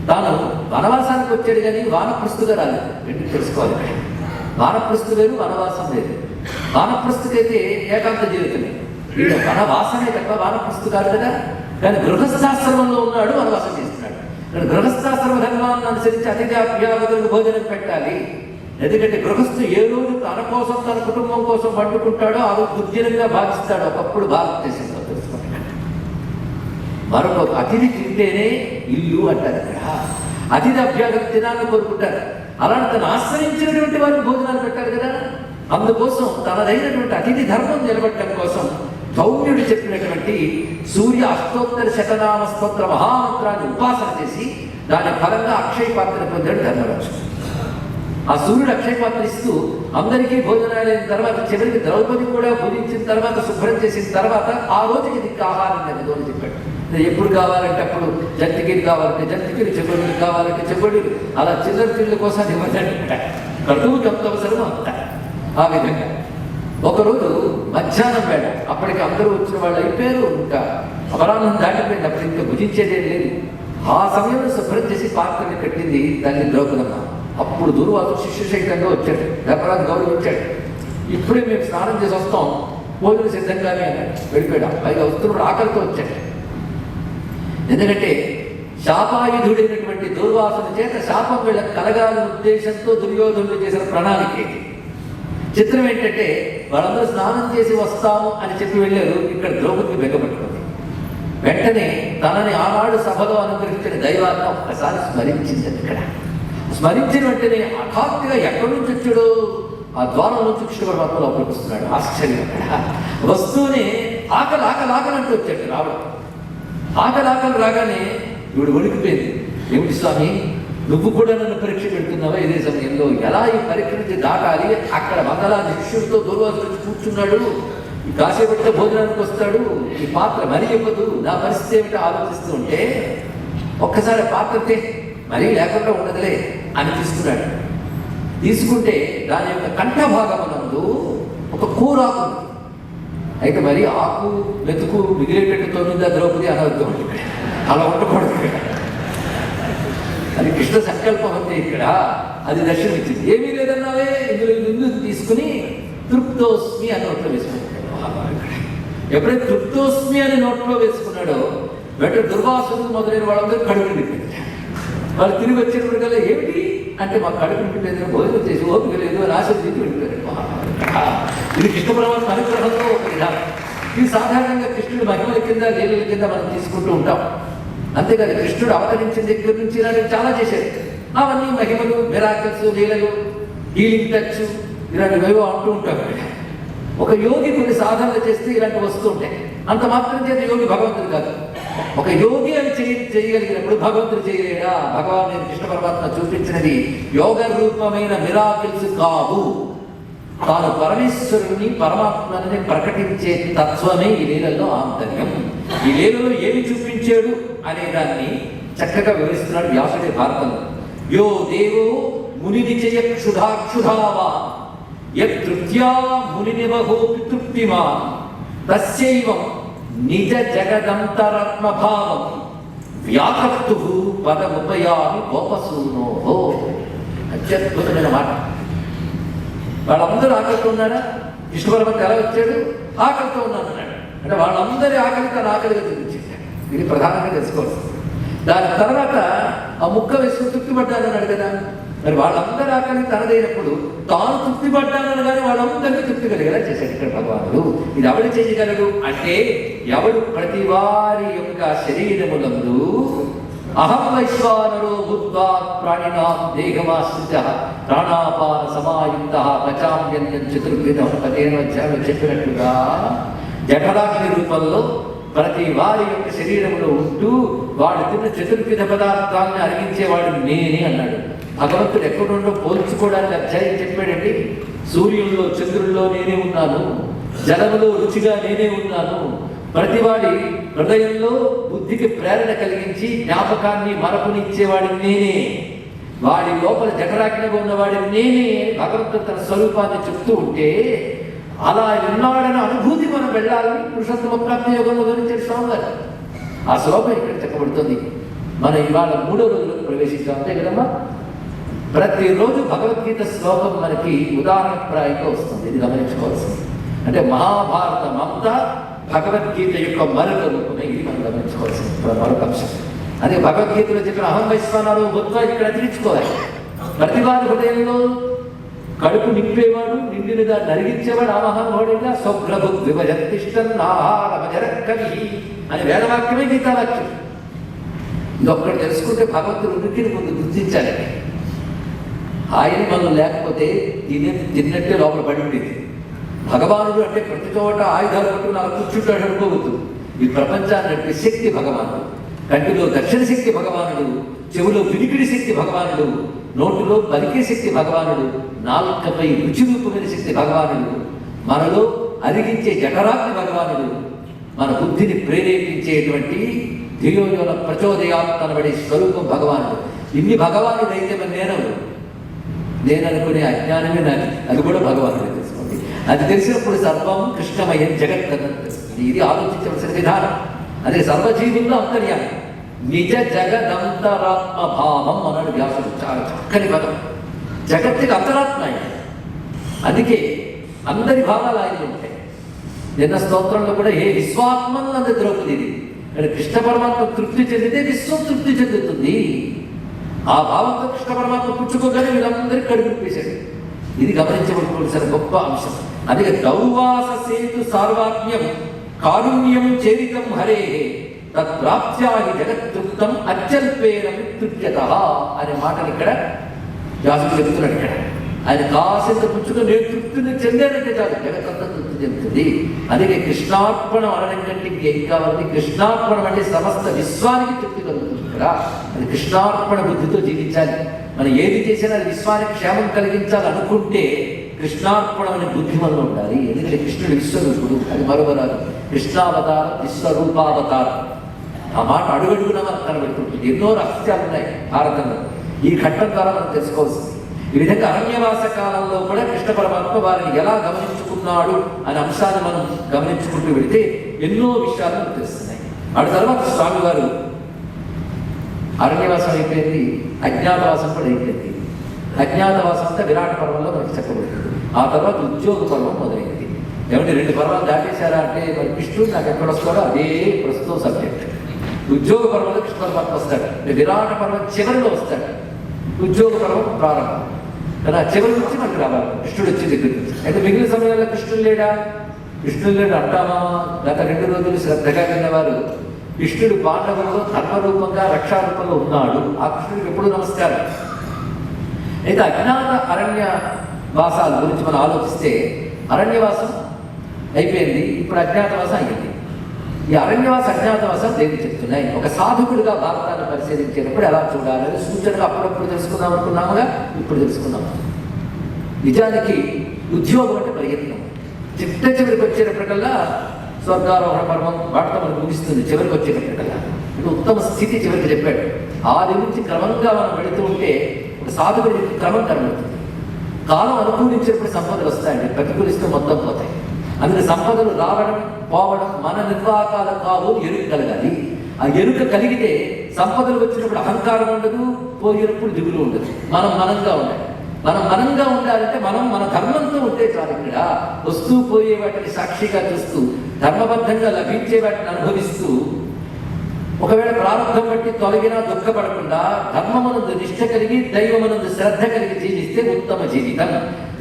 తాను వనవాసానికి వచ్చాడు. కానీ వానప్రస్థుగా రాలేదు. ఎందుకు తెలుసుకోవాలి. వానప్రస్థు వేరు, వనవాసం వేరు. వానప్రస్థుకైతే ఏకాంత జీవితమే, వీడు వనవాసమే తప్ప వానప్రస్థు కాదు కదా. కానీ గృహస్థాశ్రమంలో ఉన్నాడు, వనవాసం చేస్తున్నాడు. కానీ గృహస్థాశ్రమ ధర్మాన్ని అనుసరించి అతిథి అభ్యాగతులకు భోజనం పెట్టాలి. ఎందుకంటే గృహస్థు ఏ రోజు తన కోసం తన కుటుంబం కోసం వండుకుంటాడో ఆ రోజు దుర్జనంగా భావిస్తాడు. ఒకప్పుడు భారతదేశంలో తెలుసుకుంటాడు. మరొక అతిథి తింటేనే ఇల్లు అంటారు. ఇక్కడ అతిథి అభ్యాగత తినాలని కోరుకుంటారు. అలాంటి తను ఆశ్రయించినటువంటి వారికి భోజనాలు పెట్టారు కదా. అందుకోసం తనదైనటువంటి అతిథి ధర్మం నిలబెట్టడం కోసం ధౌమ్యుడు చెప్పినటువంటి సూర్య అష్టోత్తర శతనామ స్తోత్ర మహామంత్రాన్ని ఉపాసన చేసి దాని ఫలంగా అక్షయ పాత్ర పొందాడు ధర్మరాజు. ఆ సూర్యుడు అక్షయ పాత్ర ఇస్తూ అందరికీ భోజనాలైన తర్వాత చివరికి ద్రౌపది కూడా భోజించిన తర్వాత శుభ్రం చేసిన తర్వాత ఆ రోజుకి దిక్కు ఆహారం లేదు అని చెప్పాడు. ఎప్పుడు కావాలంటే అప్పుడు జంతికీలు కావాలంటే జంతికీలు, చెబ్బడులు కావాలంటే చెబ్బడులు, అలా చిల్లర పిల్లల కోసం ఇవ్వదంట. కటువు ఎంత అవసరమో అంత. ఆ విధంగా ఒకరోజు మధ్యాహ్నం వేళ అప్పటికి అందరూ వచ్చిన వాళ్ళు అయిపోయారు. ఇంకా అపరాహ్నం దాటిపోయింది. అప్పుడు ఇంకా భుజించేదేం లేదు. ఆ సమయంలో శుభ్రం చేసి పాత్రని కట్టింది తల్లి ద్రౌపదమ్మ. అప్పుడు దుర్వాసుడు శిష్యశైతంగా వచ్చాడు. ధర్మరాజు గౌరవించాడు. ఇప్పుడే మేము స్నానం చేసి వస్తాం, భోజనం సిద్ధంగానే అన్నాడు. వెళ్ళిపోయాడు. పైగా వస్తున్నప్పుడు ఆకలితో వచ్చాడు. ఎందుకంటే శాపాయుధుడైనటువంటి దుర్వాసుని చేత శాపం వీళ్ళకి కలగాలని ఉద్దేశంతో దుర్యోధనుడు చేసిన ప్రణాళిక. చిత్రం ఏంటంటే వాళ్ళందరూ స్నానం చేసి వస్తాము అని చెప్పి వెళ్ళారు. ఇక్కడ ద్రౌపదికి బెగ్గపట్టుకుంది. వెంటనే తనని ఆనాడు సభలో అనుగ్రహించిన దైవాన్ని ఒక్కసారి స్మరించింది. ఇక్కడ స్మరించిన వెంటనే హఠాత్తుగా ఎక్కడి నుంచి వచ్చాడో ఆ ద్వారం నుంచి కృష్ణ పరమాత్మ లోపలికి వస్తున్నాడు. ఆశ్చర్యం. అక్కడ వస్తూనే ఆకలి ఆకలి ఆకలి అంటూ వచ్చాడు. రావడం ఆకలి ఆకలి రాగానే ఇవిడు వణికిపోయింది. ఏమిటి స్వామి, నువ్వు కూడా నన్ను పరీక్ష పెడుతున్నావా? ఇదే సమయంలో ఎలా ఈ పరీక్ష నుంచి దాటాలి? అక్కడ వందలాది శిష్యుడితో దుర్వాసుడు కూర్చున్నాడు. ఈ కాసేపట్లో భోజనానికి వస్తాడు. ఈ పాత్ర మరీ ఇవ్వదు, నా పరిస్థితి ఏమిటో ఆలోచిస్తూ ఉంటే ఒక్కసారి పాత్రతే మరీ లేకుండా ఉండదులే అని తీసుకున్నాడు. తీసుకుంటే దాని యొక్క కంఠభాగమునందు ఒక కూరాకు ఉంది. అయితే మరి ఆకు మెతుకు మిగిలేటట్టు తోమిందా ద్రౌపది అనవద్దు. అలా ఉండకూడదు. అది కృష్ణ సంకల్పం అంతే. ఇక్కడ అది దర్శనమిచ్చింది. ఏమీ లేదన్నావే, ఇందులో ముందుకు తీసుకుని తృప్తోస్మి అని నోట్లో వేసుకున్నాడు. ఎప్పుడైతే తృప్తోస్మి అని నోట్లో వేసుకున్నాడో వెంట దుర్వాసులు మొదలైన వాళ్ళందరూ కడుపు నింపారు. వాళ్ళు తిరిగి వచ్చినప్పటికల్లా ఏమిటి అంటే మాకు కడుపు నింపలేదు, భోజనం చేసి ఓపిక లేదు అని ఆశీర్వదించి వెళ్ళిపోయారు. ఇది కృష్ణ పరమాత్మ అనుగ్రహంలో ఒక విధానం. ఇది సాధారణంగా కృష్ణుడు మహిమల కింద లీలల కింద మనం తీసుకుంటూ ఉంటాం. అంతేకాదు కృష్ణుడు అవతరించిన దగ్గర నుంచి ఇలాంటివి చాలా చేశారు. అవన్నీ మహిమలు, మిరాకిల్స్, లీలలు, హీలింగ్ టచ్ ఇలాంటివి అంటూ ఉంటాం. ఒక యోగి కొన్ని సాధనలు చేస్తే ఇలాంటివి వస్తూ ఉంటాయి. అంత మాత్రం చేత యోగి భగవంతుడు కాదు. ఒక యోగి అని చేయగలిగినప్పుడు భగవంతుడు చేయలేడా? భగవాన్ కృష్ణ పరమాత్మ చూపించినది యోగ రూపమైన మిరాకిల్స్ కాదు, తాను పరమేశ్వరుని పరమాత్మని ప్రకటించే తత్వమే ఈ లీలలో ఆంతర్యం. ఈ లీలలో ఏమి చూపించాడు అనే దాన్ని చక్కగా వివరిస్తున్నాడు వ్యాసుడి భారతంలో. యో దేవో ముని నిచయ క్షుధాక్షుధావా యతృప్త్యా మునినివహో పితృప్తిమాన్ తస్యైవం నిజ జగదంతరాత్మభావం వ్యాకర్తు పదముపయామి గోపసూనోహో. అత్యద్భుతమైన మాట. వాళ్ళందరూ ఆకలితో ఉన్నారా? కృష్ణ పరమాత్మ ఎలా వచ్చాడు? ఆకలితో ఉన్నాను అన్నాడు. అంటే వాళ్ళందరి ఆకలి తన ఆకలిగా చూపించాడు. ఇది ప్రధానంగా తెలుసుకోవాల్సింది. దాని తర్వాత ఆ ముక్క వేసుకుని తృప్తిపడ్డాను అన్నాడు కదా. మరి వాళ్ళందరి ఆకలి తనదైనప్పుడు తాను తృప్తిపడ్డానని కానీ వాళ్ళందరికీ తృప్తి కలిగేలా చేశాడు ఇక్కడ భగవానుడు. ఇది ఎవడు చేయగలడు అంటే ఎవడు ప్రతి వారి యొక్క శరీరములందు అహం వైశ్వానరో భూత్వా ప్రాణినా దేహమాశ్రిత ప్రాణాపాన సమాయుక్త పచామ్యన్యం చతుర్విధం 15వ అధ్యాయంలో చెప్పినట్లుగా జఠరాగ్ని రూపంలో ప్రతి వారి యొక్క శరీరంలో ఉంటూ వాడు తిన్న చతుర్విధ పదార్థాలను అరిగించేవాడు నేనే అన్నాడు. భగవంతుడు ఎక్కడుండో పోల్చుకోవడానికి అధ్యాయం చెప్పాడండి. సూర్యుల్లో చంద్రుల్లో నేనే ఉన్నాను, జలములో రుచిగా నేనే ఉన్నాను, ప్రతివాడి హృదయంలో బుద్ధికి ప్రేరణ కలిగించి జ్ఞాపకాన్ని మరపునిచ్చేవాడి నేనే, వాడి లోపల జఠరాగ్నిగా ఉన్నవాడి నేనే. భగవంతుడు తన స్వరూపాన్ని చెప్తూ ఉంటే అలా ఉన్నాడన్న అనుభూతి మనం వెళ్ళాలని పురుషోత్తమ ప్రాప్తి యోగంలో వివరించాడు స్వామి గారు. ఆ శ్లోకం ఇక్కడ చెప్పబడుతుంది. మనం ఇవాళ 3వ రోజులకు ప్రవేశించాం, అంతే కదమ్మా. ప్రతిరోజు భగవద్గీత శ్లోకం మనకి ఉదాహరణప్రాయంగా వస్తుంది. ఇది గమనించుకోవాల్సింది. అంటే మహాభారతం అంతా భగవద్గీత యొక్క మరొక రూపమే. ఇది మనం గమనించుకోవాల్సింది మరొక అంశం. అదే భగవద్గీతలో చెప్పిన అహం వైశ్వానరో భూత్వా ఇక్కడ అతికించుకోవాలి. ప్రతివారి హృదయంలో కడుపు నింపేవాడు, నిండిన దాన్ని అరిగించేవాడు ఆ మహానుభావుడిగా స్వగ్రభు విభజతిష్టన్ ఆహారమజరక్కవి అని వేదవాక్యమే గీతావాక్యం. ఇదొక్కడు తెలుసుకుంటే భగవంతుడు ఉనికిని ముందు గుర్తించాలి. ఆయన మనం లేకపోతే తిన్నట్టే లోపల పడి ఉండేది. భగవానుడు అంటే ప్రతి చోట ఆయుధాలు పట్టుకుని అలా కూర్చుంటాడు అనుకోవద్దు. ఈ ప్రపంచాన్ని అంటే శక్తి భగవానుడు. కంటిలో దక్షిణ శక్తి భగవానుడు, చెవులో వినికిడి శక్తి భగవానుడు, నోటిలో పలికే శక్తి భగవానుడు, నాలుకపై రుచి రూపమైన శక్తి భగవానుడు, మనలో అరిగించే జఠరాగ్ని భగవానుడు, మన బుద్ధిని ప్రేరేపించేటువంటి ధియోయోన ప్రచోదయాత్మనబడే స్వరూపం భగవానుడు. ఇన్ని భగవానుడు అయితే మరి నేను అనుకునే అజ్ఞానమే నాది, అది కూడా భగవానుడు తెలుసుకోండి. అది తెలిసినప్పుడు సర్వం కృష్ణమయం జగత్ తెలుస్తుంది. ఇది ఆలోచించవలసిన విధానం. అదే సర్వజీవుల్లో అంతర్యామి నిజ జగదంతరాత్మ భావం అన్నాడు వ్యాసుడు. చాలా చక్కని పదం. జగత్తుకి అంతరాత్మ ఆయన. అందుకే అందరి భావాలు ఆయన ఉంటాయి. నిన్న స్తోత్రంలో కూడా ఏ విశ్వాత్మన్నది ద్రౌపది. ఇక్కడ కృష్ణ పరమాత్మ తృప్తి చెందితే విశ్వం తృప్తి చెందుతుంది. ఆ భావంతో కృష్ణ పరమాత్మ పుచ్చుకోగానే వీళ్ళందరికీ కడుపుపేశాడు. ఇది గమనించబడుకోవాల్సిన గొప్ప అంశం. అందుకే దౌర్వాస సేతు సార్వాత్మ్యం కారుణ్యం చేరితం హరే తత్ప్రాప్త్యాహి జగత్తృప్తం అత్యల్పేన తృప్యత అనే మాటలు ఇక్కడ వ్యాసుడు చెప్తున్నాడు. ఇక్కడ ఆయన కాసింత పుచ్చుకొని నేను తృప్తిని చెందానంటే చాలు, జగత్తంతా తృప్తి చెందుతుంది. అందుకే కృష్ణార్పణం అనడం కంటే ఇంకేం కావాలి? కృష్ణార్పణం అంటే సమస్త విశ్వానికి తృప్తి కలుగుతుంది. ఇక్కడ అది కృష్ణార్పణ బుద్ధితో జీవించాలి. మనం ఏది చేసినా అది విశ్వానికి క్షేమం కలిగించాలి అనుకుంటే కృష్ణార్పణం అనే బుద్ధి మనలో ఉండాలి. ఎందుకంటే కృష్ణుడు విశ్వరూపుడు, అది మరొకరాదు. కృష్ణావతారం, విశ్వరూపావతారం. ఆ మాట అడుగడుగునా మనకు కనబడుతుంటుంది. ఎన్నో రహస్యాలు ఉన్నాయి భారతంలో. ఈ ఘట్టం ద్వారా మనం తెలుసుకోవాల్సింది. ఈ విధంగా అరణ్యవాస కాలంలో కూడా కృష్ణ పరమాత్మ వారిని ఎలా గమనించుకున్నాడు అనే అంశాన్ని మనం గమనించుకుంటూ వెళితే ఎన్నో విషయాలు మనకు తెలుస్తున్నాయి. ఆ తర్వాత స్వామివారు అరణ్యవాసం అయిపోయింది, అజ్ఞాతవాసం కూడా అయిపోయింది. అజ్ఞాతవాసం అంతా విరాట పర్వంలో మనకి చెప్పబడుతుంది. ఆ తర్వాత ఉద్యోగ పర్వం మొదలైంది. ఏమంటే 2 పర్వాలు దాటేశారా అంటే మరి కృష్ణుడు నాకు ఎక్కడ వస్తాడో అదే ప్రస్తుతం సబ్జెక్ట్. ఉద్యోగ పర్వంలో కృష్ణ పరమాత్మ వస్తాడు, విరాట పర్వం చివరిలో వస్తాడు. ఉద్యోగ పర్వం ప్రారంభం కానీ ఆ చివరి నుంచి మనకు రావాలి కృష్ణుడు వచ్చే దగ్గర నుంచి. అయితే మిగిలిన సమయాల్లో కృష్ణుడు లేడా? కృష్ణుడు లేడు అంటామా? గత 2 రోజులు శ్రద్ధగా విన్నవారు కృష్ణుడు పాండవులలో ధర్మరూపంగా రక్షారూపంలో ఉన్నాడు. ఆ కృష్ణుడికి ఎప్పుడు నమస్కారం. అయితే అజ్ఞాత అరణ్య వాసాల గురించి మనం ఆలోచిస్తే అరణ్యవాసం అయిపోయింది, ఇప్పుడు అజ్ఞాతవాసం అయ్యింది. ఈ అరణ్యవాస అజ్ఞాతవాసం దేనికి చెప్తున్నాయి? ఒక సాధకుడిగా భారతాన్ని పరిశీలించేటప్పుడు ఎలా చూడాలని సూచనగా అప్పుడప్పుడు తెలుసుకుందాం అనుకున్నాముగా, ఇప్పుడు తెలుసుకున్నాము. నిజానికి ఉద్యోగం అంటే ప్రయత్నం. చిట్ట చివరికి వచ్చేటప్పటికల్లా స్వర్గారోహణ పర్వం వాటితో మనకు ముగిస్తుంది. చివరికి వచ్చేటప్పటికల్లా ఇప్పుడు ఉత్తమ స్థితి చివరికి చెప్పాడు. ఆది నుంచి క్రమంగా మనం వెళుతూ ఉంటే ఒక సాధకుడికి క్రమం కనబడుతుంది. కాలం అనుకూలించినప్పుడు సంపదలు వస్తాయండి, ప్రతికూలిస్తే మొత్తం పోతాయి. అందుకే సంపదలు రావడం పోవడం మన నిర్వాహకాల కావు, ఎరుక కలగాలి. ఆ ఎరుక కలిగితే సంపదలు వచ్చినప్పుడు అహంకారం ఉండదు, పోయినప్పుడు దిగులు ఉండదు. మనం మనంగా ఉండాలి. మనం మనంగా ఉండాలంటే మనం మన ధర్మంతో ఉంటే చాలు. ఇక్కడ వస్తూ పోయే వాటిని సాక్షిగా చూస్తూ ధర్మబద్ధంగా లభించే వాటిని అనుభవిస్తూ ఒకవేళ ప్రారంభం బట్టి తొలగినా దుఃఖపడకుండా ధర్మమునందు నిష్ఠ కలిగి దైవమునందు శ్రద్ధ కలిగి జీవిస్తే ఉత్తమ జీవితం.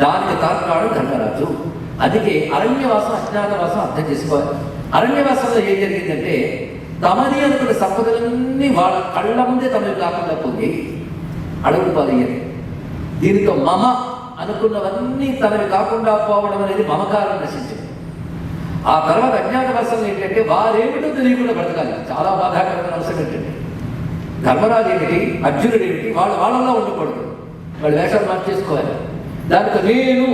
దానికి తార్కాడు ధర్మరాజు. అందుకే అరణ్యవాసం అజ్ఞాతవాసం అర్థం చేసుకోవాలి. అరణ్యవాసంలో ఏం జరిగిందంటే తమని అనుకున్న సంపదలన్నీ వాళ్ళ కళ్ళ ముందే తమని కాకుండా పోయి అడుగు పాలయ్యారు. దీనితో మమ అనుకున్నవన్నీ తనవి కాకుండా పోవడం అనేది మమకారం నశించింది. ఆ తర్వాత అజ్ఞాతవాసంలో ఏంటంటే వారేమిటో తెలియకుండా బ్రతకాలి. చాలా బాధాకరమైన అంశం ఏంటంటే ధర్మరాజు ఏమిటి, అర్జునుడు ఏమిటి, వాళ్ళలో ఉండకూడదు. వాళ్ళు వేషాలు మార్చేసుకోవాలి. దాంతో నేను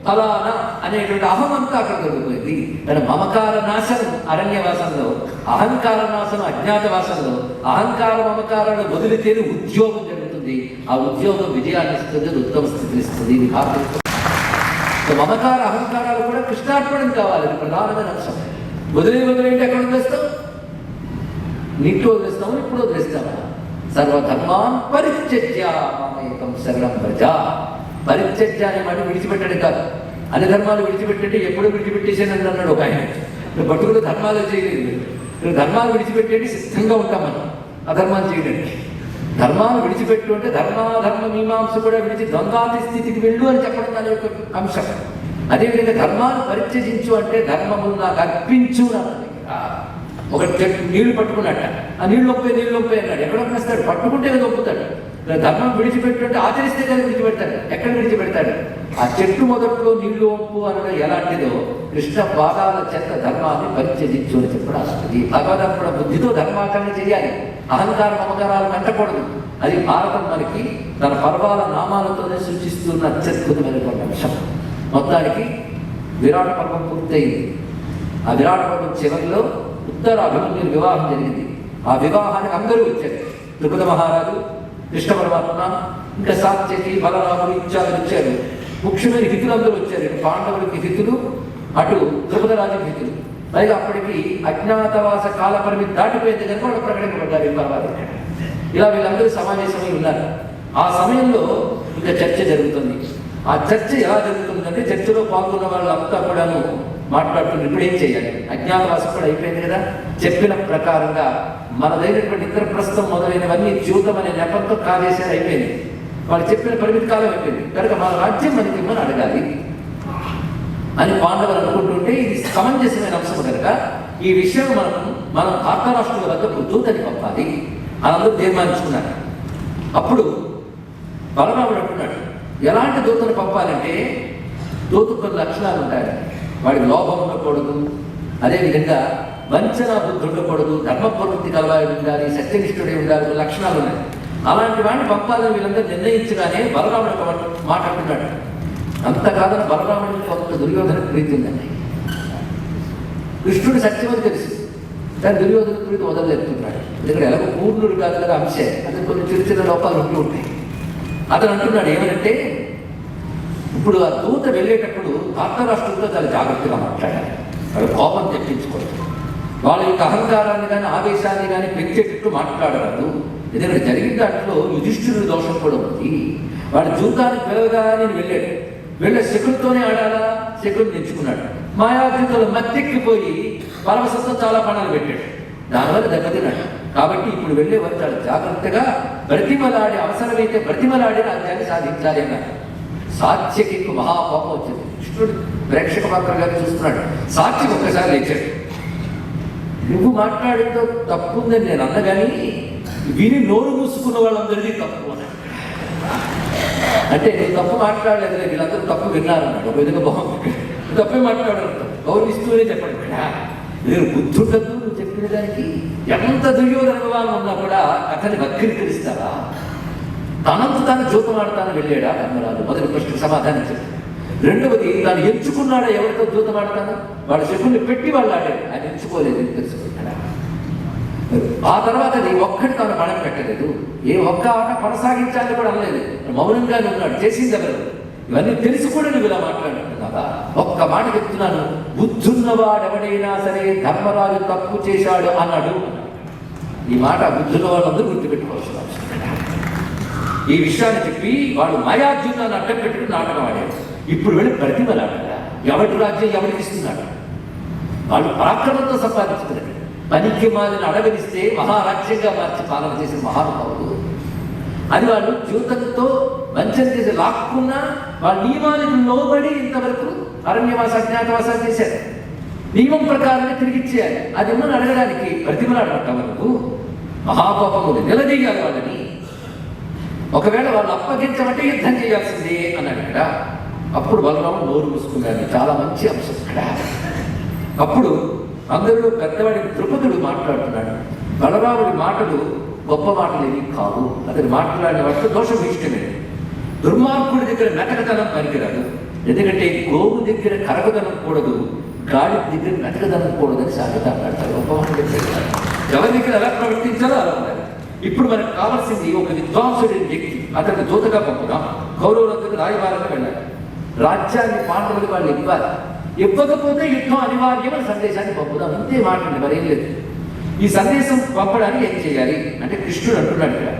ఫలానా అనేటువంటి అహమంతా అక్కడ దొరికిపోయింది. కానీ మమకార నాశనం అరణ్యవాసంలో, అహంకార నాశనం అజ్ఞాతవాసంలో. అహంకార మమకారాలు వదిలితేనే ఉద్యోగం జరుగుతుంది. ఆ ఉద్యోగం విజయాన్ని ఇస్తుంది, ఉత్తమ స్థితిని ఇస్తుంది. ఇది భారత మమకార అహంకారాలు కూడా కృష్ణార్పణం కావాలి. ఇది ప్రధానమైన అంశం. వదిలేంటి ఎక్కడ వదిలేస్తాం? నీట్లో వదిలేస్తాము, ఇప్పుడు వదిలేస్తామా? సర్వధర్మాన్ పరిత్యజ్య మామేకం శరణం వ్రజ. పరిత్యజ్య అనే మాట విడిచిపెట్టడం కాదు. అన్ని ధర్మాలు విడిచిపెట్టండి, ఎప్పుడూ విడిచిపెట్టేసానని అన్నాడు ఒక ఆయన. బట్టుకులు ధర్మాలు చేయలేదు. ధర్మాలు విడిచిపెట్టేది సిద్ధంగా ఉంటాం మనం అధర్మాలు చేయడానికి. ధర్మాలు విడిచిపెట్టు అంటే ధర్మ మీమాంస కూడా విడిచి ద్వంద్వాతి స్థితికి వెళ్ళు అని చెప్పడం దాని యొక్క అంశం. అదేవిధంగా ధర్మాలు పరిత్యజించు అంటే ధర్మము నాకు అర్పించు అన్నది. ఒక చెట్టు నీళ్లు పట్టుకున్నట్ట, ఆ నీళ్ళు ఒప్పే అన్నాడు. ఎక్కడ ఒప్పేస్తాడు? పట్టుకుంటే కదా ఒప్పుతాడు. ధర్మం విడిచిపెట్టు అంటే ఆచరిస్తే కదా విడిచిపెడతాడు. ఎక్కడ విడిచిపెడతాడు? ఆ చెట్టు మొదట్లో నీళ్లు ఒప్పు అనడం ఎలాంటిదో కృష్ణ పాదాల చెత్త ధర్మాన్ని పరిత్యజించు అని చెప్పడం అలాంటిది. భగవదర్పణ బుద్ధితో ధర్మాచరణ చేయాలి. అహంకార మమకారాలు కంటకూడదు. అది భారతం మనకి తన పర్వాల నామాలతోనే సూచిస్తున్న అత్యద్భుతమైనటువంటి అంశం. మొత్తానికి విరాట పర్వం పూర్తయింది. ఆ విరాట పర్వం చివరిలో ఉత్తర అభిమన్యుని వివాహం జరిగింది. ఆ వివాహానికి అందరూ వచ్చారు. ద్రుపద మహారాజు, కృష్ణ పరమాత్మ, ఇంకా సాత్యకి, బలరాముడు ఇత్యాదులు వచ్చారు. ముఖ్యమైన హితులు అందరూ వచ్చారు. ఇటు పాండవులకి హితులు, అటు ద్రుపదరాజుకి హితులు. పైగా అప్పటికి అజ్ఞాతవాస కాల పరిమితి దాటిపోయింది కనుక వాళ్ళు ప్రకటింపబడ్డారు ఈ పర్వాలు. ఇలా వీళ్ళందరూ సమావేశమై ఉన్నారు. ఆ సమయంలో ఇంకా చర్చ జరుగుతుంది. ఆ చర్చ ఎలా జరుగుతుందంటే చర్చలో పాల్గొన్న వాళ్ళంతా కూడాను మాట్లాడుతున్నారు. ఇప్పుడు ఏం చేయాలి? అజ్ఞాతవాసం కూడా అయిపోయింది కదా. చెప్పిన ప్రకారంగా మనదైనటువంటి ఇంద్రప్రస్థం మొదలైనవన్నీ జీవితం అనే నెపంతో కాదేశాలు అయిపోయింది. వాళ్ళు చెప్పిన పరిమితి కాలం అయిపోయింది కనుక మన రాజ్యం మనకి ఇమ్మని అడగాలి అని పాండవులు అనుకుంటుంటే ఇది సమంజసమైన అంశం కనుక ఈ విషయం మనం ధార్తరాష్ట్రుల వద్దకు దూతని పంపాలి అని అందరూ తీర్మానించుకున్నారు. అప్పుడు బలరాముడు అంటున్నాడు, ఎలాంటి దూతను పంపాలంటే దూతకు కొన్ని లక్షణాలు ఉంటాయి. వాడికి లోభం ఉండకూడదు, అదేవిధంగా వంచన బుద్ధి ఉండకూడదు, ధర్మప్రవృత్తి కలవాడి ఉండాలి, సత్యనిష్ఠుడే ఉండాలి, లక్షణాలు ఉన్నాయి. అలాంటి వాడిని పంపాలని వీళ్ళందరూ నిర్ణయించగానే బలరాముడు ఒక మాట అంటున్నాడు. అంతకాదని బలరాముడికి కొంత దుర్యోధన ప్రీతి ఉందండి. కృష్ణుడు సత్యమని తెలుసు, కానీ దుర్యోధన ప్రీతి వదలలేపుతున్నాడు. ఎందుకంటే ఎలాగో పూర్ణుడు కాదు కదా అంశే, అది కొన్ని చిన్న చిన్న లోపాలు ఉంటూ ఉంటాయి. అతను అంటున్నాడు ఏమనంటే, ఇప్పుడు ఆ దూత వెళ్ళేటప్పుడు ధార్తరాష్ట్రులతో చాలా జాగ్రత్తగా మాట్లాడాలి. వాళ్ళు కోపం తెప్పించుకోవచ్చు. వాళ్ళ యొక్క అహంకారాన్ని కానీ ఆవేశాన్ని కానీ పెంచేటట్టు మాట్లాడరాదు. ఎందుకంటే జరిగిన దాంట్లో యుధిష్ఠిరుడి దోషం కూడా ఉంది. వాడు జూతానికి పిలవగానే వెళ్ళాడు. వెళ్ళే శకులతోనే ఆడాలా, శకులు తెచ్చుకున్నాడు. మాయాద్యుతులు మత్తెక్కిపోయి పరమశతో చాలా పణాలు పెట్టాడు. దానివల్ల దెబ్బతిన్నాడు. కాబట్టి ఇప్పుడు వెళ్ళేవారు చాలా జాగ్రత్తగా బ్రతిమలాడి, అవసరమైతే బ్రతిమలాడి రాజ్యాన్ని సాధించాలి అన్నారు. సాత్యకి మహాకోపం వచ్చింది. కృష్ణుడు ప్రేక్షక పాత్రగా చూస్తున్నాడు. సాత్యకి ఒక్కసారి లేచాడు. నువ్వు మాట్లాడిందో తప్పు ఉందని నేను అన్నగాని విని నోరు మూసుకున్న వాళ్ళందరినీ తప్పు అన్నాడు. అంటే నువ్వు తప్పు మాట్లాడలేదు, వీళ్ళందరూ తప్పు విన్నారన్నాడు. ఒక విధంగా బాగుంది. నువ్వు తప్పే మాట్లాడారు, గౌరవిస్తూనే చెప్పండి. నేను బుద్ధుండదు నువ్వు చెప్పిన దానికి. ఎంత దుర్యోధన భగవాన్ ఉన్నా కూడా కథని వక్రీకరిస్తారా? తనంత తాను జూతమాడతాను వెళ్ళాడా ధర్మరాజు? మొదటి ప్రశ్నకు సమాధానం చెప్పాడు. రెండవది, తాను ఎంచుకున్నాడా ఎవరితో జూతమాడతాను? వాళ్ళ శకుల్ని పెట్టి వాళ్ళు ఆడాడు, ఆయన ఎంచుకోలేదు తెలుసుకుంటాడా. ఆ తర్వాత ఒక్కటి తాను పడం పెట్టలేదు. ఏ ఒక్క ఆట కొనసాగించాలని కూడా అనలేదు, మౌనంగానే ఉన్నాడు. చేసింది ఎవరు? ఇవన్నీ తెలిసి కూడా నువ్వు ఇలా మాట్లాడుతున్నావా? ఒక్క మాట చెప్తున్నాను, బుద్ధున్నవాడెవడైనా సరే ధర్మరాజు తప్పు చేశాడు అన్నాడు. ఈ మాట బుద్ధున్న వాళ్ళందరూ గుర్తుపెట్టుకోవాల్సిన అవసరం. ఈ విషయాన్ని చెప్పి వాళ్ళు మాయార్జునాన్ని అడ్డం పెట్టుకుని నాటకం ఆడారు. ఇప్పుడు వెళ్ళి ప్రతిమలాడరా? ఎవరి రాజ్యం ఎవరికి ఇస్తున్నాడు? వాళ్ళు పరాక్రమంతో సంపాదించుకున్నారు. పనికి మాదిని అడగనిస్తే మహారాజ్యంగా మార్చి పాలన చేసిన మహానుభావులు. అది వాళ్ళు జీవితంతో వంచన చేసి లాక్కున్నా వాళ్ళ నియమాలకు లోబడి ఇంతవరకు అరణ్యవాస అజ్ఞాతవాసాలు చేశారు. నియమం ప్రకారమే తిరిగిచ్చేయాలి. అది ఉన్నది అడగడానికి ప్రతిమలాడటం వరకు మహాకోపములు నిలదీయాలి వాళ్ళని. ఒకవేళ వాళ్ళు అప్పగించమంటే యుద్ధం చేయాల్సిందే అన్నాడు ఇక్కడ. అప్పుడు బలరాముడు నోరు మూసుకున్నాడు. చాలా మంచి అంశం ఇక్కడ. అప్పుడు అందరిలో పెద్దవాడి ద్రుపదుడు మాట్లాడుతున్నాడు. బలరాముడి మాటలు గొప్ప మాటలు ఏవి కావు. అతను మాట్లాడిన వాటితో దోషం ఇష్టమే. దుర్మార్గుడి దగ్గర మెతకదనం పనికిరాదు. ఎందుకంటే గోవు దగ్గర కరగదనం కూడదు, గాడి దగ్గర మెతకదనం కూడదని సాధ్యత మాట్లాడతారు. గొప్ప మాటలు ఎవరి దగ్గర ఎలా ప్రవర్తించాలో అలా ఉండాలి. ఇప్పుడు మనకు కావాల్సింది ఒక విద్వాంసుడి వ్యక్తి. అతనికి దూతగా పంపుదాం. కౌరవులందరూ రాయబారంగా వెళ్ళాలి. రాజ్యాన్ని పాండవులు వాళ్ళు ఇవ్వాలి. ఇవ్వకపోతే యుద్ధం అనివార్యమైన సందేశాన్ని పంపుదాం. ఇంతే మాట్లాడి మరేం లేదు. ఈ సందేశం పంపడానికి ఏం చేయాలి అంటే కృష్ణుడు అంటున్నాడు ఇక్కడ.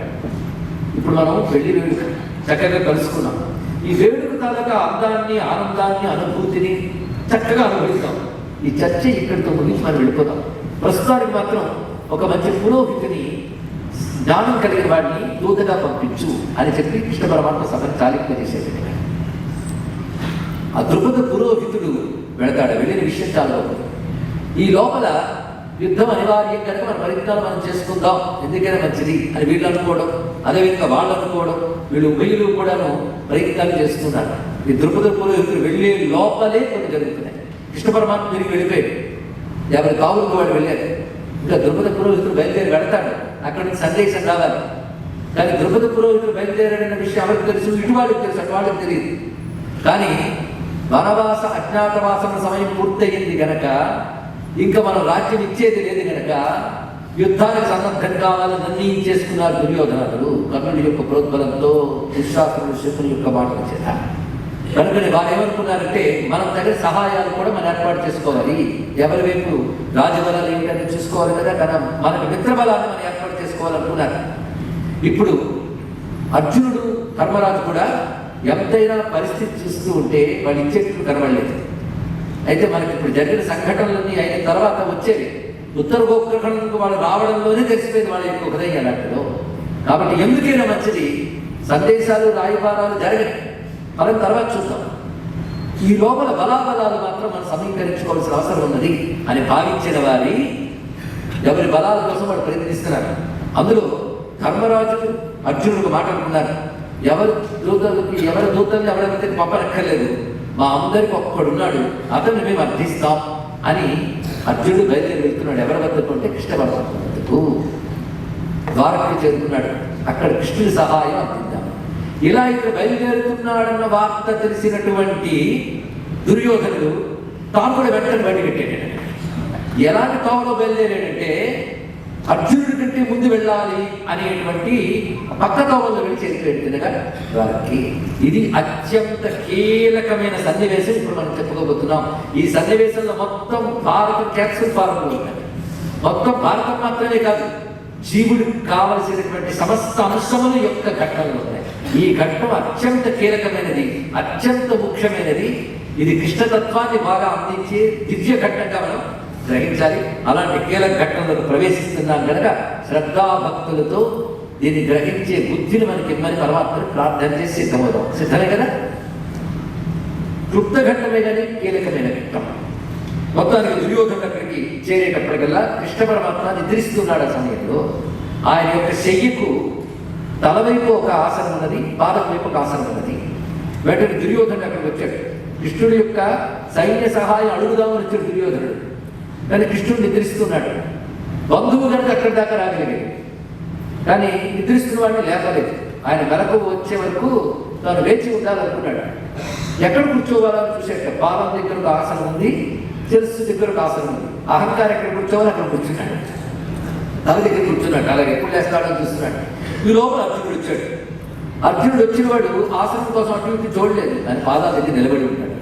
ఇప్పుడు మనం పెళ్లి వేడుక చక్కగా కలుసుకున్నాం. ఈ వేడుక తాలూకా అందాన్ని, ఆనందాన్ని, అనుభూతిని చక్కగా అనుభవిస్తాం. ఈ చర్చ ఇక్కడితో ముగించి మనం వెళ్ళిపోతాం. ప్రస్తుతానికి మాత్రం ఒక మంచి పురోహితుని, జ్ఞానం కలిగిన వాడిని దూతగా పంపించు అని చెప్పి కృష్ణ పరమాత్మ సభను చాలింప చేసేది. ఆ ద్రుపద పురోహితుడు వెళతాడు. వెళ్ళిన విషయం చాలా గొప్పది. ఈ లోపల యుద్ధం అనివార్యం కనుక మన ప్రయత్నాలు మనం చేసుకుందాం, ఎందుకైనా మంచిది అని వీళ్ళు అనుకోవడం, అదేవిధంగా వాళ్ళు అనుకోవడం, వీళ్ళు ఉభయులు కూడాను ప్రయత్నాలు చేస్తున్నారు. ఈ ద్రుపద పురోహితుడు వెళ్ళే లోపలే కొన్ని జరుగుతున్నాయి. కృష్ణ పరమాత్మ తిరిగి వెళ్ళిపోయాడు. 50 కావులకు వాళ్ళు వెళ్ళారు. ఇంకా ద్రుపద పురోహితుడు బయలుదేరి వెళతాడు. అక్కడి నుంచి సందేశం రావాలి. కానీ ద్రుపద పురోహితుడు బయలుదేరాడన్న విషయం ఎవరికి తెలుసు? ఇటు వాళ్ళకి తెలుసు, అటు వాళ్ళకి తెలియదు. కానీ వనవాస అజ్ఞాతవాసన సమయం పూర్తయింది గనక, ఇంకా మనం రాజ్యం ఇచ్చేది లేదు గనక యుద్ధానికి సన్నద్ధం కావాలని నిర్ణయించేసుకున్నారు దుర్యోధనాలు. కర్ణుడి యొక్క ప్రోద్బలంతో, దుశ్శాసనుడు శకుని యొక్క మాటల చేత. కనుకని వారు ఏమనుకున్నారంటే మనం తగిన సహాయాలు కూడా మనం ఏర్పాటు చేసుకోవాలి. ఎవరి వైపు రాజబలాలు ఏంటని చూసుకోవాలి కదా, కానీ మనకు మిత్రబలాన్ని మనం ఏర్పాటు చేసుకోవాలనుకున్నారు. ఇప్పుడు అర్జునుడు, ధర్మరాజు కూడా ఎంతైనా పరిస్థితి చూస్తూ ఉంటే వాళ్ళు ఇచ్చేట్లు కనబడలేదు. అయితే మనకి ఇప్పుడు జరిగిన సంఘటనలన్నీ అయిన తర్వాత వచ్చేవి. ఉత్తర గోగ్రహణకు వాళ్ళు రావడంలోనే తెలిసిపోయింది వాళ్ళ యొక్క హృదయం ఎలాంటిదో. కాబట్టి ఎందుకైనా మంచిది సందేశాలు, రాయబారాలు జరగని మనం తర్వాత చూద్దాం. ఈ లోపల బలాబలాలు మాత్రం మనం సమీకరించుకోవాల్సిన అవసరం ఉన్నది అని భావించిన వారి ఎవరి బలాల కోసం వాళ్ళు ప్రయత్నిస్తున్నారు. అందులో ధర్మరాజు అర్జునుడికి మాట్లాడుకున్నారు. ఎవరి దూతల్ని ఎవరైతే పంపనక్కర్లేదు, మా అందరికి ఒక్కడున్నాడు, అతన్ని మేము అర్థిస్తాం అని అర్జునుడు బయలుదేరి వెళ్తున్నాడు. ఎవరి వద్దకు అంటే కృష్ణ పరమాత్మ వద్దకు. ద్వారకకు చేరుకున్నాడు. అక్కడ కృష్ణుడి సహాయం అందిద్దాం. ఇలా ఇక్కడ బయలుదేరుతున్నాడన్న వార్త తెలిసినటువంటి దుర్యోధనుడు తాను కూడా వెంటనే బయటకెట్టాడు. ఎలాంటి తావులో బయలుదేరాడంటే అర్జునుడి కంటే ముందు వెళ్ళాలి అనేటువంటి పక్క తోవల్లో వెళ్ళి చేతిపెడుతుండగా వారికి ఇది అత్యంత కీలకమైన సన్నివేశం ఇప్పుడు మనం చెప్పుకోబోతున్నాం. ఈ సన్నివేశంలో మొత్తం భారతం క్యాప్సూల్ ఫారంలో ఉంటుంది. మొత్తం భారతం మాత్రమే కాదు, జీవుడికి కావలసినటువంటి సమస్త అంశముల యొక్క ఘట్టనలు ఉన్నాయి. ఈ ఘట్టం అత్యంత కీలకమైనది, అత్యంత ముఖ్యమైనది. ఇది కృష్ణతత్వాన్ని బాగా అందించే దివ్య ఘట్టంగా మనం గ్రహించాలి. అలాంటి కీలక ఘట్టంలోకి ప్రవేశిస్తున్నాం కనుక శ్రద్ధాభక్తులతో దీన్ని గ్రహించే బుద్ధిని మనకి ఇమ్మని పరమాత్మని ప్రార్థన చేసి సిద్ధమవుతాం. సిద్ధమే కదా? క్లుప్త ఘట్టమే కానీ కీలకమైన ఘట్టం. మొత్తానికి దుర్యోధనుడు అక్కడికి చేరేటప్పటికల్లా కృష్ణ పరమాత్మ నిద్రిస్తున్నాడు. ఆ సమయంలో ఆయన యొక్క శయ్యకు తలవైపు ఒక ఆసనం ఉన్నది, పాదం వైపు ఒక ఆసనం ఉన్నది. వెంటనే దుర్యోధనుడు అక్కడికి వచ్చాడు. కృష్ణుడి యొక్క సైన్య సహాయం అడుగుదామని వచ్చాడు దుర్యోధనుడు. కానీ కృష్ణుడు నిద్రిస్తున్నాడు. బంధువు కనుక అక్కడి దాకా రాగలిగాడు, కానీ నిద్రిస్తున్న వాడిని లేపలేదు. ఆయన మెలకు వచ్చే వరకు తాను వేచి ఉండాలనుకున్నాడు. ఎక్కడ కూర్చోవాలని చూసేట పాదం దగ్గర ఒక ఆసనం ఉంది, శిరస్సు దగ్గర ఒక ఆసనం ఉంది. అహంకారం ఎక్కడ కూర్చోవాలి అక్కడ కూర్చున్నాడు. తల దగ్గర కూర్చున్నాడు. అలాగే ఎప్పుడు లేస్తాడని చూస్తున్నాడు. ఈ లోపల అర్జునుడు వచ్చాడు. అర్జునుడు వచ్చిన వాడు ఆసనం కోసం అటు ఇటు చూడలేదు, ఆయన పాదాల దగ్గర నిలబడి ఉన్నాడు.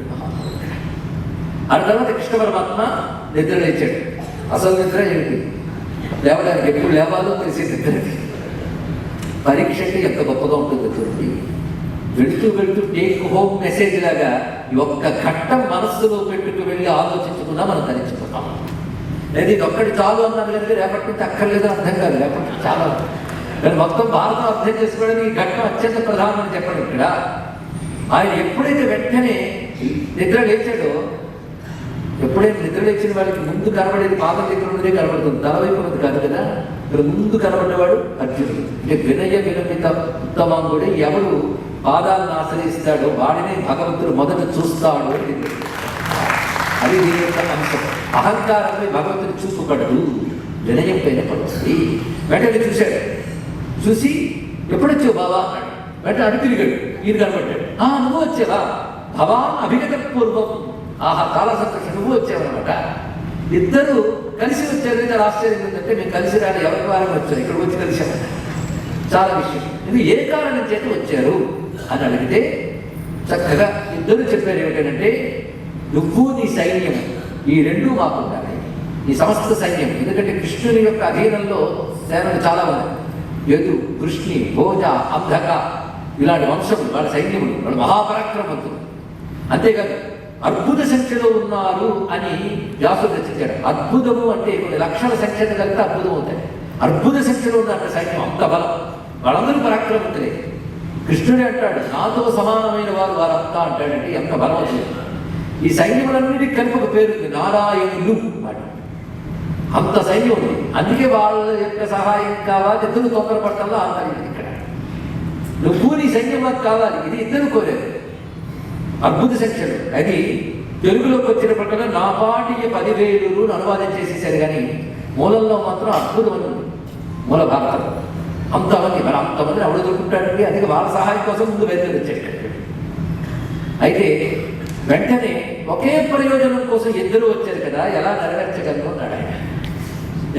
ఆ తర్వాత కృష్ణ పరమాత్మ నిద్ర లేచాడు. అసలు నిద్ర ఏమిటి? లేవడానికి ఎప్పుడు లేవాలో తెలిసే నిద్రకి. పరీక్ష అంటే ఎంత గొప్పగా ఉంటుందో చూడండి. వెళుతూ వెళుతూ టేక్ హోమ్ మెసేజ్ లాగా ఒక్క ఘట్టం మనస్సులో పెట్టుకు వెళ్ళి ఆలోచించుకున్నా మనం ధరించుకున్నాం. లేదు ఇది ఒక్కటి చాలు అన్నారు కనుక రేపటి నుంచి అక్కర్లేదో అర్థం కాదు. రేపటి చాలా కానీ మొత్తం భారతం అర్థం చేసుకోవడానికి ఈ ఘట్టం అత్యంత ప్రధానమని చెప్పండి. ఇక్కడ ఆయన ఎప్పుడైతే వెంటనే నిద్ర లేచాడో, ఎప్పుడైతే నిద్ర లేచిన వాడికి ముందు కనబడేది పాదం దగ్గర ఉన్నదే కనబడుతుంది, తల వైపు ఉన్నది కాదు కదా. ఇక్కడ ముందు కనబడ్డవాడు అర్జునుడు. అంటే వినయ విరమిత ఉత్తమాంగుడే, ఎవరు పాదాలను ఆశ్రయిస్తాడో వాడిని భగవంతుడు మొదట చూస్తాడు. అది దీని యొక్క అంశం. అహంకారంపై భగవంతుడు చూపుపడడు, వినయం పైన పడుతుంది. వెంటనే చూశాడు. చూసి ఎప్పుడొచ్చావు బావా అన్నాడు. వెంటనే అడు తిరిగాడు. ఈయన కనబడ్డాడు. నువ్వు వచ్చావా? భవాన్ అభిగత పూర్వం. ఆహా, చాలా సంతోషం, నువ్వు వచ్చావన్నమాట. ఇద్దరు కలిసి వచ్చారు. చాలా ఆశ్చర్యం ఏంటంటే మేము కలిసి రాని ఎవరి వారం వచ్చారు, ఇక్కడికి వచ్చి కలిసామట. చాలా విషయం. ఇది ఏ కారణం చేత వచ్చారు అని అడిగితే చక్కగా ఇద్దరు చెప్పారు ఏమిటంటే, నువ్వు నీ సైన్యం ఈ రెండూ మాకుండాలి, ఈ సమస్త సైన్యం. ఎందుకంటే కృష్ణుని యొక్క అధీనంలో సేనలు చాలా ఉన్నాయి. యదు, కృష్ణి, భోజ, అంధక ఇలాంటి వంశములు, వాళ్ళ సైన్యములు, వాళ్ళు మహాపరాక్రమవంతులు. అంతేకాదు అద్భుత సంఖ్యలో ఉన్నారు అని వ్యాసుడు రచించాడు. అద్భుతము అంటే కొన్ని లక్షల సంఖ్యను కలిపితే అద్భుతం అవుతాయి. అద్భుత సంఖ్యలో ఉన్న సైన్యం అంత బలం, వాళ్ళందరూ పరాక్రమవంతులే. కృష్ణుడే అంటాడు, నాతో సమానమైన వారు వారంతా అంటాడంటే ఎంత బలం అవుతుంది. ఈ సైన్యములన్నిటికీ కలిపి ఒక పేరు ఉంది, నారాయణులు మాట. అంత సైన్యం ఉంది. అందుకే వాళ్ళ యొక్క సహాయం కావాలి. ఇద్దరు తొందరపడటంలో ఆంతర్యం ఇక్కడ. నువ్వు నీ సైన్యం మాకు కావాలి, ఇది ఇద్దరు కోరారు. అద్భుత సంఖ్యలు. అది తెలుగులోకి వచ్చినప్పటికల్లా నాపాటియ 10,000 అనువాదం చేసేసారు. కానీ మూలంలో మాత్రం అద్భుతం ఉంది. మూల భారతం అంతమంది, మరి అంతమందిని ఎవడు దొరుకుంటాడండి. అందుకే వాళ్ళ సహాయం కోసం ముందు బయలుదేరి వచ్చాడు. అయితే వెంటనే ఒకే ప్రయోజనం కోసం ఇద్దరు వచ్చారు కదా, ఎలా నెరవేర్చగలను అన్నాడు ఆయన.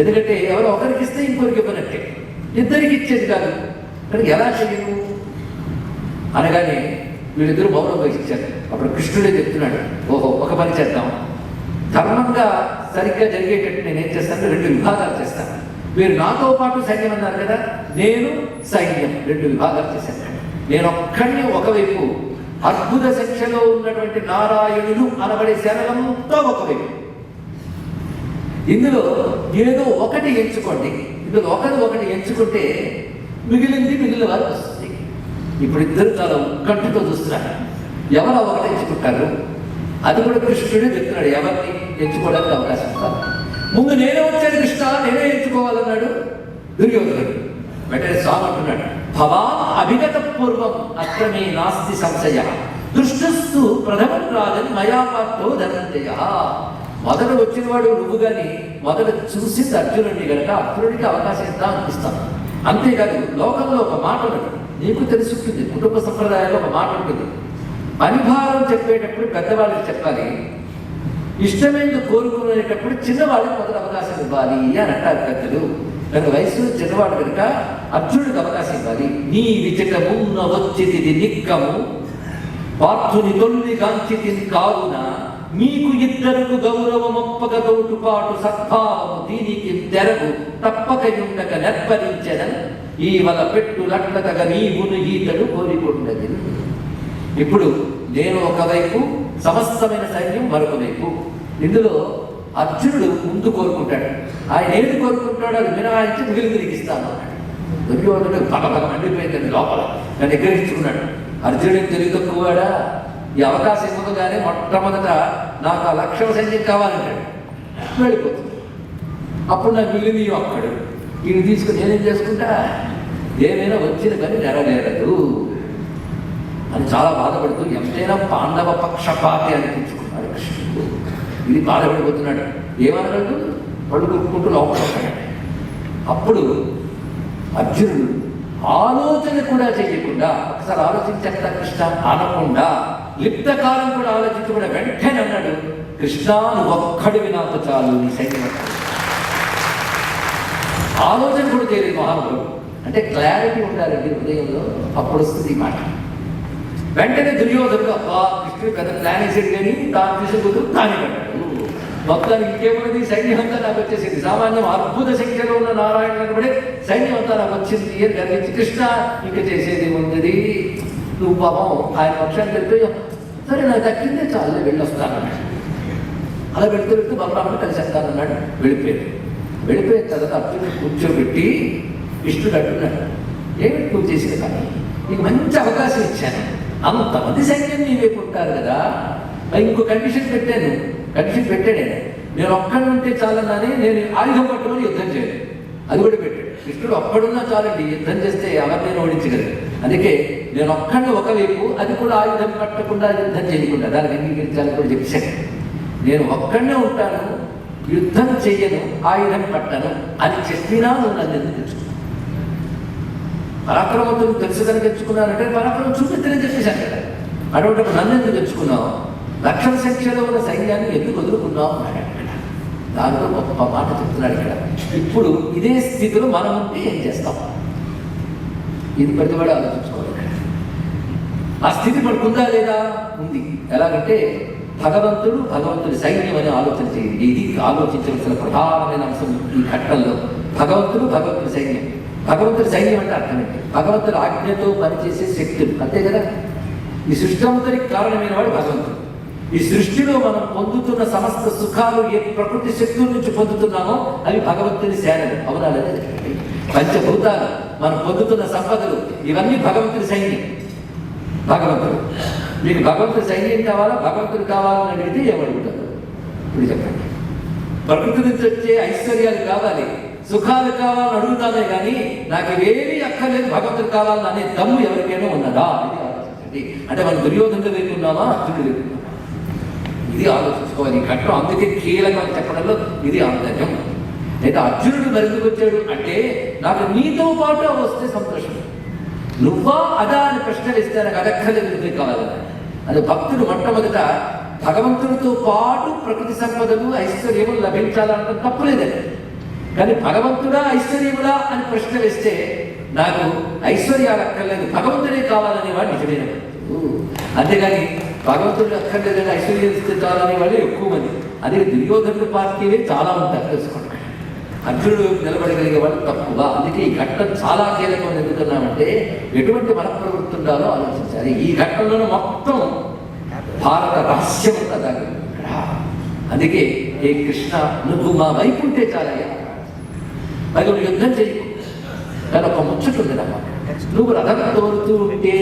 ఎందుకంటే ఎవరో ఒకరికి ఇస్తే ఇంకొకరికి ఇవ్వనట్టే, ఇద్దరికి ఇచ్చేది కాదు. కానీ ఎలా చేయను అనగానే వీళ్ళిద్దరూ మౌనం వహించారు. అప్పుడు కృష్ణుడే చెప్తున్నాడు, ఓహో ఒక పని చేద్దాం, ధర్మంగా సరిగ్గా జరిగేటట్టు నేనేం చేస్తాను, 2 విభాగాలు చేస్తాను. మీరు నాతో పాటు సైన్యం అన్నారు కదా, నేను సైన్యం 2 విభాగాలు చేశాను. నేను ఒక్కడిని ఒకవైపు, అద్భుత సంఖ్యలో ఉన్నటువంటి నారాయణులు అనబడే సేనలంతా ఒకవైపు. ఇందులో ఏదో ఒకటి ఎంచుకోండి. ఇందులో ఒకటి ఎంచుకుంటే మిగిలిన వారు వస్తుంది. ఇప్పుడు ఇద్దరు చాలా ఉత్కంఠతో చూస్తున్నారు, ఎవరు ఒకటి ఎంచుకుంటారు. అది కూడా కృష్ణుడే చెప్తున్నాడు, ఎవరిని ఎంచుకోవడానికి అవకాశం కాదు. ముందు నేనే వచ్చాను కృష్ణ, నేనే ఎంచుకోవాలన్నాడు దుర్యోధనుడు. వెంటనే స్వామి అంటున్నాడు, భవాన్ అభిగత పూర్వం అత్రమే నాస్తి సంశయ దృష్టస్తు ప్రథమం రాజన్ మయా పార్థో ధనంజయ. మొదట వచ్చినవాడు నువ్వు కానీ మొదట చూసింది అర్జునుడిని కనుక అర్జునుడికి అవకాశం ఎంత అనిపిస్తాను. అంతేకాదు లోకంలో ఒక మాట ఉన్నది, నీకు తెలుసుంటుంది, కుటుంబ సంప్రదాయాల్లో ఒక మాట ఉంటుంది, పనిభారం చెప్పేటప్పుడు పెద్దవాళ్ళకి చెప్పాలి, ఇష్టమైనది కోరుకునేటప్పుడు చిన్నవాళ్ళకి మొదటి అవకాశం ఇవ్వాలి అని అంటారు పెద్దలు. కనుక వయసులో చిన్నవాడు కనుక అర్జునుడికి అవకాశం ఇవ్వాలి. నీ విచటమున్న వచ్చితిది నిక్కము పార్థుని తొల్లి కాంచితి కావున మీకు ఇద్దరుకు గౌరవమొప్పక తోటుపాటు సద్భావము దీనికి తెరగు తప్పకయుండక నెప్పరించెదన్ ఈ వల పెట్టు లట్లతగ నీవును ఈతడు కోరికొండది. ఇప్పుడు నేను ఒకవైపు, సమస్తమైన సైన్యం మరొక వైపు. ఇందులో అర్జునుడు ముందు కోరుకుంటాడు. ఆయన ఏది కోరుకుంటాడో అది మినహాయించి మిగిలింది నీకు ఇస్తాను అన్నాడు. దుర్యోధనుడు పగపగ మండిపోయిందని లోపల నన్ను నిగ్రహించుకున్నాడు. అర్జునుడికి తెలివి తక్కువవాడా, ఈ అవకాశం ఇవ్వగానే మొట్టమొదట నాకు ఆ లక్షల సైన్యం కావాలంటాడు. వెళ్ళిపోతుంది. అప్పుడు నాకు మిగిలింది ఒక్కడు. ఈయన తీసుకుని నేనేం చేసుకుంటా, ఏమైనా వచ్చిన పని నెరవేరదు అని చాలా బాధపడుతూ ఎంతైనా పాండవ పక్షపాతి అనిపించుకున్నాడు కృష్ణుడు. ఇది బాధపడిపోతున్నాడు. ఏమన్నాడు, పళ్ళు కొట్టుకుంటూ లోపల. అప్పుడు అర్జునుడు ఆలోచన కూడా చేయకుండా, ఒకసారి ఆలోచించట కృష్ణ అనకుండా, లిప్త కాలం కూడా ఆలోచించకుండా వెంటనే అన్నాడు, కృష్ణ నువ్వు ఒక్కడివి నాకు చాలు, నీ సైన్యం. ఆలోచన కూడా చేయలేదు మహానుభావుడు. అంటే క్లారిటీ ఉండాలండి హృదయంలో, అప్పుడు వస్తుంది ఈ మాట. వెంటనే దుర్యోధనుడు అబ్బా కృష్ణుడు పెద్ద ప్లాన్ వేసాడు కానీ తాను తీసుకుంటూ తానే పడ్డాడు. మొత్తానికి ఇంకేమున్నది, సైన్యం అంతా నాకు వచ్చేసింది. సామాన్యం అద్భుత సంఖ్యలో ఉన్న నారాయణ కనబడి సైన్యం అంతా నాకు వచ్చింది అని గర్వించి, కృష్ణ ఇంకా చేసేది ఉంది, నువ్వు పాపం ఆయన పక్షాన్ని తెలిపి సరే నాకు దక్కిందే చాలే వెళ్ళొస్తానన్నాడు. అలా వెళుతూ వెళ్తూ బలరాముడు కలిసి వస్తానన్నాడు. వెళ్ళిపోయిన తర్వాత అర్జునుడు కూర్చోబెట్టి కృష్ణుడు అంటున్నాడు, ఏమిటి నువ్వు చేసిన కానీ నీకు మంచి అవకాశం ఇచ్చాను, అంతమంది సైన్యం నీవే ఉంటారు కదా, ఇంకో కండిషన్ పెట్టాను. కండిషన్ పెట్టాడే, నేను ఒక్కడిని ఉంటే చాలన్నానే, నేను ఆయుధం పట్టుకొని యుద్ధం చేయను. అది కూడా పెట్టాడు. కృష్ణుడు ఒక్కడున్నా చాలండి, యుద్ధం చేస్తే ఎవరినైనా ఓడించగలరు. అందుకే నేను ఒక్కడిని ఒకవైపు, అది కూడా ఆయుధం పట్టకుండా యుద్ధం చేయకుండా దానికి అంగీకరించాలని కూడా చెప్పాను. నేను ఒక్కడనే ఉంటాను, యుద్ధం చెయ్యను, ఆయుధం పట్టను అని చెప్పినా నువ్వు నన్ను ఎందుకు తెచ్చుకున్నావు? పరాక్రమంతో తెలుసు కనుక తెచ్చుకున్నానంటే పరాక్రమం చూపిస్తేనే చెప్పేశాను కదా. అటువంటిప్పుడు నన్ను ఎందుకు తెచ్చుకున్నావు? లక్షల సంఖ్యలో ఉన్న సైన్యాన్ని ఎందుకు వదులుకున్నావు అన్నాడు. దానిలో గొప్ప మాట చెప్తున్నాడు ఇక్కడ. ఇప్పుడు ఇదే స్థితిలో మనం ఉంటే ఏం చేస్తాం? ఇది ప్రతివాడు ఆలోచించుకోవాలి. ఆ స్థితి పడుకుందా లేదా? ఉంది. ఎలాగంటే భగవంతుడి సైన్యం అని ఆలోచన చేయండి. ఇది ఆలోచించవలసిన ప్రధానమైన అంశం ఈ ఘట్టంలో. భగవంతుడి సైన్యం. భగవంతుడి సైన్యం అంటే అర్థం ఏంటి? భగవంతుడి ఆజ్ఞతో పనిచేసే శక్తులు, అంతే కదా. ఈ సృష్టి అంతరికి కారణమైన వాడు భగవంతుడు. ఈ సృష్టిలో మనం పొందుతున్న సమస్త సుఖాలు ఏ ప్రకృతి శక్తుల నుంచి పొందుతున్నామో అవి భగవంతుని సేనలు. అవునా లేదా? పంచభూతాలు, మనం పొందుతున్న సంపదలు, ఇవన్నీ భగవంతుడి సైన్యం. భగవంతుడు, మీకు భగవంతుడి సైన్యం కావాలా, భగవంతుడు కావాలని అడిగితే ఏమడుగుతారు? ఇప్పుడు చెప్పండి. ప్రకృతి నుంచి వచ్చే ఐశ్వర్యాలు కావాలి, సుఖాలు కావాలని అడుగుతానే కానీ నాకు ఇవేమీ అక్కర్లేదు, భగవంతుడు కావాలని అనే దమ్ము ఎవరికైనా ఉన్నదా? ఇది ఆలోచించండి. అంటే మనం దుర్యోధనుడు వేకున్నామా, అర్జునుడు వేకున్నామా? ఇది ఆలోచించుకోవాలి. ఈ ఘట్టం అందుకే కీలకం చెప్పడంలో ఇది ఆంతర్యం. అయితే అర్జునుడు మరిందుకు వచ్చాడు అంటే, నాకు నీతో పాటు వస్తే సంతోషం, నువ్వా అదా అని ప్రశ్న వేస్తే నాకు అదక్కర్లేదు కావాలన్నా. అది భక్తుడు మొట్టమొదట భగవంతుడితో పాటు ప్రకృతి సంపదలు ఐశ్వర్యములు లభించాలంటే తప్పులేదండి. కానీ భగవంతుడా ఐశ్వర్యములా అని ప్రశ్న వేస్తే నాకు ఐశ్వర్యాలు అక్కర్లేదు, భగవంతుడే కావాలనే వాడు నిజమైన భక్తుడు. అంతేగాని భగవంతుడు అక్కర్లేదని ఐశ్వర్యం ఇస్తే చాలనే వాళ్ళు ఎక్కువ మంది. అదే దుర్యోధనుడి పార్టీవే చాలా ఉంటారు, తెలుసుకోండి. అర్జునుడు నిలబడగలిగే వాళ్ళు తక్కువ. అందుకే ఈ ఘట్టం చాలా కీలకం. ఎందుకున్నామంటే ఎటువంటి మన ప్రవృత్తి ఉండాలో ఆలోచించాలి. ఈ ఘట్టంలో మొత్తం భారత రహస్యం కదా. అందుకే ఏ కృష్ణ నువ్వు మా వైపు ఉంటే చాలయ్యా, మరి నువ్వు యుద్ధం చేయకు. కానీ ఒక ముచ్చట ఉంది నమ్మ, నువ్వు రథం తోలుతూ ఉంటే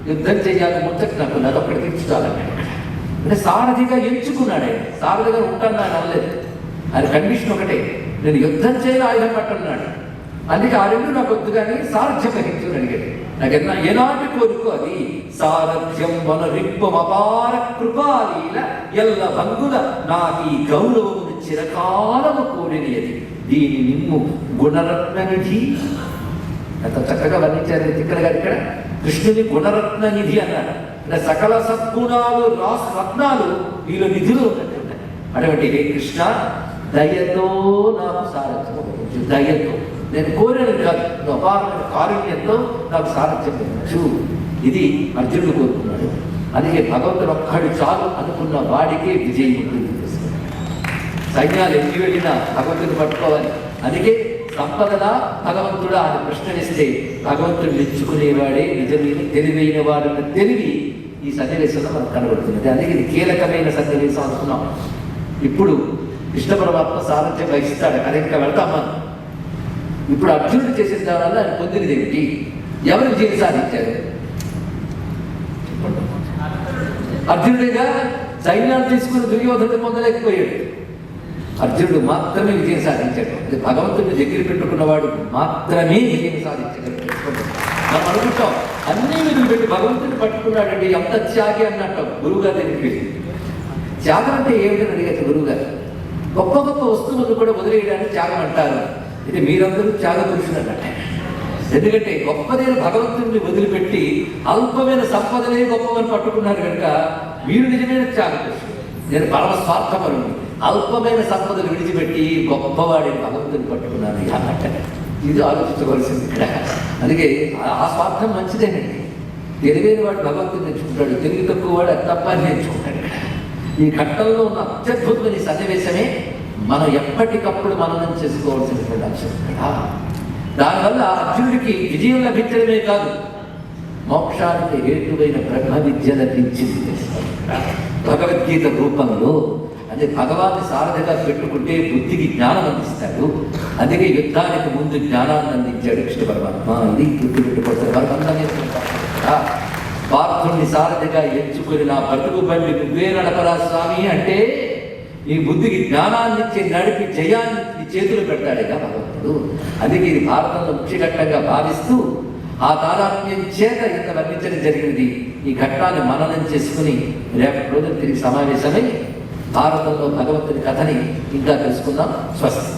యుద్ధం చేయాలి ముచ్చట నాకు అదొక్కటి తీర్చుకోవాలన్నాడు. అంటే సారథిగా ఎంచుకున్నాడే, సారథిగా ఉంటాను ఆయన అనలేదు. ఆయన కండిషన్ ఒకటే, నేను యుద్ధం చేయాలి, ఆయుధం పట్టున్నాడు. అందుకే ఆ రెండు నాకు వద్దు కానీ సారథ్యం వహించుకుని అడిగాడు. నాకు ఎలాంటి కోరుకో అది సారథ్యం మన రిప్పం అపార కృపాలీల ఎల్ల భంగుల నాకు ఈ గౌరవమును చిరకాలము కోరినది, దీని నిమ్ము గుణరత్న నిధి. ఎంత చక్కగా వర్ణించారు ఇక్కడ గారు. ఇక్కడ కృష్ణుని గుణరత్న నిధి అన్నాడు. అంటే సకల సద్గుణాలు రత్నాలు వీళ్ళు నిధులు ఉన్నట్టున్నాయి. అటువంటి హే కృష్ణ దయతో నాకు సారథ్యం, దయతో నేను కోరినది కాదు, నువ్వు అపారమైన కారుణ్యంతో నాకు సారథ్యం ఇవ్వచ్చు. ఇది అర్జునుడు కోరుకున్నాడు. అందుకే భగవంతుడు ఒక్కడు చాలు అనుకున్న వాడికే విజయం ఉంటుంది. సైన్యాలు ఎన్ని వెళ్ళినా భగవంతుని పట్టుకోవాలి. అందుకే సంపదలా భగవంతుడా అని ప్రశ్నలిస్తే భగవంతుడు మెచ్చుకునేవాడే నిజమైన తెలివైన వాడన్న తెలివి ఈ సన్నివేశంలో మనకు కనబడుతుంది. అందుకే ఇది కీలకమైన సన్నివేశం అనుకున్నాం. ఇప్పుడు కృష్ణ పరమాత్మ సారథ్యం వహిస్తాడు. అది ఇంకా వెళ్తామా? ఇప్పుడు అర్జునుడు చేసిన దానివల్ల ఆయన పొందినది ఏమిటి? ఎవరు విజయం సాధించారు? అర్జునుడిగా సైన్యాన్ని తీసుకుని దుర్యోధనుడు పొందలేకపోయాడు. అర్జునుడు మాత్రమే విజయం సాధించాడు. అది భగవంతుడిని దగ్గర పెట్టుకున్నవాడు మాత్రమే విజయం సాధించాడు. మనం అనుకుంటాం అన్ని విధులు పెట్టి భగవంతుని పట్టుకున్నాడండి, ఎంత త్యాగి అన్నట్టు గురువు గారి దగ్గరికి వెళ్ళి. త్యాగం అంటే ఏమిటని అడిగారు గురువు గారు. గొప్ప గొప్ప వస్తువులను కూడా వదిలేయడానికి త్యాగం అంటారు. ఇది మీరందరూ త్యాగ పురుషులు అన్నట్టే. ఎందుకంటే గొప్పదైన భగవంతుడిని వదిలిపెట్టి అల్పమైన సంపదనే గొప్పవని పట్టుకున్నారు కనుక మీరు నిజమైన త్యాగ పురుషులు. నేను పరమ స్వార్థపరుని, అల్పమైన సంపదలు విడిచిపెట్టి గొప్పవాడిని భగవంతుని పట్టుకున్నాను అన్నట్టే. ఇది ఆలోచించవలసింది ఇక్కడ. అందుకే ఆ స్వార్థం మంచిదేనండి. తెలివైన వాడు భగవంతుని నేర్చుకుంటాడు, తెలివి తక్కువ వాడు అది తప్ప నేర్చుకుంటాడు. ఇక్కడ ఈ ఘట్టంలో ఉన్న అత్యద్భుతమైన సన్నివేశమే మనం ఎప్పటికప్పుడు మననం చేసుకోవాల్సినటువంటి అంశం ఇక్కడ. దానివల్ల అర్జునుడికి విజయం లభించడమే కాదు, మోక్షానికి హేతువైన బ్రహ్మ విద్య లభించింది భగవద్గీత రూపంలో. అదే భగవాన్ని సారథిగా పెట్టుకుంటే బుద్ధికి జ్ఞానం అందిస్తాడు. అందుకే యుద్ధానికి ముందు జ్ఞానాన్ని అందించాడు కృష్ణ పరమాత్మ. ఇది గుర్తు పెట్టుకుంటారు. పార్థుని సారథిగా ఎంచుకుని నా బతుకు బండి నువ్వే నడపరా స్వామి అంటే ఈ బుద్ధికి జ్ఞానాన్ని ఇచ్చి నడిపి జయాన్ని చేతులు పెడతాడుగా భగవంతుడు. అందుకే ఇది భారతంలో ముఖ్యఘట్టంగా భావిస్తూ ఆ తాదాత్మ్యం చేత ఇంత వర్ణించడం జరిగినది. ఈ ఘట్టాన్ని మననం చేసుకుని రేపటి రోజున తిరిగి సమావేశమై భారతంలో భగవంతుని కథని ఇంకా తెలుసుకుందాం. స్వస్తి.